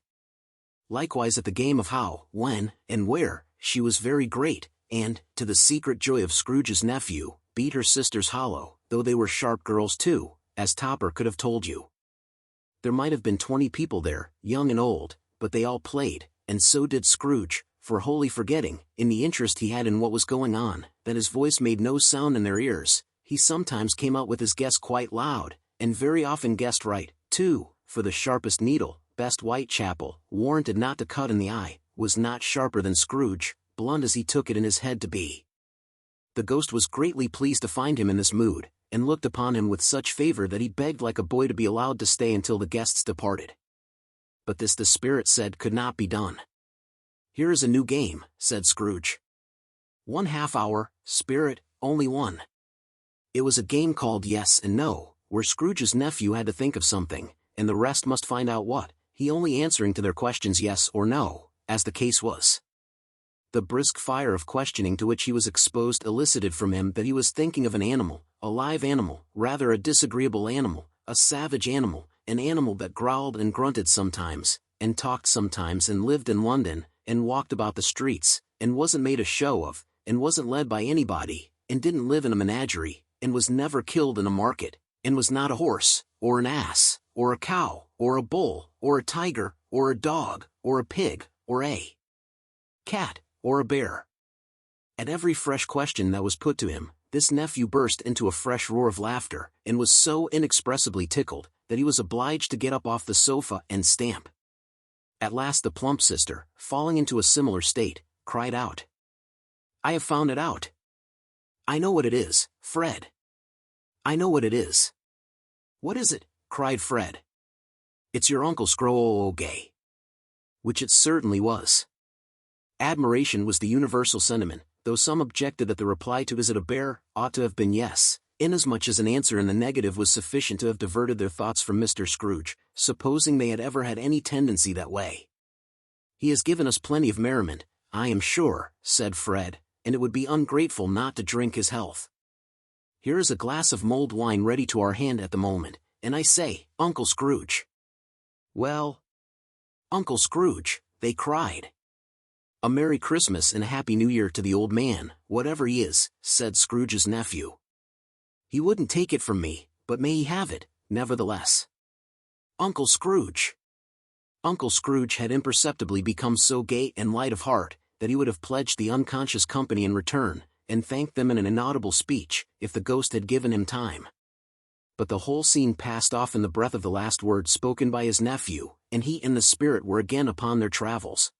Likewise at the game of how, when, and where, she was very great, and, to the secret joy of Scrooge's nephew, beat her sisters hollow, though they were sharp girls too, as Topper could have told you. There might have been 20 people there, young and old, but they all played, and so did Scrooge, for wholly forgetting, in the interest he had in what was going on, that his voice made no sound in their ears. He sometimes came out with his guess quite loud, and very often guessed right, too, for the sharpest needle, best Whitechapel, warranted not to cut in the eye, was not sharper than Scrooge, blunt as he took it in his head to be. The ghost was greatly pleased to find him in this mood, and looked upon him with such favor that he begged like a boy to be allowed to stay until the guests departed. But this the spirit said could not be done. "Here is a new game," said Scrooge. "1 half-hour, spirit, only one." It was a game called Yes and No, where Scrooge's nephew had to think of something, and the rest must find out what, he only answering to their questions yes or no, as the case was. The brisk fire of questioning to which he was exposed elicited from him that he was thinking of an animal, a live animal, rather a disagreeable animal, a savage animal, an animal that growled and grunted sometimes, and talked sometimes and lived in London, and walked about the streets, and wasn't made a show of, and wasn't led by anybody, and didn't live in a menagerie, and was never killed in a market, and was not a horse, or an ass, or a cow, or a bull, or a tiger, or a dog, or a pig, or a cat, or a bear. At every fresh question that was put to him, this nephew burst into a fresh roar of laughter, and was so inexpressibly tickled, that he was obliged to get up off the sofa and stamp. At last the plump sister, falling into a similar state, cried out, "I have found it out. I know what it is, Fred. I know what it is." "What is it?" cried Fred. "It's your Uncle Scrooge." Which it certainly was. Admiration was the universal sentiment, though some objected that the reply to "Is it a bear?" ought to have been yes, inasmuch as an answer in the negative was sufficient to have diverted their thoughts from Mr. Scrooge, supposing they had ever had any tendency that way. "He has given us plenty of merriment, I am sure," said Fred, "and it would be ungrateful not to drink his health. Here is a glass of mulled wine ready to our hand at the moment, and I say, Uncle Scrooge." "Well, Uncle Scrooge," they cried. "A Merry Christmas and a Happy New Year to the old man, whatever he is," said Scrooge's nephew. "He wouldn't take it from me, but may he have it, nevertheless. Uncle Scrooge." Uncle Scrooge had imperceptibly become so gay and light of heart, that he would have pledged the unconscious company in return, and thanked them in an inaudible speech, if the ghost had given him time. But the whole scene passed off in the breath of the last word spoken by his nephew, and he and the spirit were again upon their travels.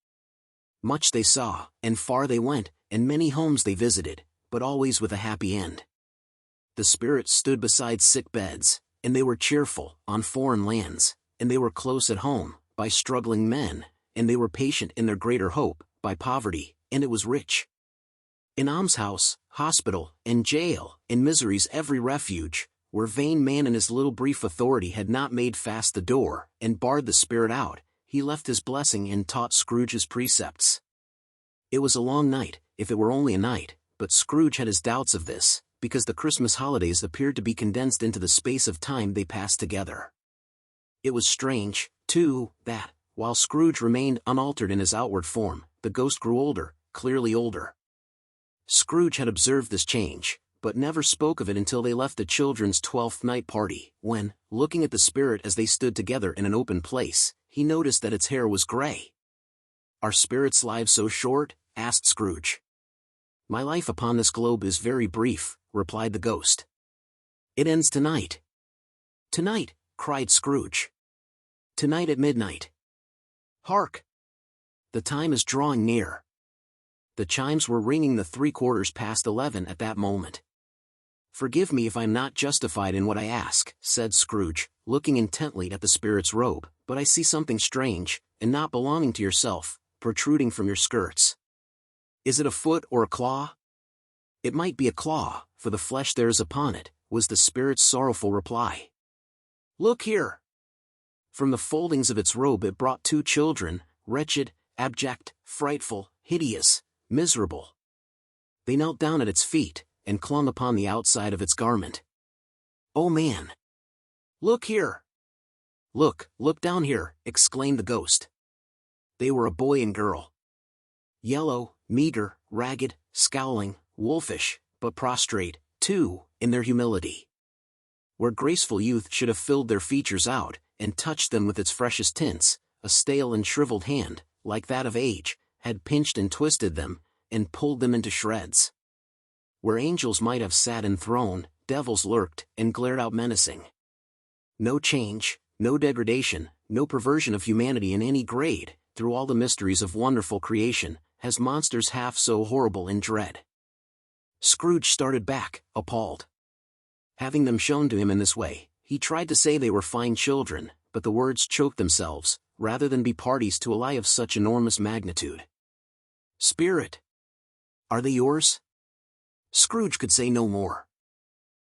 Much they saw, and far they went, and many homes they visited, but always with a happy end. The spirits stood beside sick beds, and they were cheerful, on foreign lands, and they were close at home, by struggling men, and they were patient in their greater hope, by poverty, and it was rich. In almshouse, hospital, and jail, in misery's every refuge, where vain man in his little brief authority had not made fast the door, and barred the spirit out, he left his blessing and taught Scrooge his precepts. It was a long night, if it were only a night, but Scrooge had his doubts of this, because the Christmas holidays appeared to be condensed into the space of time they passed together. It was strange, too, that, while Scrooge remained unaltered in his outward form, the ghost grew older, clearly older. Scrooge had observed this change, but never spoke of it until they left the children's 12th night party, when, looking at the spirit as they stood together in an open place, he noticed that its hair was gray. "Are spirits' lives so short?" asked Scrooge. "My life upon this globe is very brief," replied the ghost. "It ends tonight." "Tonight!" cried Scrooge. "Tonight at midnight. Hark! The time is drawing near." The chimes were ringing the 11:15 at that moment. "Forgive me if I am not justified in what I ask," said Scrooge, looking intently at the spirit's robe, "but I see something strange, and not belonging to yourself, protruding from your skirts." "Is it a foot or a claw?" "It might be a claw, for the flesh there is upon it," was the spirit's sorrowful reply. "Look here!" From the foldings of its robe it brought two children, wretched, abject, frightful, hideous, miserable. They knelt down at its feet, and clung upon the outside of its garment. "Oh man! Look here!" Look down here," exclaimed the ghost. They were a boy and girl. Yellow, meager, ragged, scowling, wolfish, but prostrate, too, in their humility. Where graceful youth should have filled their features out, and touched them with its freshest tints, a stale and shriveled hand, like that of age, had pinched and twisted them, and pulled them into shreds. Where angels might have sat enthroned, devils lurked, and glared out menacing. No change, no degradation, no perversion of humanity in any grade, through all the mysteries of wonderful creation, has monsters half so horrible in dread. Scrooge started back, appalled. Having them shown to him in this way, he tried to say they were fine children, but the words choked themselves, rather than be parties to a lie of such enormous magnitude. "Spirit! Are they yours?" Scrooge could say no more.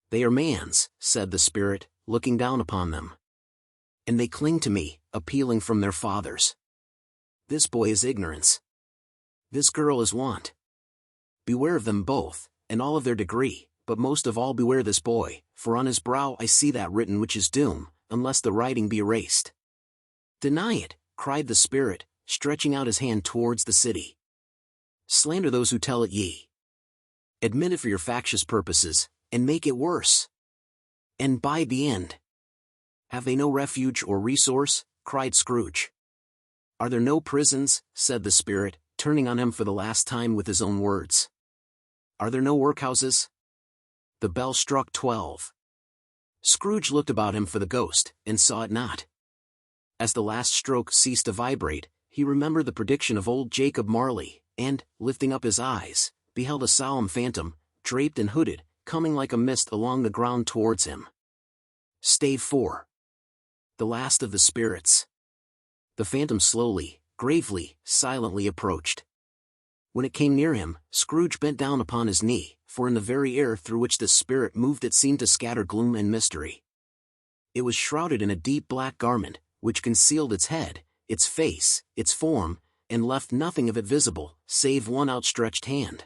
"They are man's," said the spirit, looking down upon them. "And they cling to me, appealing from their fathers. This boy is ignorance. This girl is want. Beware of them both, and all of their degree, but most of all beware this boy, for on his brow I see that written which is doom, unless the writing be erased." "Deny it," cried the spirit, stretching out his hand towards the city. "Slander those who tell it ye. Admit it for your factious purposes, and make it worse. And bide the end. Have they no refuge or resource?" cried Scrooge. "Are there no prisons?" said the spirit, turning on him for the last time with his own words. "Are there no workhouses?" The bell struck 12. Scrooge looked about him for the ghost, and saw it not. As the last stroke ceased to vibrate, he remembered the prediction of old Jacob Marley, and, lifting up his eyes, beheld a solemn phantom, draped and hooded, coming like a mist along the ground towards him. Stave 4. The last of the spirits. The phantom slowly, gravely, silently approached. When it came near him, Scrooge bent down upon his knee, for in the very air through which the spirit moved it seemed to scatter gloom and mystery. It was shrouded in a deep black garment, which concealed its head, its face, its form, and left nothing of it visible, save one outstretched hand.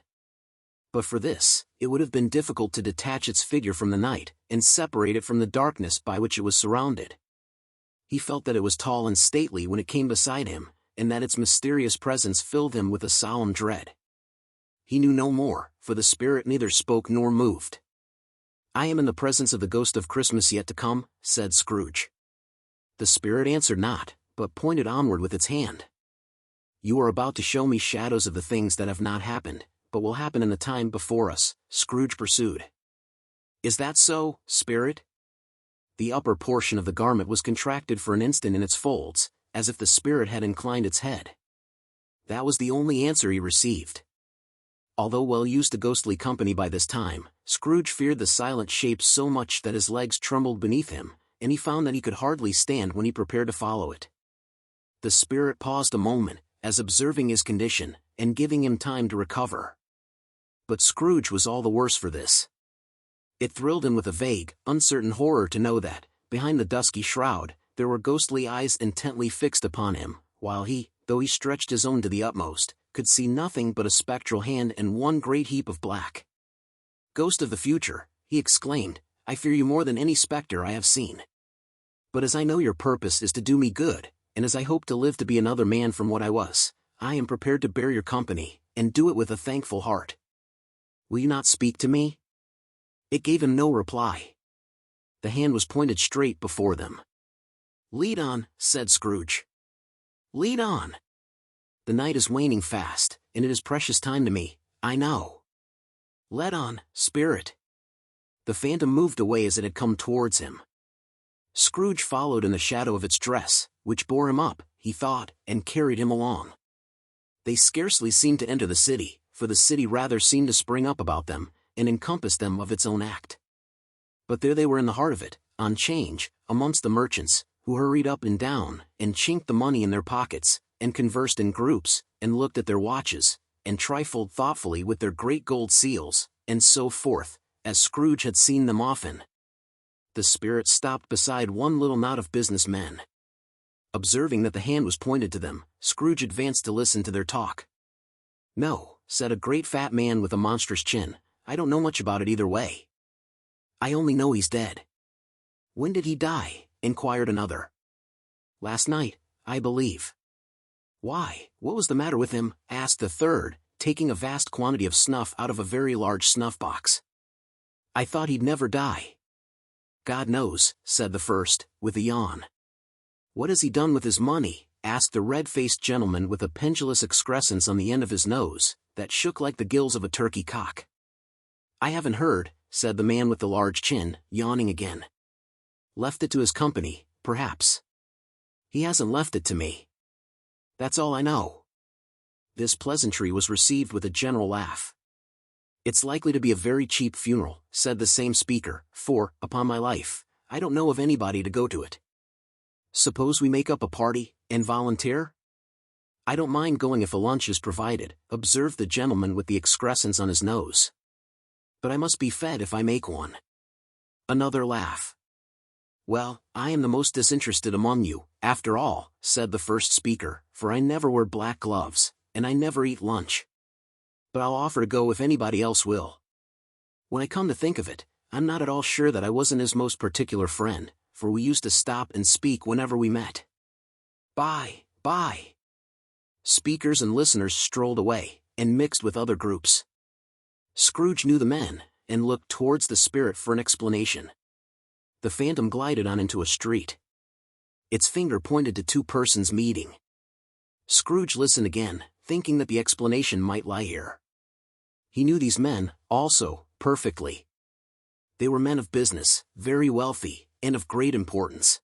But for this, it would have been difficult to detach its figure from the night, and separate it from the darkness by which it was surrounded. He felt that it was tall and stately when it came beside him, and that its mysterious presence filled him with a solemn dread. He knew no more, for the spirit neither spoke nor moved. "I am in the presence of the ghost of Christmas yet to come," said Scrooge. The spirit answered not, but pointed onward with its hand. "You are about to show me shadows of the things that have not happened, but will happen in the time before us," Scrooge pursued. "Is that so, spirit?" The upper portion of the garment was contracted for an instant in its folds, as if the spirit had inclined its head. That was the only answer he received. Although well used to ghostly company by this time, Scrooge feared the silent shape so much that his legs trembled beneath him, and he found that he could hardly stand when he prepared to follow it. The spirit paused a moment, as observing his condition, and giving him time to recover. But Scrooge was all the worse for this. It thrilled him with a vague, uncertain horror to know that, behind the dusky shroud, there were ghostly eyes intently fixed upon him, while he, though he stretched his own to the utmost, could see nothing but a spectral hand and one great heap of black. "Ghost of the future," he exclaimed, "I fear you more than any spectre I have seen. But as I know your purpose is to do me good, and as I hope to live to be another man from what I was, I am prepared to bear your company, and do it with a thankful heart. Will you not speak to me?" It gave him no reply. The hand was pointed straight before them. "Lead on," said Scrooge. "Lead on. The night is waning fast, and it is precious time to me, I know. Let on, spirit." The phantom moved away as it had come towards him. Scrooge followed in the shadow of its dress, which bore him up, he thought, and carried him along. They scarcely seemed to enter the city, for the city rather seemed to spring up about them, and encompass them of its own act. But there they were in the heart of it, on 'change, amongst the merchants, who hurried up and down, and chinked the money in their pockets, and conversed in groups, and looked at their watches, and trifled thoughtfully with their great gold seals, and so forth, as Scrooge had seen them often. The spirit stopped beside one little knot of business men. Observing that the hand was pointed to them, Scrooge advanced to listen to their talk. "No," said a great fat man with a monstrous chin, "I don't know much about it either way. I only know he's dead." "When did he die?" inquired another. "Last night, I believe." "Why, what was the matter with him?" asked the third, taking a vast quantity of snuff out of a very large snuff-box. "I thought he'd never die." "God knows," said the first, with a yawn. "What has he done with his money?" asked the red-faced gentleman with a pendulous excrescence on the end of his nose, that shook like the gills of a turkey cock. "I haven't heard," said the man with the large chin, yawning again. "Left it to his company, perhaps." "He hasn't left it to me. That's all I know." This pleasantry was received with a general laugh. "It's likely to be a very cheap funeral," said the same speaker, "for, upon my life, I don't know of anybody to go to it." "Suppose we make up a party, and volunteer?" "I don't mind going if a lunch is provided," observed the gentleman with the excrescence on his nose. "But I must be fed if I make one." Another laugh. "Well, I am the most disinterested among you, after all," said the first speaker, "for I never wear black gloves, and I never eat lunch. But I'll offer to go if anybody else will. When I come to think of it, I'm not at all sure that I wasn't his most particular friend, for we used to stop and speak whenever we met. Bye, bye." Speakers and listeners strolled away, and mixed with other groups. Scrooge knew the men, and looked towards the spirit for an explanation. The phantom glided on into a street. Its finger pointed to two persons meeting. Scrooge listened again, thinking that the explanation might lie here. He knew these men, also, perfectly. They were men of business, very wealthy, and of great importance.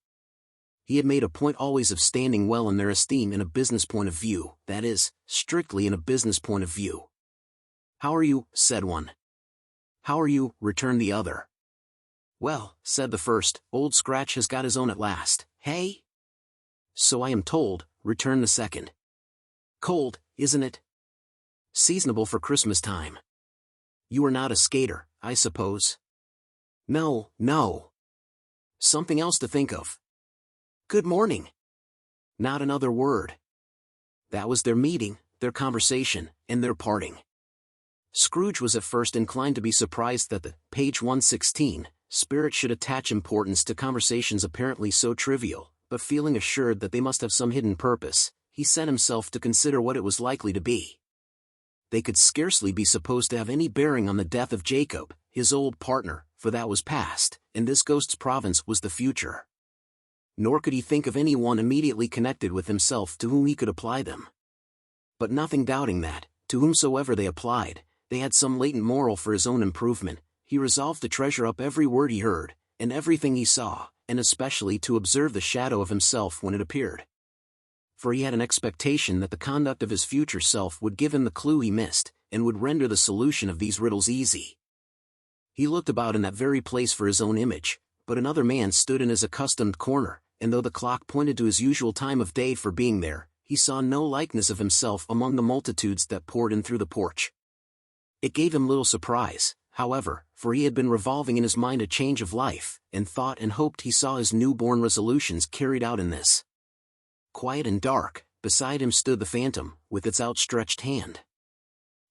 He had made a point always of standing well in their esteem in a business point of view, that is, strictly in a business point of view. "How are you?" said one. "How are you?" returned the other. "Well," said the first, "Old Scratch has got his own at last, hey?" "So I am told," returned the second. "Cold, isn't it? Seasonable for Christmas time. You are not a skater, I suppose?" "No, no. Something else to think of." "Good morning." Not another word. That was their meeting, their conversation, and their parting. Scrooge was at first inclined to be surprised that the page 116 spirit should attach importance to conversations apparently so trivial, but feeling assured that they must have some hidden purpose, he set himself to consider what it was likely to be. They could scarcely be supposed to have any bearing on the death of Jacob, his old partner, for that was past, and this ghost's province was the future. Nor could he think of any one immediately connected with himself to whom he could apply them. But nothing doubting that, to whomsoever they applied, they had some latent moral for his own improvement, he resolved to treasure up every word he heard, and everything he saw, and especially to observe the shadow of himself when it appeared. For he had an expectation that the conduct of his future self would give him the clue he missed, and would render the solution of these riddles easy. He looked about in that very place for his own image, but another man stood in his accustomed corner, and though the clock pointed to his usual time of day for being there, he saw no likeness of himself among the multitudes that poured in through the porch. It gave him little surprise, however, for he had been revolving in his mind a change of life, and thought and hoped he saw his newborn resolutions carried out in this. Quiet and dark, beside him stood the phantom, with its outstretched hand.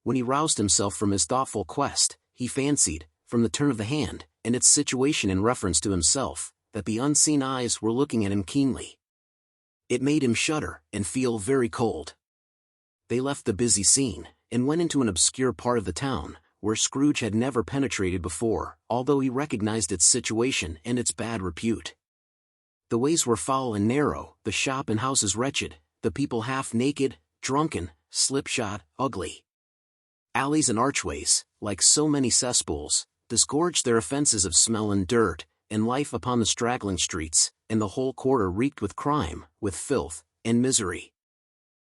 When he roused himself from his thoughtful quest, he fancied, from the turn of the hand, and its situation in reference to himself, that the unseen eyes were looking at him keenly. It made him shudder, and feel very cold. They left the busy scene, and went into an obscure part of the town, where Scrooge had never penetrated before, although he recognized its situation and its bad repute. The ways were foul and narrow, the shop and houses wretched, the people half-naked, drunken, slipshod, ugly. Alleys and archways, like so many cesspools, disgorged their offenses of smell and dirt, and life upon the straggling streets, and the whole quarter reeked with crime, with filth, and misery.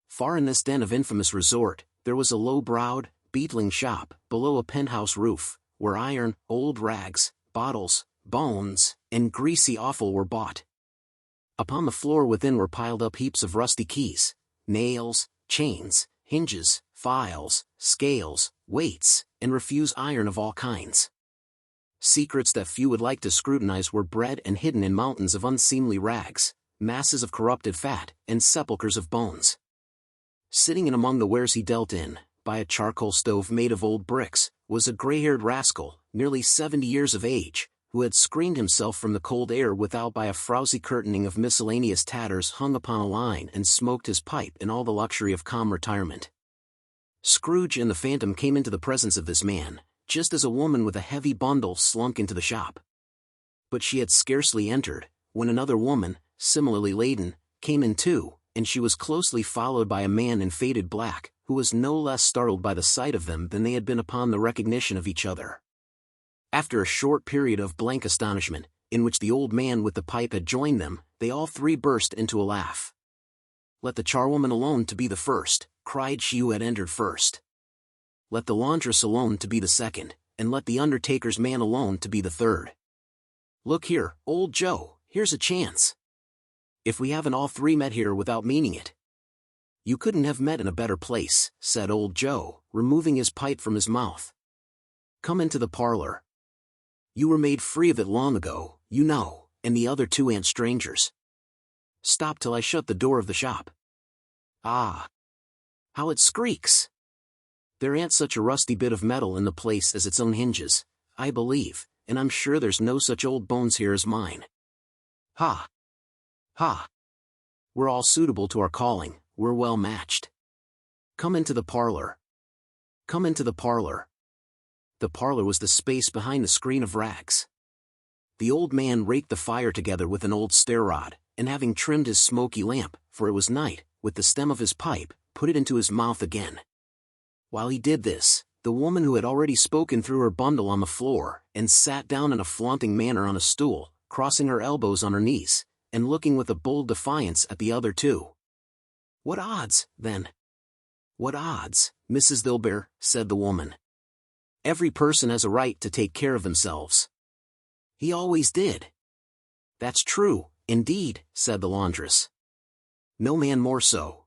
Far in this den of infamous resort, there was a low-browed, beetling shop, below a penthouse roof, where iron, old rags, bottles, bones, and greasy offal were bought. Upon the floor within were piled up heaps of rusty keys, nails, chains, hinges, files, scales, weights, and refuse iron of all kinds. Secrets that few would like to scrutinize were bred and hidden in mountains of unseemly rags, masses of corrupted fat, and sepulchres of bones. Sitting in among the wares he dealt in, by a charcoal stove made of old bricks, was a gray-haired rascal, nearly 70 years of age, who had screened himself from the cold air without by a frowsy curtaining of miscellaneous tatters hung upon a line, and smoked his pipe in all the luxury of calm retirement. Scrooge and the phantom came into the presence of this man, just as a woman with a heavy bundle slunk into the shop. But she had scarcely entered, when another woman, similarly laden, came in too, and she was closely followed by a man in faded black, who was no less startled by the sight of them than they had been upon the recognition of each other. After a short period of blank astonishment, in which the old man with the pipe had joined them, they all three burst into a laugh. "Let the charwoman alone to be the first," cried she who had entered first. "Let the laundress alone to be the second, and let the undertaker's man alone to be the third. Look here, old Joe, here's a chance. If we haven't all three met here without meaning it." "You couldn't have met in a better place," said old Joe, removing his pipe from his mouth. "Come into the parlor. You were made free of it long ago, you know, and the other two ain't strangers. Stop till I shut the door of the shop. Ah! How it squeaks! There ain't such a rusty bit of metal in the place as its own hinges, I believe, and I'm sure there's no such old bones here as mine. Ha! Ha! We're all suitable to our calling, we're well matched. Come into the parlor. Come into the parlor." The parlor was the space behind the screen of rags. The old man raked the fire together with an old stair rod, and having trimmed his smoky lamp, for it was night, with the stem of his pipe, put it into his mouth again. While he did this, the woman who had already spoken threw her bundle on the floor, and sat down in a flaunting manner on a stool, crossing her elbows on her knees, and looking with a bold defiance at the other two. "What odds, then? What odds, Mrs. Dilber?" said the woman. "Every person has a right to take care of themselves." "He always did." "That's true, indeed," said the laundress. "No man more so."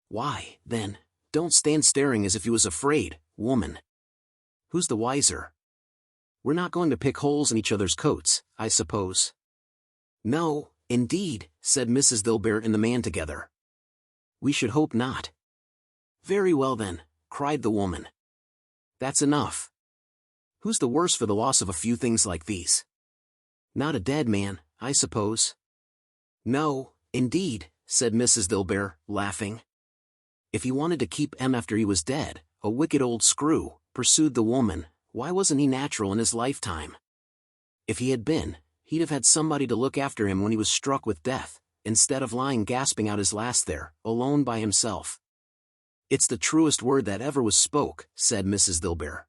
"Why, then, don't stand staring as if you was afraid, woman. Who's the wiser? We're not going to pick holes in each other's coats, I suppose." "No, indeed," said Mrs. Dilber and the man together. "We should hope not." "Very well then," cried the woman. "That's enough. Who's the worse for the loss of a few things like these? Not a dead man, I suppose?" "No, indeed," said Mrs. Dilber, laughing. "If he wanted to keep him after he was dead, a wicked old screw," pursued the woman, "why wasn't he natural in his lifetime? If he had been, he'd have had somebody to look after him when he was struck with death, instead of lying gasping out his last there, alone by himself." "It's the truest word that ever was spoke," said Mrs. Dilber.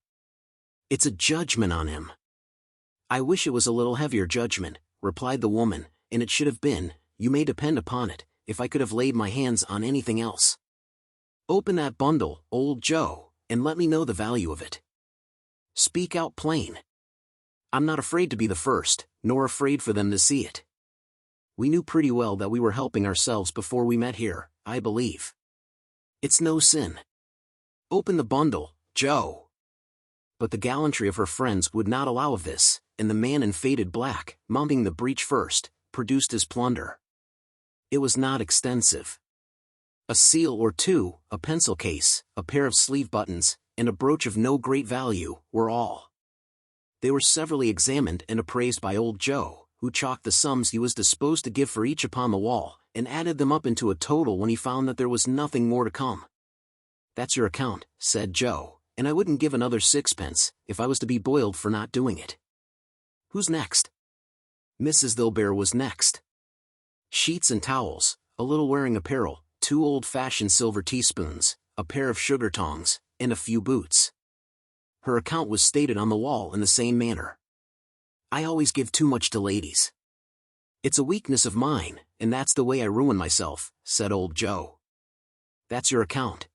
"It's a judgment on him." "I wish it was a little heavier judgment," replied the woman, "and it should have been, you may depend upon it, if I could have laid my hands on anything else. Open that bundle, old Joe, and let me know the value of it. Speak out plain. I'm not afraid to be the first, nor afraid for them to see it. We knew pretty well that we were helping ourselves before we met here, I believe. It's no sin. Open the bundle, Joe. But the gallantry of her friends would not allow of this, and the man in faded black, mounting the breach first, produced his plunder. It was not extensive. A seal or two, a pencil case, a pair of sleeve buttons, and a brooch of no great value, were all. They were severally examined and appraised by old Joe, who chalked the sums he was disposed to give for each upon the wall, and added them up into a total when he found that there was nothing more to come. "That's your account," said Joe, "and I wouldn't give another sixpence, if I was to be boiled for not doing it." "Who's next?" Mrs. Dilbear was next. Sheets and towels, a little wearing apparel, 2 old-fashioned silver teaspoons, a pair of sugar tongs, and a few boots. Her account was stated on the wall in the same manner. "I always give too much to ladies. It's a weakness of mine, and that's the way I ruin myself," said old Joe. "That's your account.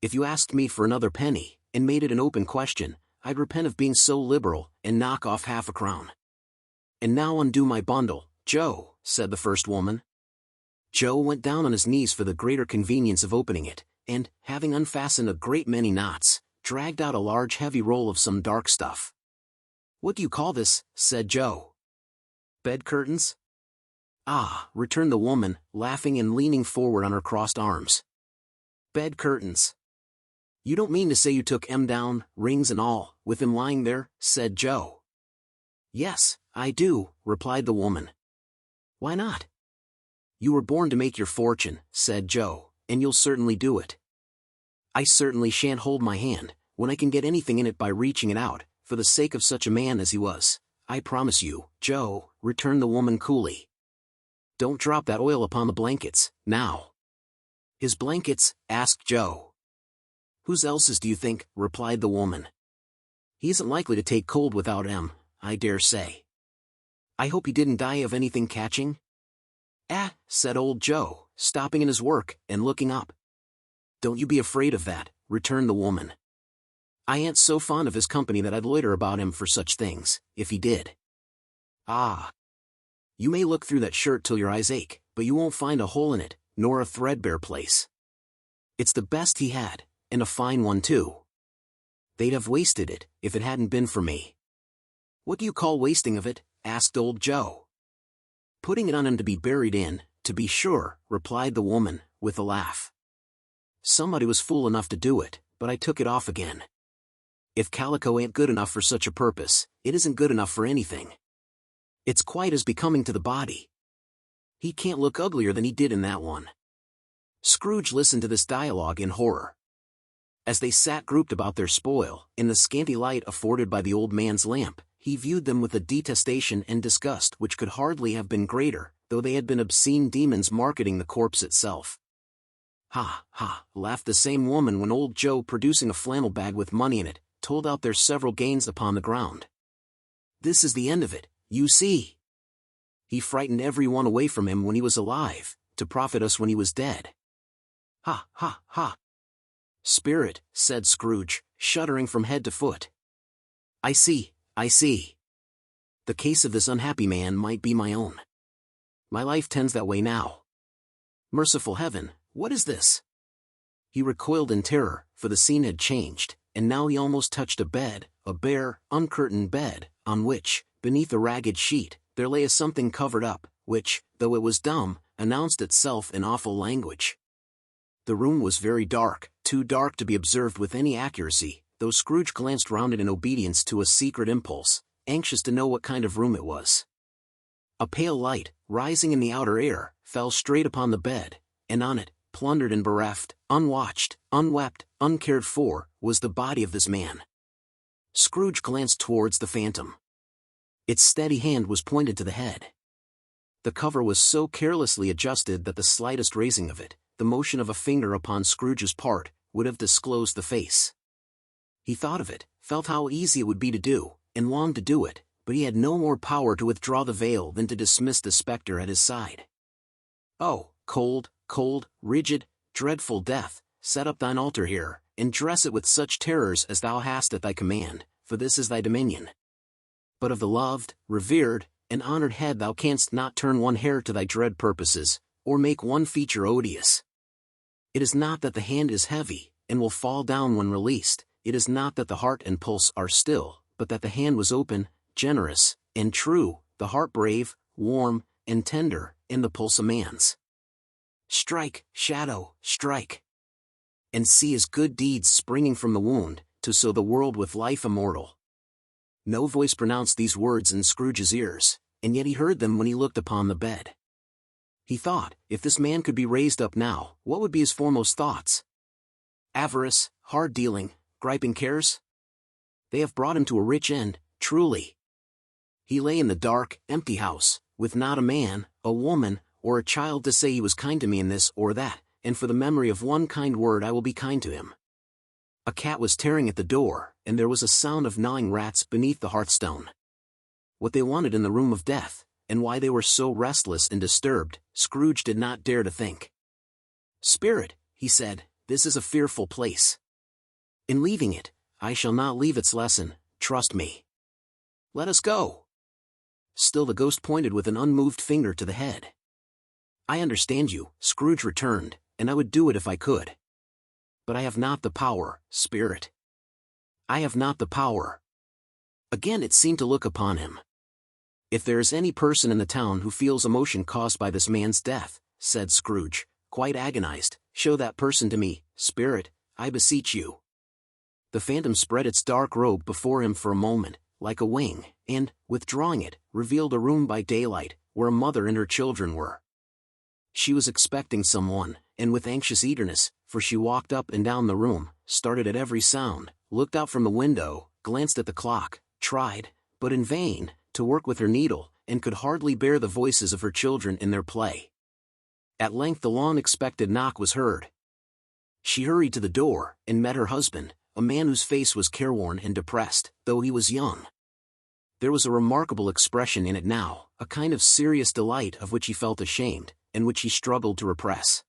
If you asked me for another penny, and made it an open question, I'd repent of being so liberal, and knock off half a crown." "And now undo my bundle, Joe," said the first woman. Joe went down on his knees for the greater convenience of opening it, and, having unfastened a great many knots, dragged out a large heavy roll of some dark stuff. "What do you call this?" said Joe. "Bed curtains?" "Ah," returned the woman, laughing and leaning forward on her crossed arms. "Bed curtains. You don't mean to say you took 'em down, rings and all, with him lying there?" said Joe. "Yes, I do," replied the woman. "Why not?" "You were born to make your fortune," said Joe, "and you'll certainly do it." "I certainly shan't hold my hand, when I can get anything in it by reaching it out, for the sake of such a man as he was, I promise you, Joe," returned the woman coolly. "Don't drop that oil upon the blankets, now." "His blankets?" asked Joe. "Whose else's do you think?" replied the woman. "He isn't likely to take cold without 'em, I dare say. I hope he didn't die of anything catching?" "Ah," said old Joe, stopping in his work, and looking up. "Don't you be afraid of that," returned the woman. "I ain't so fond of his company that I'd loiter about him for such things, if he did. Ah! You may look through that shirt till your eyes ache, but you won't find a hole in it, nor a threadbare place. It's the best he had, and a fine one too. They'd have wasted it, if it hadn't been for me." "What do you call wasting of it?" asked old Joe. "Putting it on him to be buried in, to be sure," replied the woman, with a laugh. "Somebody was fool enough to do it, but I took it off again. If calico ain't good enough for such a purpose, it isn't good enough for anything. It's quite as becoming to the body. He can't look uglier than he did in that one." Scrooge listened to this dialogue in horror. As they sat grouped about their spoil, in the scanty light afforded by the old man's lamp, he viewed them with a detestation and disgust which could hardly have been greater, though they had been obscene demons marketing the corpse itself. "Ha, ha," laughed the same woman when old Joe, producing a flannel bag with money in it, told out their several gains upon the ground. "This is the end of it, you see. He frightened every one away from him when he was alive, to profit us when he was dead. Ha, ha, ha." "Spirit," said Scrooge, shuddering from head to foot. I see. The case of this unhappy man might be my own. My life tends that way now. Merciful heaven, what is this?" He recoiled in terror, for the scene had changed, and now he almost touched a bed, a bare, uncurtained bed, on which, beneath a ragged sheet, there lay a something covered up, which, though it was dumb, announced itself in awful language. The room was very dark, too dark to be observed with any accuracy, though Scrooge glanced round it in obedience to a secret impulse, anxious to know what kind of room it was. A pale light, rising in the outer air, fell straight upon the bed, and on it, plundered and bereft, unwatched, unwept, uncared for, was the body of this man. Scrooge glanced towards the phantom. Its steady hand was pointed to the head. The cover was so carelessly adjusted that the slightest raising of it, the motion of a finger upon Scrooge's part, would have disclosed the face. He thought of it, felt how easy it would be to do, and longed to do it, but he had no more power to withdraw the veil than to dismiss the spectre at his side. "Oh, cold, rigid, dreadful death, set up thine altar here, and dress it with such terrors as thou hast at thy command, for this is thy dominion. But of the loved, revered, and honored head thou canst not turn one hair to thy dread purposes, or make one feature odious. It is not that the hand is heavy, and will fall down when released, it is not that the heart and pulse are still, but that the hand was open, generous, and true, the heart brave, warm, and tender, and the pulse a man's. Strike, shadow, strike! And see his good deeds springing from the wound, to sow the world with life immortal. No voice pronounced these words in Scrooge's ears, and yet he heard them when he looked upon the bed. He thought, if this man could be raised up now, what would be his foremost thoughts? Avarice, hard dealing, griping cares? They have brought him to a rich end, truly. He lay in the dark, empty house, with not a man, a woman, or a child to say he was kind to me in this or that, and for the memory of one kind word I will be kind to him. A cat was tearing at the door, and there was a sound of gnawing rats beneath the hearthstone. What they wanted in the room of death, and why they were so restless and disturbed, Scrooge did not dare to think. "Spirit," he said, "this is a fearful place. In leaving it, I shall not leave its lesson, trust me. Let us go." Still the ghost pointed with an unmoved finger to the head. "I understand you," Scrooge returned, "and I would do it if I could. But I have not the power, Spirit. I have not the power." Again it seemed to look upon him. "If there is any person in the town who feels emotion caused by this man's death," said Scrooge, quite agonized, "show that person to me, Spirit, I beseech you." The phantom spread its dark robe before him for a moment, like a wing, and, withdrawing it, revealed a room by daylight, where a mother and her children were. She was expecting someone, and with anxious eagerness, for she walked up and down the room, started at every sound, looked out from the window, glanced at the clock, tried, but in vain, to work with her needle, and could hardly bear the voices of her children in their play. At length the long-expected knock was heard. She hurried to the door, and met her husband, a man whose face was careworn and depressed, though he was young. There was a remarkable expression in it now, a kind of serious delight of which he felt ashamed, and which he struggled to repress.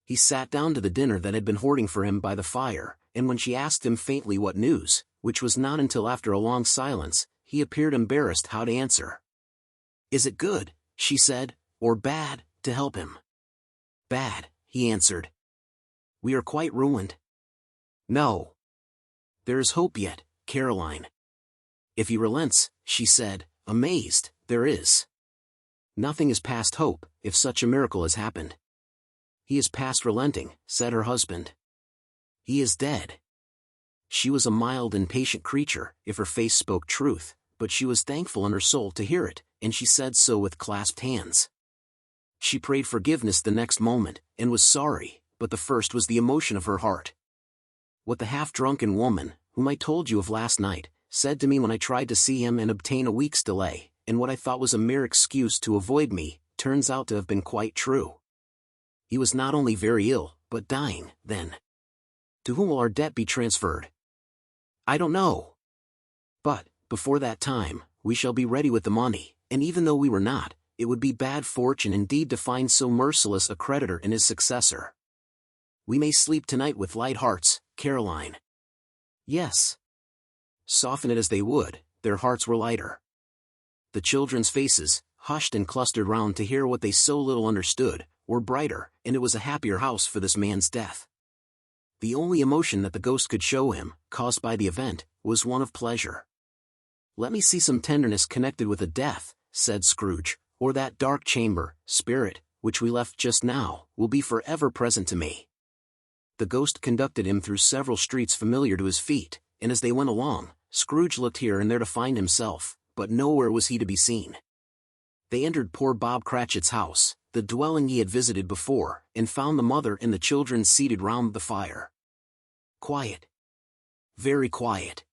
He sat down to the dinner that had been hoarding for him by the fire, and when she asked him faintly what news, which was not until after a long silence, he appeared embarrassed how to answer. "Is it good," she said, "or bad, to help him?" "Bad," he answered. "We are quite ruined." "No. There is hope yet, Caroline." "If he relents," she said, amazed, "there is. Nothing is past hope, if such a miracle has happened." "He is past relenting," said her husband. "He is dead." She was a mild and patient creature, if her face spoke truth, but she was thankful in her soul to hear it, and she said so with clasped hands. She prayed forgiveness the next moment, and was sorry, but the first was the emotion of her heart. "What the half-drunken woman, whom I told you of last night, said to me when I tried to see him and obtain a week's delay, and what I thought was a mere excuse to avoid me, turns out to have been quite true. He was not only very ill, but dying, then. To whom will our debt be transferred? I don't know. But, before that time, we shall be ready with the money, and even though we were not, it would be bad fortune indeed to find so merciless a creditor in his successor. We may sleep tonight with light hearts, Caroline." Yes. Soften it as they would, their hearts were lighter. The children's faces, hushed and clustered round to hear what they so little understood, were brighter, and it was a happier house for this man's death. The only emotion that the ghost could show him, caused by the event, was one of pleasure. "Let me see some tenderness connected with a death," said Scrooge, "or that dark chamber, Spirit, which we left just now, will be forever present to me." The ghost conducted him through several streets familiar to his feet, and as they went along, Scrooge looked here and there to find himself, but nowhere was he to be seen. They entered poor Bob Cratchit's house, the dwelling he had visited before, and found the mother and the children seated round the fire. Quiet. Very quiet.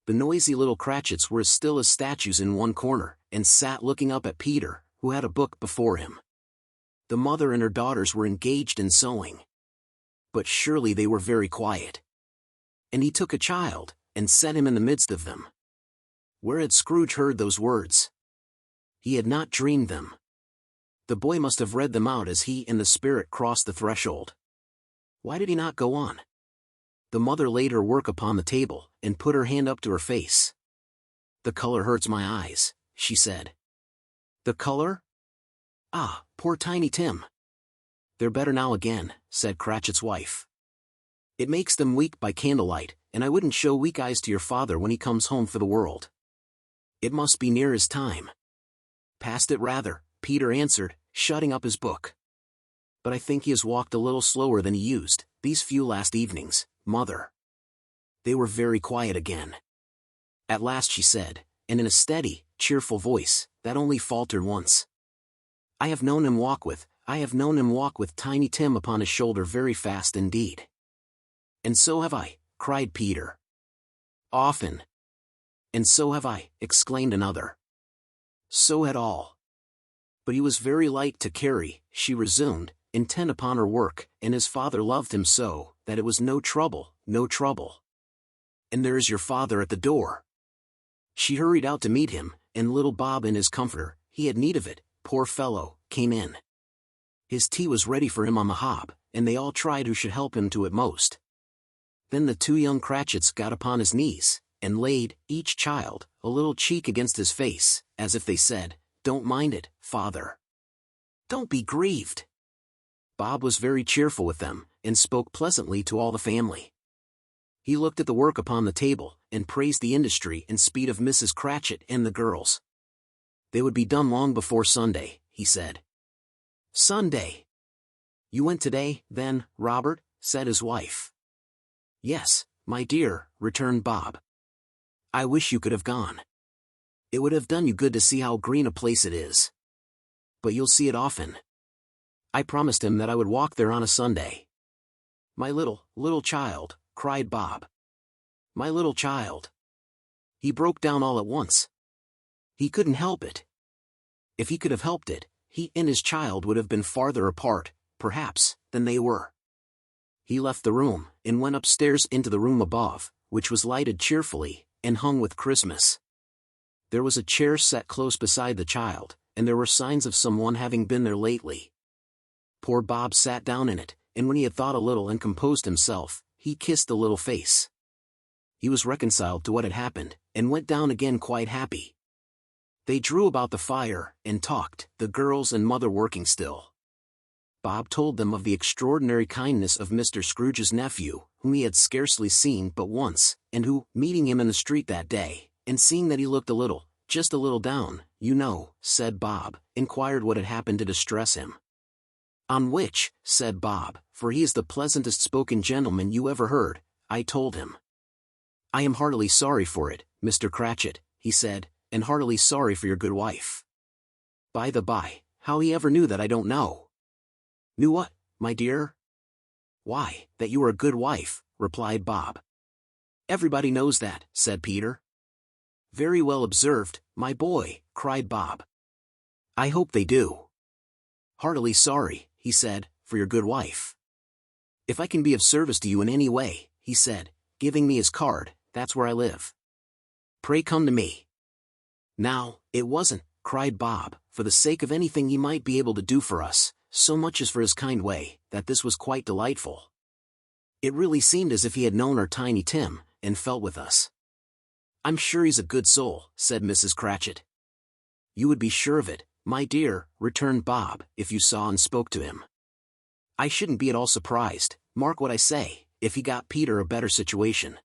The noisy little Cratchits were as still as statues in one corner, and sat looking up at Peter, who had a book before him. The mother and her daughters were engaged in sewing. But surely they were very quiet. And he took a child, and set him in the midst of them. Where had Scrooge heard those words? He had not dreamed them. The boy must have read them out as he and the Spirit crossed the threshold. Why did he not go on? The mother laid her work upon the table, and put her hand up to her face. "The color hurts my eyes," she said. "The color? Ah, poor Tiny Tim. "They're better now again," said Cratchit's wife. "It makes them weak by candlelight, and I wouldn't show weak eyes to your father when he comes home for the world. It must be near his time." "Past it rather," Peter answered, shutting up his book. "But I think he has walked a little slower than he used, these few last evenings, mother." They were very quiet again. At last she said, and in a steady, cheerful voice, that only faltered once, I have known him walk with Tiny Tim upon his shoulder very fast indeed." "And so have I," cried Peter. "Often." "And so have I," exclaimed another. "So had all." "But he was very light to carry," she resumed, intent upon her work, "and his father loved him so, that it was no trouble, no trouble. And there is your father at the door." She hurried out to meet him, and little Bob in his comforter, he had need of it, poor fellow, came in. His tea was ready for him on the hob, and they all tried who should help him to it most. Then the two young Cratchits got upon his knees, and laid, each child, a little cheek against his face, as if they said, "Don't mind it, father. Don't be grieved." Bob was very cheerful with them, and spoke pleasantly to all the family. He looked at the work upon the table, and praised the industry and speed of Mrs. Cratchit and the girls. They would be done long before Sunday, he said. "Sunday! You went today, then, Robert?" said his wife. "Yes, my dear," returned Bob. "I wish you could have gone. It would have done you good to see how green a place it is. But you'll see it often." I promised him that I would walk there on a Sunday. "My little child," cried Bob. "My little child." He broke down all at once. He couldn't help it. If he could have helped it, he and his child would have been farther apart, perhaps, than they were. He left the room, and went upstairs into the room above, which was lighted cheerfully, and hung with Christmas. There was a chair set close beside the child, and there were signs of someone having been there lately. Poor Bob sat down in it, and when he had thought a little and composed himself, he kissed the little face. He was reconciled to what had happened, and went down again quite happy. They drew about the fire, and talked, the girls and mother working still. Bob told them of the extraordinary kindness of Mr. Scrooge's nephew, whom he had scarcely seen but once, and who, meeting him in the street that day, and seeing that he looked a little, just a little down, "You know," said Bob, inquired what had happened to distress him. "On which," said Bob, for he is the pleasantest spoken gentleman you ever heard, I told him. "I am heartily sorry for it, Mr. Cratchit," he said, "and heartily sorry for your good wife." By the by, how he ever knew that I don't know. "Knew what, my dear?" "Why, that you are a good wife," replied Bob. "Everybody knows that," said Peter. "Very well observed, my boy," cried Bob. "I hope they do." "Heartily sorry," he said, "for your good wife. If I can be of service to you in any way," he said, giving me his card, "that's where I live. Pray come to me." "Now, it wasn't," cried Bob, for the sake of anything he might be able to do for us, so much as for his kind way, that this was quite delightful. It really seemed as if he had known our Tiny Tim, and felt with us. "I'm sure he's a good soul," said Mrs. Cratchit. "You would be sure of it, my dear," returned Bob, "if you saw and spoke to him. I shouldn't be at all surprised, mark what I say, if he got Peter a better situation."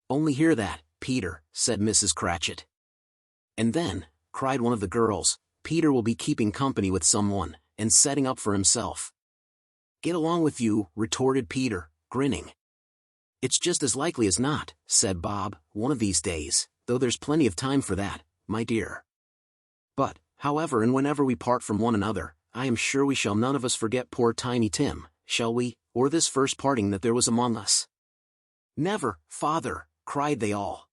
"Only hear that, Peter," said Mrs. Cratchit. "And then," cried one of the girls, "Peter will be keeping company with someone, and setting up for himself." "Get along with you," retorted Peter, grinning. "It's just as likely as not," said Bob, "one of these days, though there's plenty of time for that, my dear. But, however and whenever we part from one another, I am sure we shall none of us forget poor Tiny Tim, shall we, or this first parting that there was among us?" "Never, father," cried they all.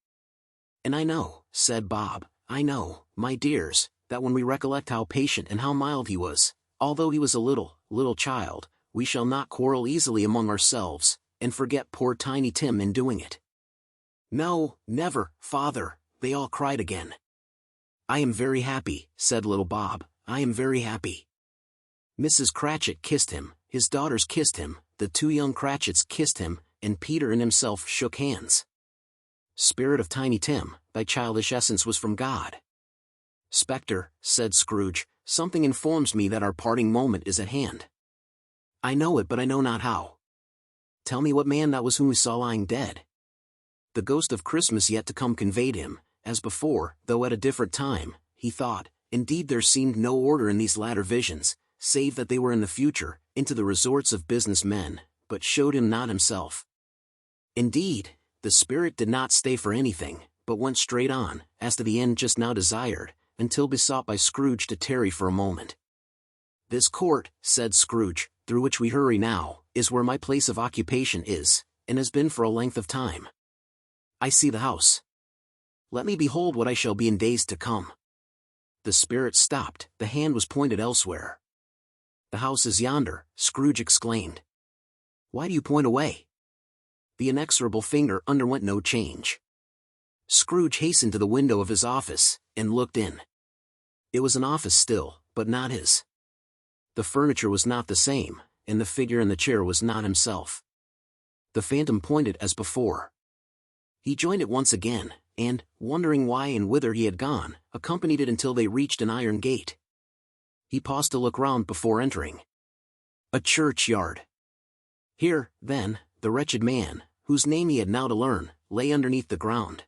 "And I know," said Bob, "I know, my dears, that when we recollect how patient and how mild he was, although he was a little child, we shall not quarrel easily among ourselves, and forget poor Tiny Tim in doing it." "No, never, father," they all cried again. "I am very happy," said little Bob, "I am very happy." Mrs. Cratchit kissed him, his daughters kissed him, the two young Cratchits kissed him, and Peter and himself shook hands. "Spirit of Tiny Tim, thy childish essence was from God." "Spectre," said Scrooge, "something informs me that our parting moment is at hand." I know it, but I know not how. Tell me what man that was whom we saw lying dead. The ghost of Christmas yet to come conveyed him, as before, though at a different time, he thought. Indeed there seemed no order in these latter visions, save that they were in the future, into the resorts of business men, but showed him not himself. Indeed, the spirit did not stay for anything, but went straight on, as to the end just now desired, until besought by Scrooge to tarry for a moment. This court, said Scrooge, through which we hurry now, is where my place of occupation is, and has been for a length of time. I see the house. Let me behold what I shall be in days to come. The spirit stopped, the hand was pointed elsewhere. The house is yonder, Scrooge exclaimed. Why do you point away? The inexorable finger underwent no change. Scrooge hastened to the window of his office, and looked in. It was an office still, but not his. The furniture was not the same, and the figure in the chair was not himself. The phantom pointed as before. He joined it once again, and, wondering why and whither he had gone, accompanied it until they reached an iron gate. He paused to look round before entering. A churchyard. Here, then, the wretched man, whose name he had now to learn, lay underneath the ground.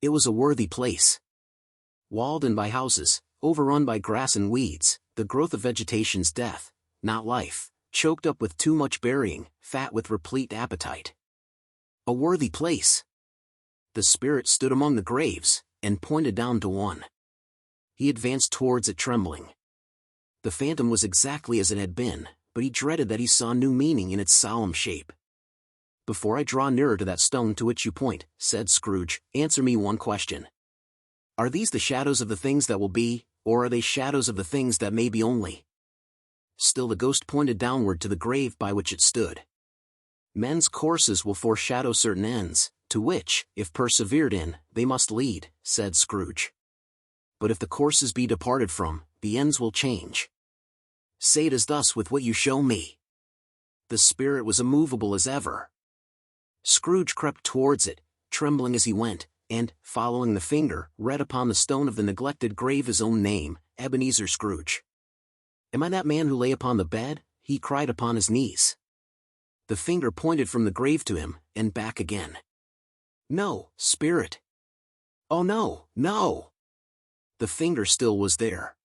It was a worthy place. Walled in by houses, overrun by grass and weeds, the growth of vegetation's death, not life, choked up with too much burying, fat with replete appetite. A worthy place. The spirit stood among the graves, and pointed down to one. He advanced towards it trembling. The phantom was exactly as it had been, but he dreaded that he saw new meaning in its solemn shape. Before I draw nearer to that stone to which you point, said Scrooge, answer me one question. Are these the shadows of the things that will be, or are they shadows of the things that may be only? Still the ghost pointed downward to the grave by which it stood. Men's courses will foreshadow certain ends, to which, if persevered in, they must lead, said Scrooge. But if the courses be departed from, the ends will change. Say it is thus with what you show me. The spirit was immovable as ever. Scrooge crept towards it, trembling as he went, and, following the finger, read upon the stone of the neglected grave his own name, Ebenezer Scrooge. Am I that man who lay upon the bed? He cried upon his knees. The finger pointed from the grave to him, and back again. No, spirit. Oh no, no. The finger still was there.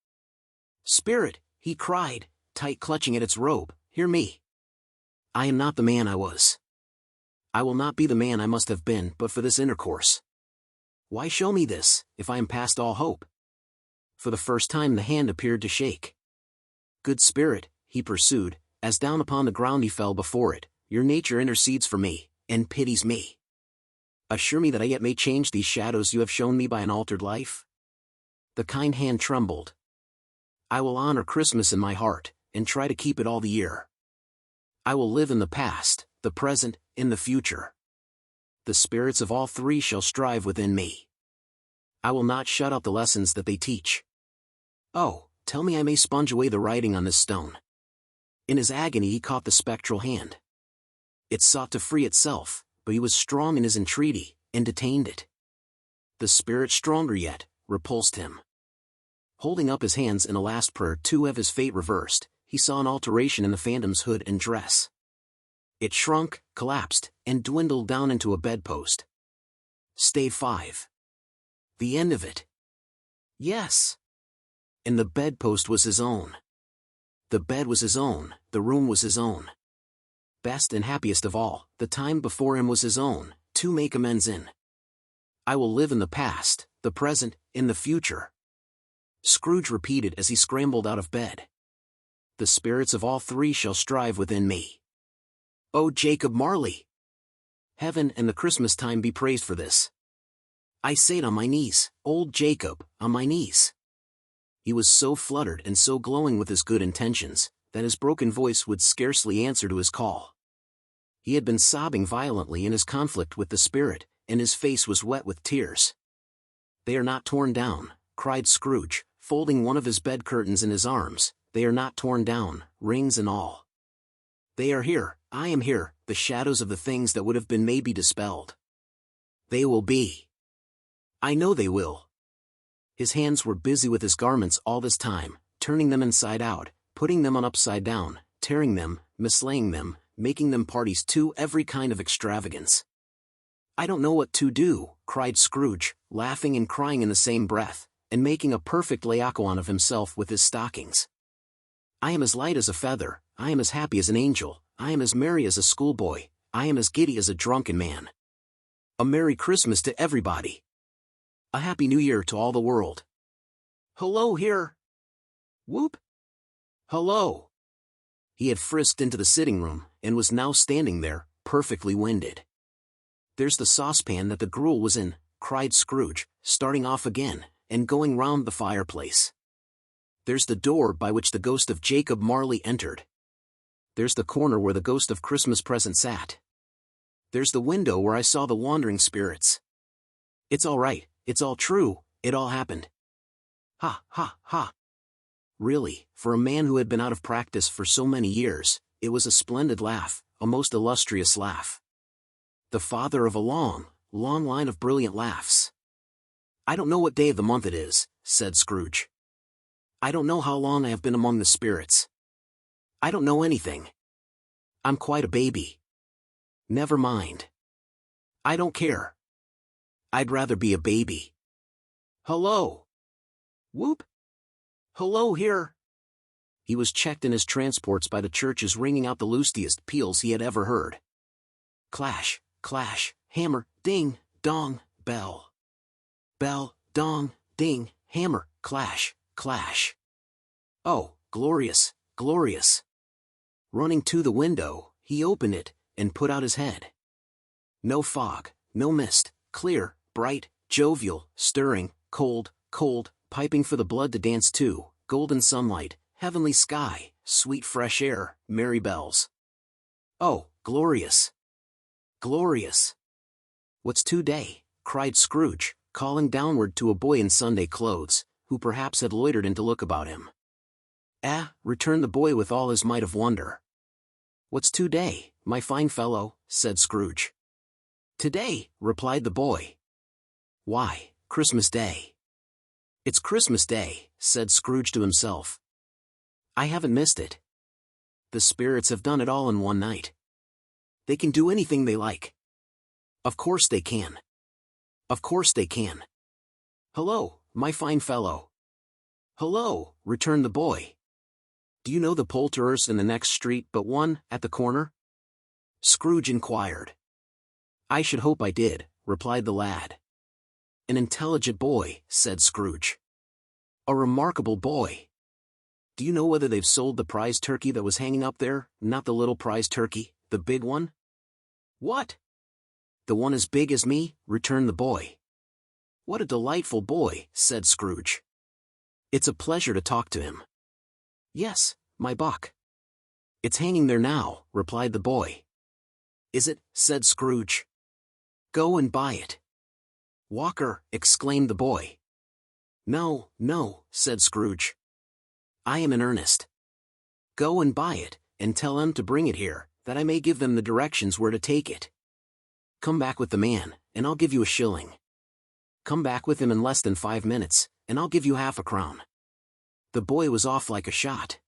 Spirit, he cried, tight clutching at its robe, hear me. I am not the man I was. I will not be the man I must have been but for this intercourse. Why show me this, if I am past all hope? For the first time the hand appeared to shake. Good spirit, he pursued, as down upon the ground he fell before it, your nature intercedes for me, and pities me. Assure me that I yet may change these shadows you have shown me by an altered life? The kind hand trembled. I will honor Christmas in my heart, and try to keep it all the year. I will live in the past, the present, in the future. The spirits of all three shall strive within me. I will not shut out the lessons that they teach. Oh, tell me I may sponge away the writing on this stone. In his agony he caught the spectral hand. It sought to free itself, but he was strong in his entreaty, and detained it. The spirit, stronger yet, repulsed him. Holding up his hands in a last prayer to have his fate reversed, he saw an alteration in the phantom's hood and dress. It shrunk, collapsed, and dwindled down into a bedpost. Stave 5. The end of it. Yes. And the bedpost was his own. The bed was his own, the room was his own. Best and happiest of all, the time before him was his own, to make amends in. I will live in the past, the present, in the future. Scrooge repeated as he scrambled out of bed. The spirits of all three shall strive within me. O Jacob Marley! Heaven and the Christmas time be praised for this. I say it on my knees, old Jacob, on my knees. He was so fluttered and so glowing with his good intentions, that his broken voice would scarcely answer to his call. He had been sobbing violently in his conflict with the spirit, and his face was wet with tears. They are not torn down, cried Scrooge, folding one of his bed curtains in his arms, they are not torn down, rings and all. They are here, I am here, the shadows of the things that would have been may be dispelled. They will be. I know they will. His hands were busy with his garments all this time, turning them inside out, putting them on upside down, tearing them, mislaying them, making them parties to every kind of extravagance. "I don't know what to do," cried Scrooge, laughing and crying in the same breath, and making a perfect Laocoon of himself with his stockings. "I am as light as a feather, I am as happy as an angel, I am as merry as a schoolboy, I am as giddy as a drunken man. A Merry Christmas to everybody. A Happy New Year to all the world. Hello here! Whoop! Hello!" He had frisked into the sitting room, and was now standing there, perfectly winded. "There's the saucepan that the gruel was in," cried Scrooge, starting off again, and going round the fireplace. "There's the door by which the ghost of Jacob Marley entered. There's the corner where the ghost of Christmas Present sat. There's the window where I saw the wandering spirits. It's all right, it's all true, it all happened. Ha, ha, ha." Really, for a man who had been out of practice for so many years, it was a splendid laugh, a most illustrious laugh. The father of a long, long line of brilliant laughs. "I don't know what day of the month it is," said Scrooge. "I don't know how long I have been among the spirits. I don't know anything. I'm quite a baby. Never mind. I don't care. I'd rather be a baby. Hello! Whoop! Hello here!" He was checked in his transports by the churches ringing out the lustiest peals he had ever heard. Clash, clash, hammer, ding, dong, bell. Bell, dong, ding, hammer, clash, clash. Oh, glorious, glorious! Running to the window, he opened it, and put out his head. No fog, no mist, clear, bright, jovial, stirring, cold, cold, piping for the blood to dance to, golden sunlight, heavenly sky, sweet fresh air, merry bells. Oh, glorious! Glorious! "What's today?" cried Scrooge, calling downward to a boy in Sunday clothes, who perhaps had loitered in to look about him. "Ah," returned the boy with all his might of wonder. "What's today, my fine fellow?" said Scrooge. "Today," replied the boy. "Why, Christmas Day." "It's Christmas Day," said Scrooge to himself. "I haven't missed it. The spirits have done it all in one night. They can do anything they like. Of course they can. Of course they can. Hello, my fine fellow." "Hello," returned the boy. "Do you know the poulterers in the next street but one, at the corner?" Scrooge inquired. "I should hope I did," replied the lad. "An intelligent boy," said Scrooge. "A remarkable boy. Do you know whether they've sold the prize turkey that was hanging up there? Not the little prize turkey, the big one?" "What? The one as big as me?" returned the boy. "What a delightful boy," said Scrooge. "It's a pleasure to talk to him." "Yes, my buck." "It's hanging there now," replied the boy. "Is it?" said Scrooge. "Go and buy it." "Walker," exclaimed the boy. "No, no," said Scrooge. "I am in earnest. Go and buy it, and tell them to bring it here, that I may give them the directions where to take it. Come back with the man, and I'll give you a shilling. Come back with him in less than 5 minutes, and I'll give you half a crown." The boy was off like a shot.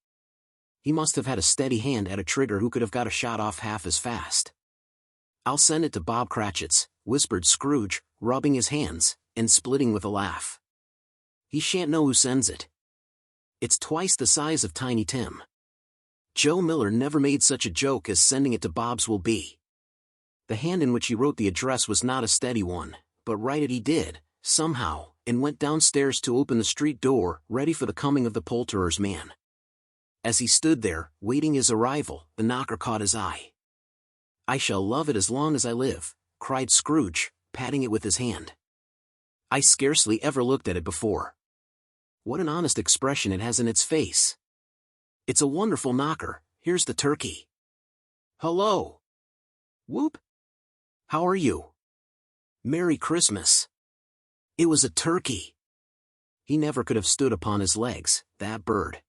He must have had a steady hand at a trigger who could have got a shot off half as fast. "I'll send it to Bob Cratchit's," whispered Scrooge, rubbing his hands, and splitting with a laugh. "He shan't know who sends it. It's twice the size of Tiny Tim. Joe Miller never made such a joke as sending it to Bob's will be." The hand in which he wrote the address was not a steady one, but write it he did, somehow, and went downstairs to open the street door, ready for the coming of the poulterer's man. As he stood there, waiting his arrival, the knocker caught his eye. "I shall love it as long as I live," cried Scrooge, patting it with his hand. "I scarcely ever looked at it before. What an honest expression it has in its face. It's a wonderful knocker. Here's the turkey. Hello! Whoop! How are you? Merry Christmas!" It was a turkey. He never could have stood upon his legs, that bird.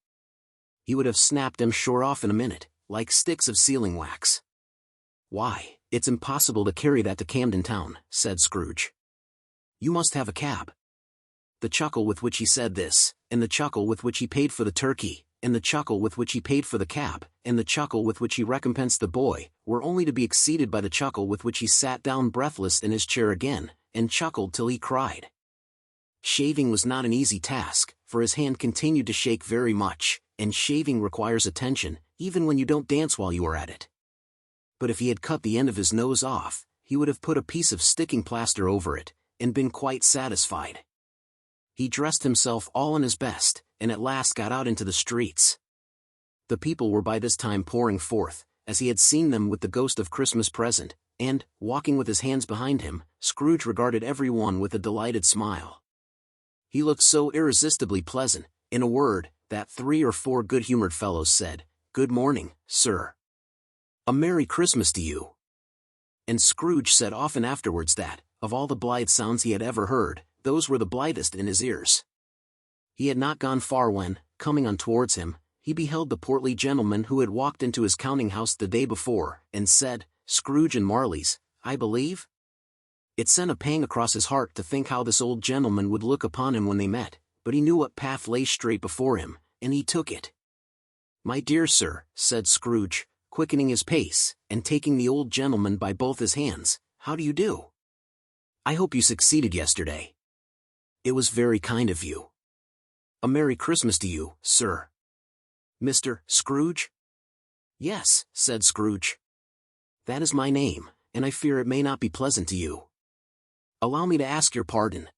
He would have snapped them shore off in a minute, like sticks of sealing wax. "Why, it's impossible to carry that to Camden Town," said Scrooge. "You must have a cab." The chuckle with which he said this, and the chuckle with which he paid for the turkey, and the chuckle with which he paid for the cab, and the chuckle with which he recompensed the boy, were only to be exceeded by the chuckle with which he sat down breathless in his chair again, and chuckled till he cried. Shaving was not an easy task, for his hand continued to shake very much, and shaving requires attention, even when you don't dance while you are at it. But if he had cut the end of his nose off, he would have put a piece of sticking plaster over it, and been quite satisfied. He dressed himself all in his best, and at last got out into the streets. The people were by this time pouring forth, as he had seen them with the ghost of Christmas present, and, walking with his hands behind him, Scrooge regarded every one with a delighted smile. He looked so irresistibly pleasant, in a word, that 3 or 4 good-humored fellows said, "Good morning, sir. A Merry Christmas to you." And Scrooge said often afterwards that, of all the blithe sounds he had ever heard, those were the blithest in his ears. He had not gone far when, coming on towards him, he beheld the portly gentleman who had walked into his counting-house the day before, and said, "Scrooge and Marley's, I believe?" It sent a pang across his heart to think how this old gentleman would look upon him when they met, but he knew what path lay straight before him, and he took it. "My dear sir," said Scrooge, quickening his pace, and taking the old gentleman by both his hands, "how do you do? I hope you succeeded yesterday. It was very kind of you. A Merry Christmas to you, sir." "Mr. Scrooge?" "Yes," said Scrooge. "That is my name, and I fear it may not be pleasant to you. Allow me to ask your pardon.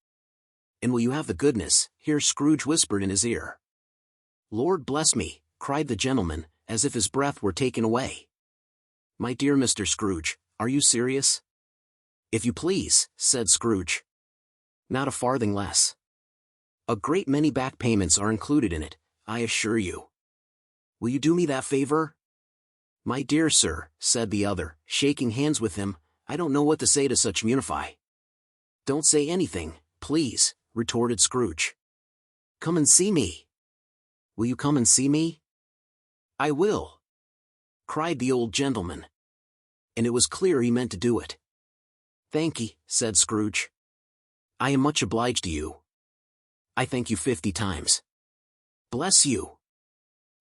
And will you have the goodness," here Scrooge whispered in his ear. "Lord bless me," cried the gentleman, as if his breath were taken away. "My dear Mr. Scrooge, are you serious?" "If you please," said Scrooge. "Not a farthing less. A great many back payments are included in it, I assure you. Will you do me that favor?" "My dear sir," said the other, shaking hands with him, "I don't know what to say to such munify." "Don't say anything, please," retorted Scrooge. "Come and see me." "Will you come and see me?" "I will," cried the old gentleman. And it was clear he meant to do it. "Thank'ee," said Scrooge. "I am much obliged to you. I thank you 50 times. Bless you."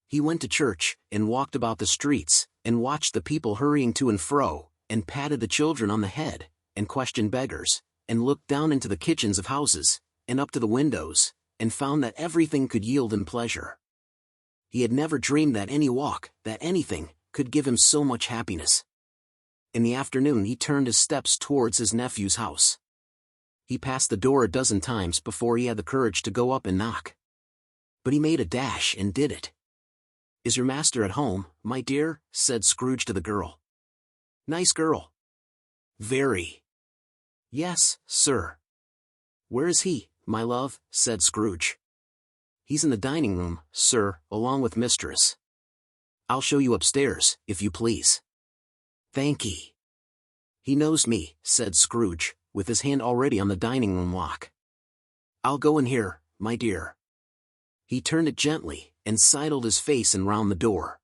He went to church, and walked about the streets, and watched the people hurrying to and fro, and patted the children on the head, and questioned beggars, and looked down into the kitchens of houses, and up to the windows, and found that everything could yield him pleasure. He had never dreamed that any walk, that anything, could give him so much happiness. In the afternoon he turned his steps towards his nephew's house. He passed the door a dozen times before he had the courage to go up and knock. But he made a dash and did it. "Is your master at home, my dear?" said Scrooge to the girl. "Nice girl." "Very." "Yes, sir." "Where is he, my love?" said Scrooge. "He's in the dining room, sir, along with mistress." "I'll show you upstairs, if you please." "Thank'ee." "He knows me," said Scrooge, with his hand already on the dining room lock. "I'll go in here, my dear." He turned it gently, and sidled his face in round the door.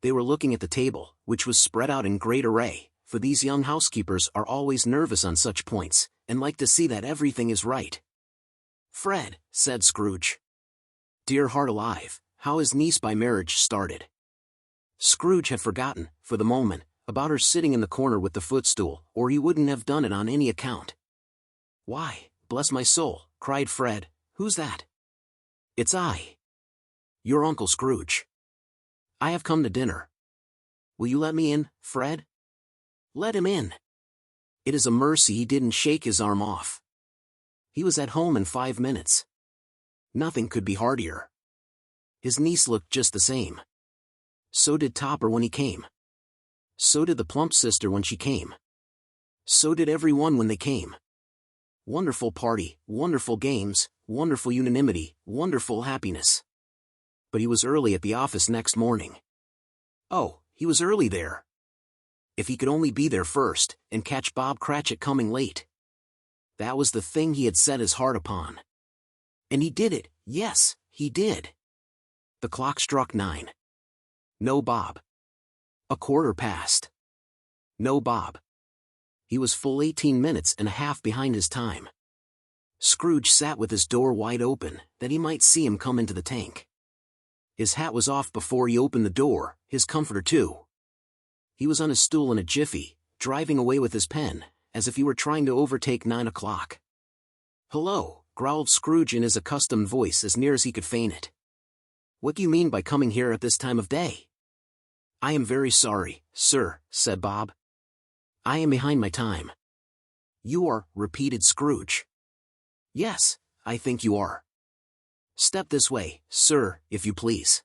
They were looking at the table, which was spread out in great array, for these young housekeepers are always nervous on such points, and like to see that everything is right. "Fred," said Scrooge. "Dear heart alive, how is niece by marriage started?" Scrooge had forgotten, for the moment, about her sitting in the corner with the footstool, or he wouldn't have done it on any account. "Why, bless my soul," cried Fred, "who's that?" "It's I. Your Uncle Scrooge. I have come to dinner. Will you let me in, Fred?" "Let him in." It is a mercy he didn't shake his arm off. He was at home in 5 minutes. Nothing could be heartier. His niece looked just the same. So did Topper when he came. So did the plump sister when she came. So did every one when they came. Wonderful party, wonderful games, wonderful unanimity, wonderful happiness. But he was early at the office next morning. Oh, he was early there. If he could only be there first, and catch Bob Cratchit coming late. That was the thing he had set his heart upon. And he did it, yes, he did. The clock struck 9. No Bob. A quarter past. No Bob. He was full 18 minutes and a half behind his time. Scrooge sat with his door wide open, that he might see him come into the tank. His hat was off before he opened the door, his comforter too. He was on his stool in a jiffy, driving away with his pen, as if he were trying to overtake 9 o'clock. "Hello," growled Scrooge in his accustomed voice as near as he could feign it. "What do you mean by coming here at this time of day?" "I am very sorry, sir," said Bob. "I am behind my time." "You are," repeated Scrooge. "Yes, I think you are." "Step this way, sir, if you please."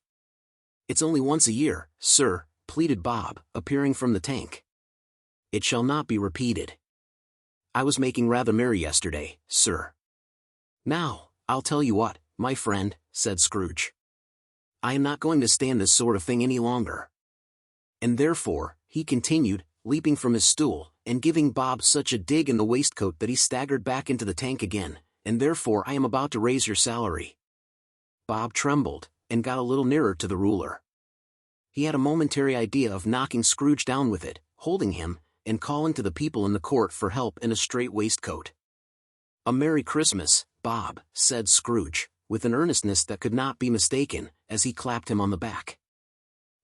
"It's only once a year, sir," pleaded Bob, appearing from the tank. "It shall not be repeated. I was making rather merry yesterday, sir." "Now, I'll tell you what, my friend," said Scrooge. "I am not going to stand this sort of thing any longer. And therefore," he continued, leaping from his stool, and giving Bob such a dig in the waistcoat that he staggered back into the tank again, "and therefore I am about to raise your salary." Bob trembled, and got a little nearer to the ruler. He had a momentary idea of knocking Scrooge down with it, holding him, and calling to the people in the court for help in a strait waistcoat. "A Merry Christmas, Bob," said Scrooge, with an earnestness that could not be mistaken, as he clapped him on the back.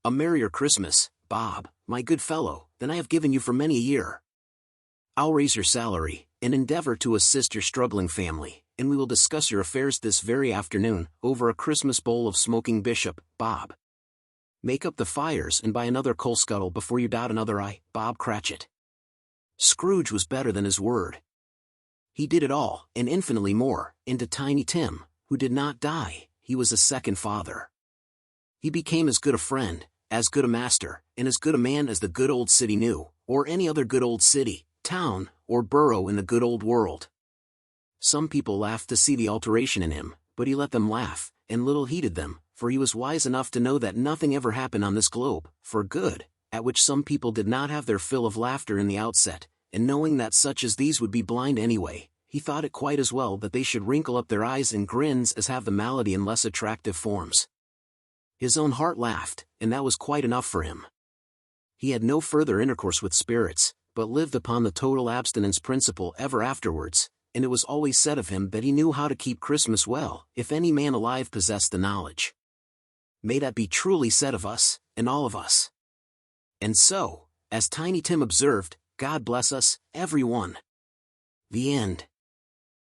"A merrier Christmas, Bob, my good fellow, than I have given you for many a year. I'll raise your salary, and endeavor to assist your struggling family, and we will discuss your affairs this very afternoon, over a Christmas bowl of smoking bishop, Bob. Make up the fires and buy another coal scuttle before you dot another I, Bob Cratchit." Scrooge was better than his word. He did it all, and infinitely more, into Tiny Tim, who did not die. He was a second father. He became as good a friend, as good a master, and as good a man as the good old city knew, or any other good old city, town, or borough in the good old world. Some people laughed to see the alteration in him, but he let them laugh, and little heeded them, for he was wise enough to know that nothing ever happened on this globe, for good, at which some people did not have their fill of laughter in the outset, and knowing that such as these would be blind anyway, he thought it quite as well that they should wrinkle up their eyes in grins as have the malady in less attractive forms. His own heart laughed, and that was quite enough for him. He had no further intercourse with spirits, but lived upon the total abstinence principle ever afterwards, and it was always said of him that he knew how to keep Christmas well, if any man alive possessed the knowledge. May that be truly said of us, and all of us. And so, as Tiny Tim observed, God bless us, every one. The end.